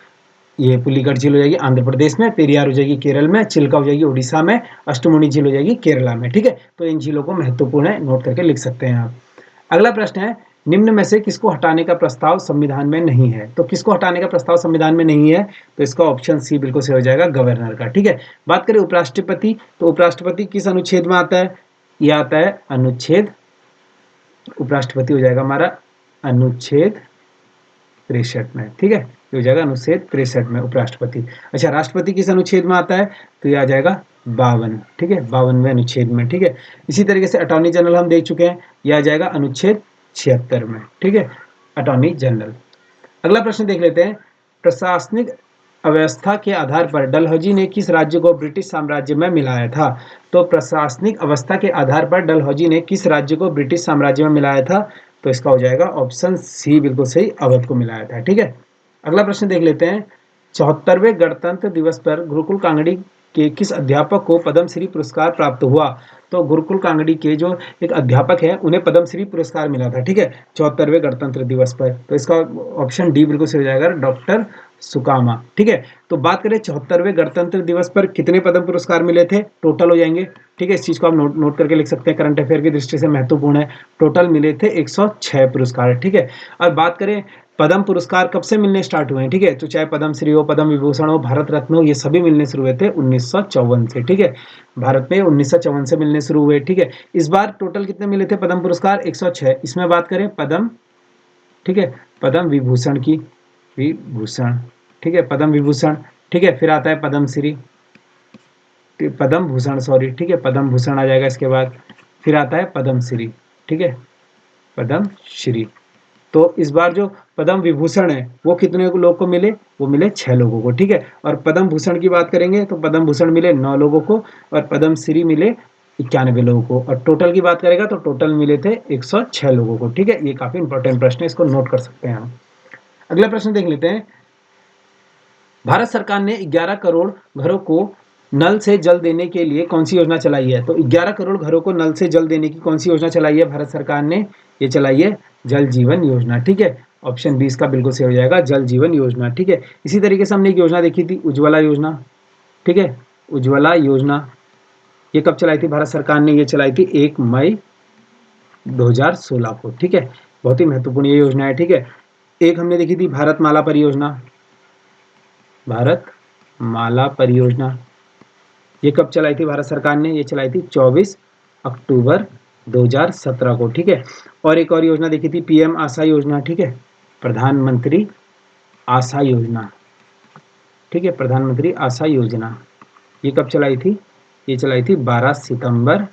ये पुलिकट झील हो जाएगी आंध्र प्रदेश में, पेरियार हो जाएगी केरल में, चिल्का हो जाएगी उड़ीसा में, अष्टमुड़ी झील हो जाएगी केरला में, ठीक है। तो इन झीलों को महत्वपूर्ण है, नोट करके लिख सकते हैं आप। अगला प्रश्न है, निम्न में से किसको हटाने का प्रस्ताव संविधान में नहीं है? तो किसको हटाने का प्रस्ताव संविधान में नहीं है? तो इसका ऑप्शन सी बिल्कुल सही हो जाएगा, गवर्नर का, ठीक है। बात करें उपराष्ट्रपति, तो उपराष्ट्रपति किस अनुच्छेद में आता है? ये आता है अनुच्छेद, उपराष्ट्रपति हो जाएगा हमारा अनुच्छेद 63 में, ठीक है, ये हो जाएगा अनुच्छेद 63 में उपराष्ट्रपति। अच्छा, राष्ट्रपति किस अनुच्छेद में आता है? तो ये आ जाएगा 52, ठीक है, 52वें अनुच्छेद में, ठीक है। इसी तरीके से अटॉर्नी जनरल हम देख चुके हैं, यह आ जाएगा अनुच्छेद 76 में, ठीक है, अटॉर्नी जनरल। अगला प्रश्न देख लेते हैं, प्रशासनिक अव्यवस्था के आधार पर डलहौजी ने किस राज्य को ब्रिटिश साम्राज्य में मिलाया था? तो प्रशासनिक अवस्था के आधार पर डलहौजी ने किस राज्य को ब्रिटिश साम्राज्य में मिलाया था? तो इसका हो जाएगा ऑप्शन सी बिल्कुल सही, अवध को मिलाया था, ठीक है। अगला प्रश्न देख लेते हैं, 74वें गणतंत्र दिवस पर गुरुकुल कांगड़ी के किस अध्यापक को पद्मश्री पुरस्कार प्राप्त हुआ? तो गुरुकुल कांगड़ी के जो एक अध्यापक है उन्हें पद्मश्री पुरस्कार मिला था, ठीक है, 74वें गणतंत्र दिवस पर। तो इसका ऑप्शन डी बिल्कुल सही हो जाएगा, डॉक्टर सुकामा, ठीक है। तो बात करें 74वें गणतंत्र दिवस पर कितने पद्म पुरस्कार मिले थे, टोटल हो जाएंगे, ठीक है। इस चीज को आप नोट करके लिख सकते हैं, करंट अफेयर की दृष्टि से महत्वपूर्ण है। टोटल मिले थे 106 पुरस्कार, ठीक है। अब बात करें पद्म पुरस्कार कब से मिलने स्टार्ट हुए हैं, ठीक है। तो चाहे पद्म श्री हो, पद्म विभूषण हो, भारत रत्न हो, ये सभी मिलने शुरू हुए थे 1954 से, ठीक है। भारत में 1954 से मिलने शुरू हुए, ठीक है। इस बार टोटल कितने मिले थे पद्म पुरस्कार, 106। इसमें बात करें पद्म, ठीक है, पद्म विभूषण की, विभूषण, ठीक है, पद्म विभूषण, ठीक है। फिर आता है पद्म श्री, पद्म भूषण, सॉरी, ठीक है, पद्म भूषण आ जाएगा इसके बाद। फिर आता है पद्म श्री, ठीक है, पद्म श्री। तो इस बार जो पद्म विभूषण है वो कितने लोग को मिले, वो मिले 6 लोगों को, ठीक है। और पद्म भूषण की बात करेंगे तो पद्म भूषण मिले 9 लोगों को और पद्म श्री मिले 91 लोगों को। और टोटल की बात करेगा तो टोटल मिले थे 106 लोगों को, ठीक है। ये काफी इंपॉर्टेंट प्रश्न है, इसको नोट कर सकते हैं हम। अगला प्रश्न देख लेते हैं। भारत सरकार ने 11 करोड़ घरों को नल से जल देने के लिए कौन सी योजना चलाई है। तो 11 करोड़ घरों को नल से जल देने की कौन सी योजना चलाई है भारत सरकार ने, ये चलाई है जल जीवन योजना, ठीक है। ऑप्शन 20 का बिल्कुल सही हो जाएगा, जल जीवन योजना, ठीक है। इसी तरीके से हमने एक योजना देखी थी, उज्ज्वला योजना, ठीक है। उज्ज्वला योजना ये कब चलाई थी भारत सरकार ने, ये चलाई थी 1 मई 2016 को, ठीक है। बहुत ही महत्वपूर्ण ये योजना है, ठीक है। एक हमने देखी थी भारत माला परियोजना, भारत माला परियोजना ये कब चलाई थी भारत सरकार ने, ये चलाई थी 24 अक्टूबर 2017 को, ठीक है। और एक और योजना देखी थी पीएम आशा योजना, ठीक है, प्रधानमंत्री आशा योजना, ठीक है, प्रधानमंत्री आशा योजना ये कब चलाई थी, ये चलाई थी 12 सितंबर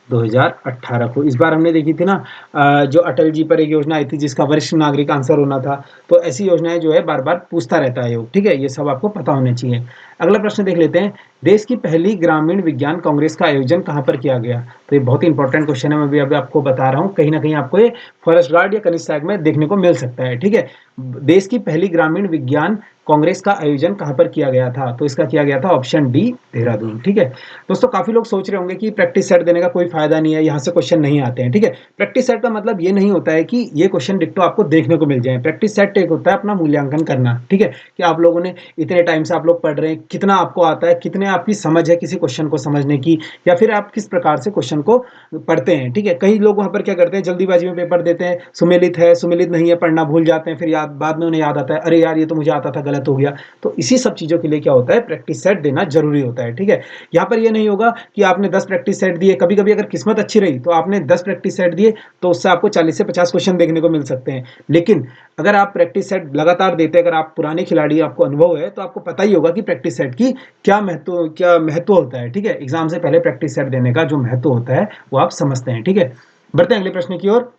2018 को। इस बार हमने देखी थी ना जो अटल जी पर एक योजना आई थी जिसका वरिष्ठ नागरिक आंसर होना था। तो ऐसी योजनाएं जो है बार बार पूछता रहता है योग, ठीक है। ये सब आपको पता होने चाहिए। अगला प्रश्न देख लेते हैं। देश की पहली ग्रामीण विज्ञान कांग्रेस का आयोजन कहां पर किया गया। तो ये बहुत ही इंपॉर्टेंट क्वेश्चन है, मैं भी अभी आपको बता रहा हूँ। कहीं ना कहीं आपको ये फॉरेस्ट गार्ड या कनिष्ठ सहायक में देखने को मिल सकता है, ठीक है। देश की पहली ग्रामीण विज्ञान कांग्रेस का आयोजन कहां पर किया गया था, तो इसका किया गया था ऑप्शन डी, देहरादून, ठीक है। दोस्तों काफी लोग सोच रहे होंगे कि प्रैक्टिस सेट देने का कोई फायदा नहीं है, यहाँ से क्वेश्चन नहीं आते हैं, ठीक है। प्रैक्टिस सेट का मतलब ये नहीं होता है कि ये क्वेश्चन डिक्टो आपको देखने को मिल जाए। प्रैक्टिस सेट एक होता है अपना मूल्यांकन करना, ठीक है, कि आप लोगों ने इतने टाइम से आप लोग पढ़ रहे हैं, कितना आपको आता है, कितने आपकी समझ है किसी क्वेश्चन को समझने की, या फिर आप किस प्रकार से क्वेश्चन को पढ़ते हैं, ठीक है। कई लोग वहां पर क्या करते हैं, जल्दीबाजी में पेपर देते हैं, सुमेलित है सुमेलित नहीं है पढ़ना भूल जाते हैं, फिर याद बाद में उन्हें याद आता है अरे यार ये तो मुझे आता था, गलत हो गया। तो इसी सब चीजों के लिए क्या होता है, प्रैक्टिस सेट देना जरूरी होता है, ठीक है। यहाँ पर ये नहीं होगा कि आपने 10 प्रैक्टिस सेट दिए, कभी कभी अगर किस्मत अच्छी रही तो आपने 10 प्रैक्टिस सेट दिए तो उससे आपको 40 से 50 क्वेश्चन देखने को मिल सकते हैं। लेकिन अगर आप प्रैक्टिस सेट लगातार देते हैं, अगर आप पुराने खिलाड़ी आपको अनुभव है तो आपको पता ही होगा कि प्रैक्टिस सेट की क्या महत्व होता है, ठीक है। एग्जाम से पहले प्रैक्टिस सेट देने का जो महत्व होता है वो आप समझते हैं, ठीक है। बढ़ते हैं अगले प्रश्न की ओर।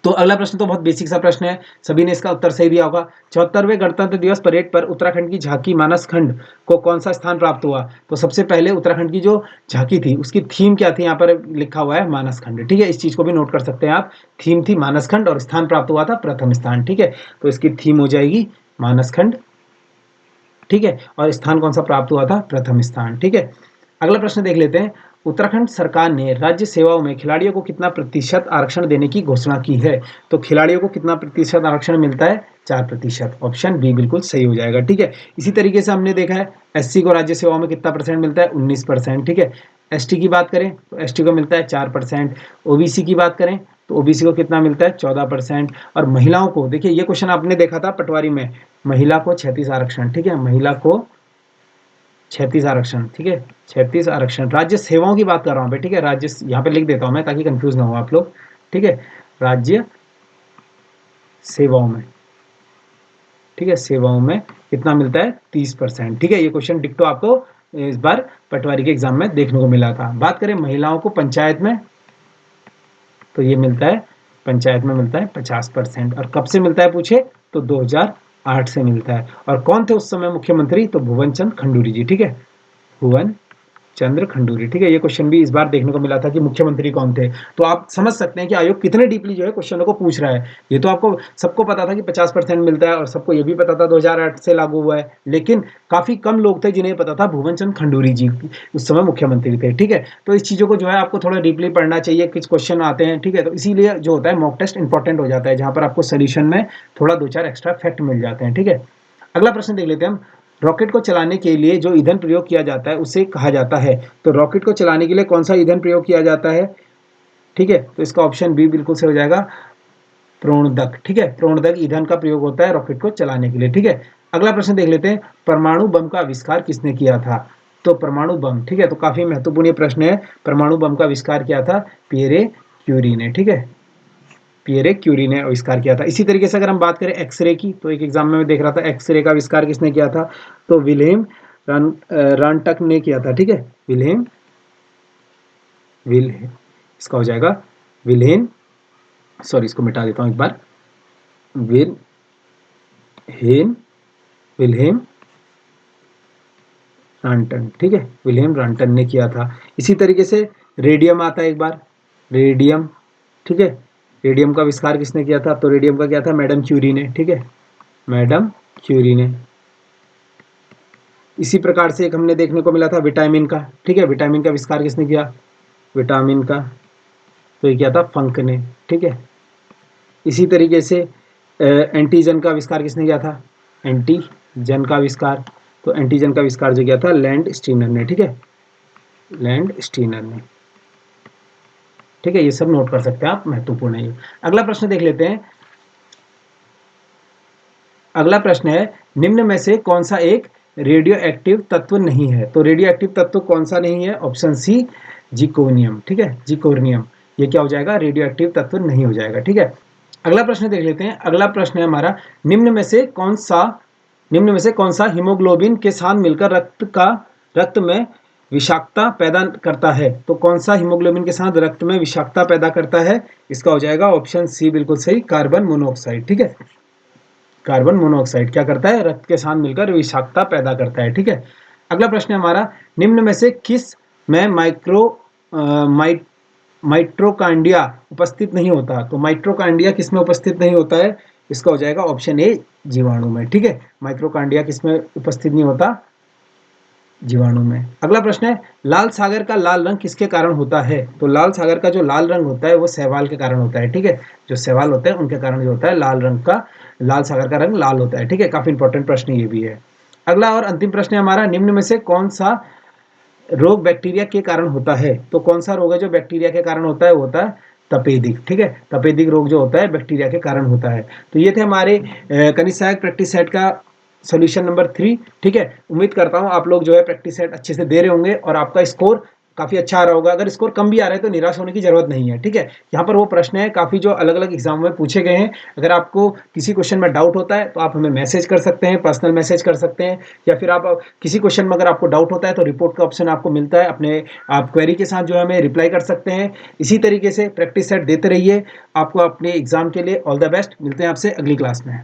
तो अगला प्रश्न तो बहुत बेसिक सा प्रश्न है, सभी ने इसका उत्तर सही दिया होगा। 74वें गणतंत्र दिवस परेड पर उत्तराखंड की झांकी मानस खंड को कौन सा स्थान प्राप्त हुआ। तो सबसे पहले उत्तराखंड की जो झांकी थी उसकी थीम क्या थी, यहाँ पर लिखा हुआ है मानस खंड, ठीक है। इस चीज को भी नोट कर सकते हैं आप। थीम थी मानस खंड और स्थान प्राप्त हुआ था प्रथम स्थान, ठीक है। तो इसकी थीम हो जाएगी मानस खंड, ठीक है। और स्थान कौन सा प्राप्त हुआ था, प्रथम स्थान, ठीक है। अगला प्रश्न देख लेते हैं। उत्तराखंड सरकार ने राज्य सेवाओं में खिलाड़ियों को कितना प्रतिशत आरक्षण देने की घोषणा की है। तो खिलाड़ियों को कितना प्रतिशत आरक्षण मिलता है, 4%। ऑप्शन बी बिल्कुल सही हो जाएगा, ठीक है। इसी तरीके से हमने देखा है एससी को राज्य सेवाओं में कितना परसेंट मिलता है, 19%, ठीक है। एसटी की बात करें तो एसटी को मिलता है 4%। ओबीसी की बात करें तो ओबीसी को कितना मिलता है, 14%। और महिलाओं को देखिए, ये क्वेश्चन आपने देखा था पटवारी में, महिला को 36 आरक्षण, ठीक है, महिला को 36 आरक्षण, ठीक है, 36 आरक्षण। राज्य सेवाओं की बात कर रहा हूं भाई, ठीक है। राज्य यहाँ पे लिख देता हूं मैं ताकि कंफ्यूज ना हो आप लोग, ठीक है। राज्य सेवाओं में, ठीक है, सेवाओं में कितना मिलता है, 30%, ठीक है। ये क्वेश्चन डिक्टो आपको इस बार पटवारी के एग्जाम में देखने को मिला था। बात करें महिलाओं को पंचायत में, तो ये मिलता है, पंचायत में मिलता है 50%। और कब से मिलता है पूछे तो 2008 से मिलता है। और कौन थे उस समय मुख्यमंत्री, तो भुवन चंद खंडूरी जी, ठीक है, भुवन चंद्र खंडूरी, ठीक है। ये क्वेश्चन भी इस बार देखने को मिला था कि मुख्यमंत्री कौन थे। तो आप समझ सकते हैं कि आयोग कितने डीपली जो है क्वेश्चनों को पूछ रहा है। ये तो आपको सबको पता था कि 50% मिलता है और सबको ये भी पता था 2008 से लागू हुआ है, लेकिन काफी कम लोग थे जिन्हें पता था भुवन चंद्र खंडूरी जी उस समय मुख्यमंत्री थे, ठीक है। तो इस चीजों को जो है आपको थोड़ा डीपली पढ़ना चाहिए, कुछ क्वेश्चन आते हैं, ठीक है। तो इसीलिए जो होता है मॉक टेस्ट इंपॉर्टेंट हो जाता है, जहां पर आपको सोल्यूशन में थोड़ा 2-4 एक्स्ट्रा फैक्ट मिल जाते हैं, ठीक है। अगला प्रश्न देख लेते हैं हम। रॉकेट को चलाने के लिए जो ईंधन प्रयोग किया जाता है उसे कहा जाता है। तो रॉकेट को चलाने के लिए कौन सा ईंधन प्रयोग किया जाता है? ठीक है, तो इसका ऑप्शन बी बिल्कुल सही हो जाएगा, प्रोणदक। ठीक है, प्रोणदक ईंधन का प्रयोग होता है रॉकेट को चलाने के लिए। ठीक है, अगला प्रश्न देख लेते हैं। परमाणु बम का आविष्कार किसने किया था? तो परमाणु बम, ठीक है, तो काफी महत्वपूर्ण ये प्रश्न है। परमाणु बम का आविष्कार किया था पियरे क्यूरी ने। ठीक है, पियरे क्यूरी ने आविष्कार किया था। इसी तरीके से अगर हम बात करें एक्सरे की, तो एक एग्जाम में मैं देख रहा था एक्सरे का आविष्कार किसने किया था? तो विल्हेम रानटक ने किया था। ठीक है, विल्हेम इसका हो जाएगा विल्हेम, सॉरी इसको मिटा देता हूं एक बार, विल्हेम रांटन। ठीक है, विल्हेम रांटन ने किया था। इसी तरीके से रेडियम आता है एक बार, रेडियम। ठीक है, रेडियम का आविष्कार किसने किया था? तो रेडियम का किया था मैडम क्यूरी ने। ठीक है, मैडम क्यूरी ने। इसी प्रकार से एक हमने देखने को मिला था विटामिन का। ठीक है, विटामिन का आविष्कार किसने किया? विटामिन का तो ये किया था फंक ने। ठीक है, इसी तरीके से एंटीजन का आविष्कार किसने किया था? एंटीजन का आविष्कार, तो एंटीजन का आविष्कार जो किया था लैंड स्टीनर ने। ठीक है, लैंड स्टीनर ने। ठीक है, ये सब नोट कर सकते हैं आप, महत्वपूर्ण है ये। अगला प्रश्न देख लेते हैं। अगला प्रश्न है, निम्न में से कौन सा एक रेडियो एक्टिव तत्व नहीं है? तो रेडियो एक्टिव तत्व कौन सा नहीं है? Option C, zirconium. ठीक है, जिकोनियम, ये क्या हो जाएगा? रेडियो एक्टिव तत्व नहीं हो जाएगा। ठीक है, अगला प्रश्न देख लेते हैं। अगला प्रश्न है हमारा, निम्न में से कौन सा हीमोग्लोबिन के साथ मिलकर रक्त में विषाक्तता पैदा करता है? तो कौन सा हीमोग्लोबिन के साथ रक्त में विषाक्तता पैदा करता है? इसका हो जाएगा ऑप्शन सी बिल्कुल सही, कार्बन मोनोऑक्साइड। ठीक है, कार्बन मोनोऑक्साइड क्या करता है? रक्त के साथ मिलकर विषाक्तता पैदा करता है। ठीक है, अगला प्रश्न है हमारा, निम्न में से किस में माइट्रोकांडिया उपस्थित नहीं होता? तो माइट्रोकांडिया किस में उपस्थित नहीं होता है? इसका हो जाएगा ऑप्शन ए, जीवाणु में। ठीक है, माइट्रोकांडिया किस में उपस्थित नहीं होता? जीवाणु में। अगला प्रश्न है, लाल सागर का लाल रंग किसके कारण होता है? तो लाल सागर का जो लाल रंग होता है वो शैवाल के कारण होता है। ठीक है, जो शैवाल होते हैं उनके कारण जो होता है लाल सागर का रंग लाल होता है। ठीक है, काफी इंपॉर्टेंट प्रश्न ये भी है। अगला और अंतिम प्रश्न है हमारा, निम्न में से कौन सा रोग बैक्टीरिया के कारण होता है? तो कौन सा रोग है जो बैक्टीरिया के कारण होता है? वो होता है तपेदिक। ठीक है, तपेदिक रोग जो होता है बैक्टीरिया के कारण होता है। तो ये थे हमारे कनिष्ठ सहायक प्रैक्टिस सेट का सॉल्यूशन नंबर 3। ठीक है, उम्मीद करता हूं आप लोग जो है प्रैक्टिस सेट अच्छे से दे रहे होंगे और आपका स्कोर काफी अच्छा आ रहा होगा। अगर स्कोर कम भी आ रहा है तो निराश होने की जरूरत नहीं है। ठीक है, यहाँ पर वो प्रश्न है काफी जो अलग अलग एग्जाम में पूछे गए हैं। अगर आपको किसी क्वेश्चन में डाउट होता है तो आप हमें मैसेज कर सकते हैं, पर्सनल मैसेज कर सकते हैं, या फिर आप किसी क्वेश्चन में अगर आपको डाउट होता है तो रिपोर्ट का ऑप्शन आपको मिलता है, अपने आप क्वेरी के साथ जो है हमें रिप्लाई कर सकते हैं। इसी तरीके से प्रैक्टिस सेट देते रहिए। आपको अपने एग्जाम के लिए ऑल द बेस्ट। मिलते हैं आपसे अगली क्लास में।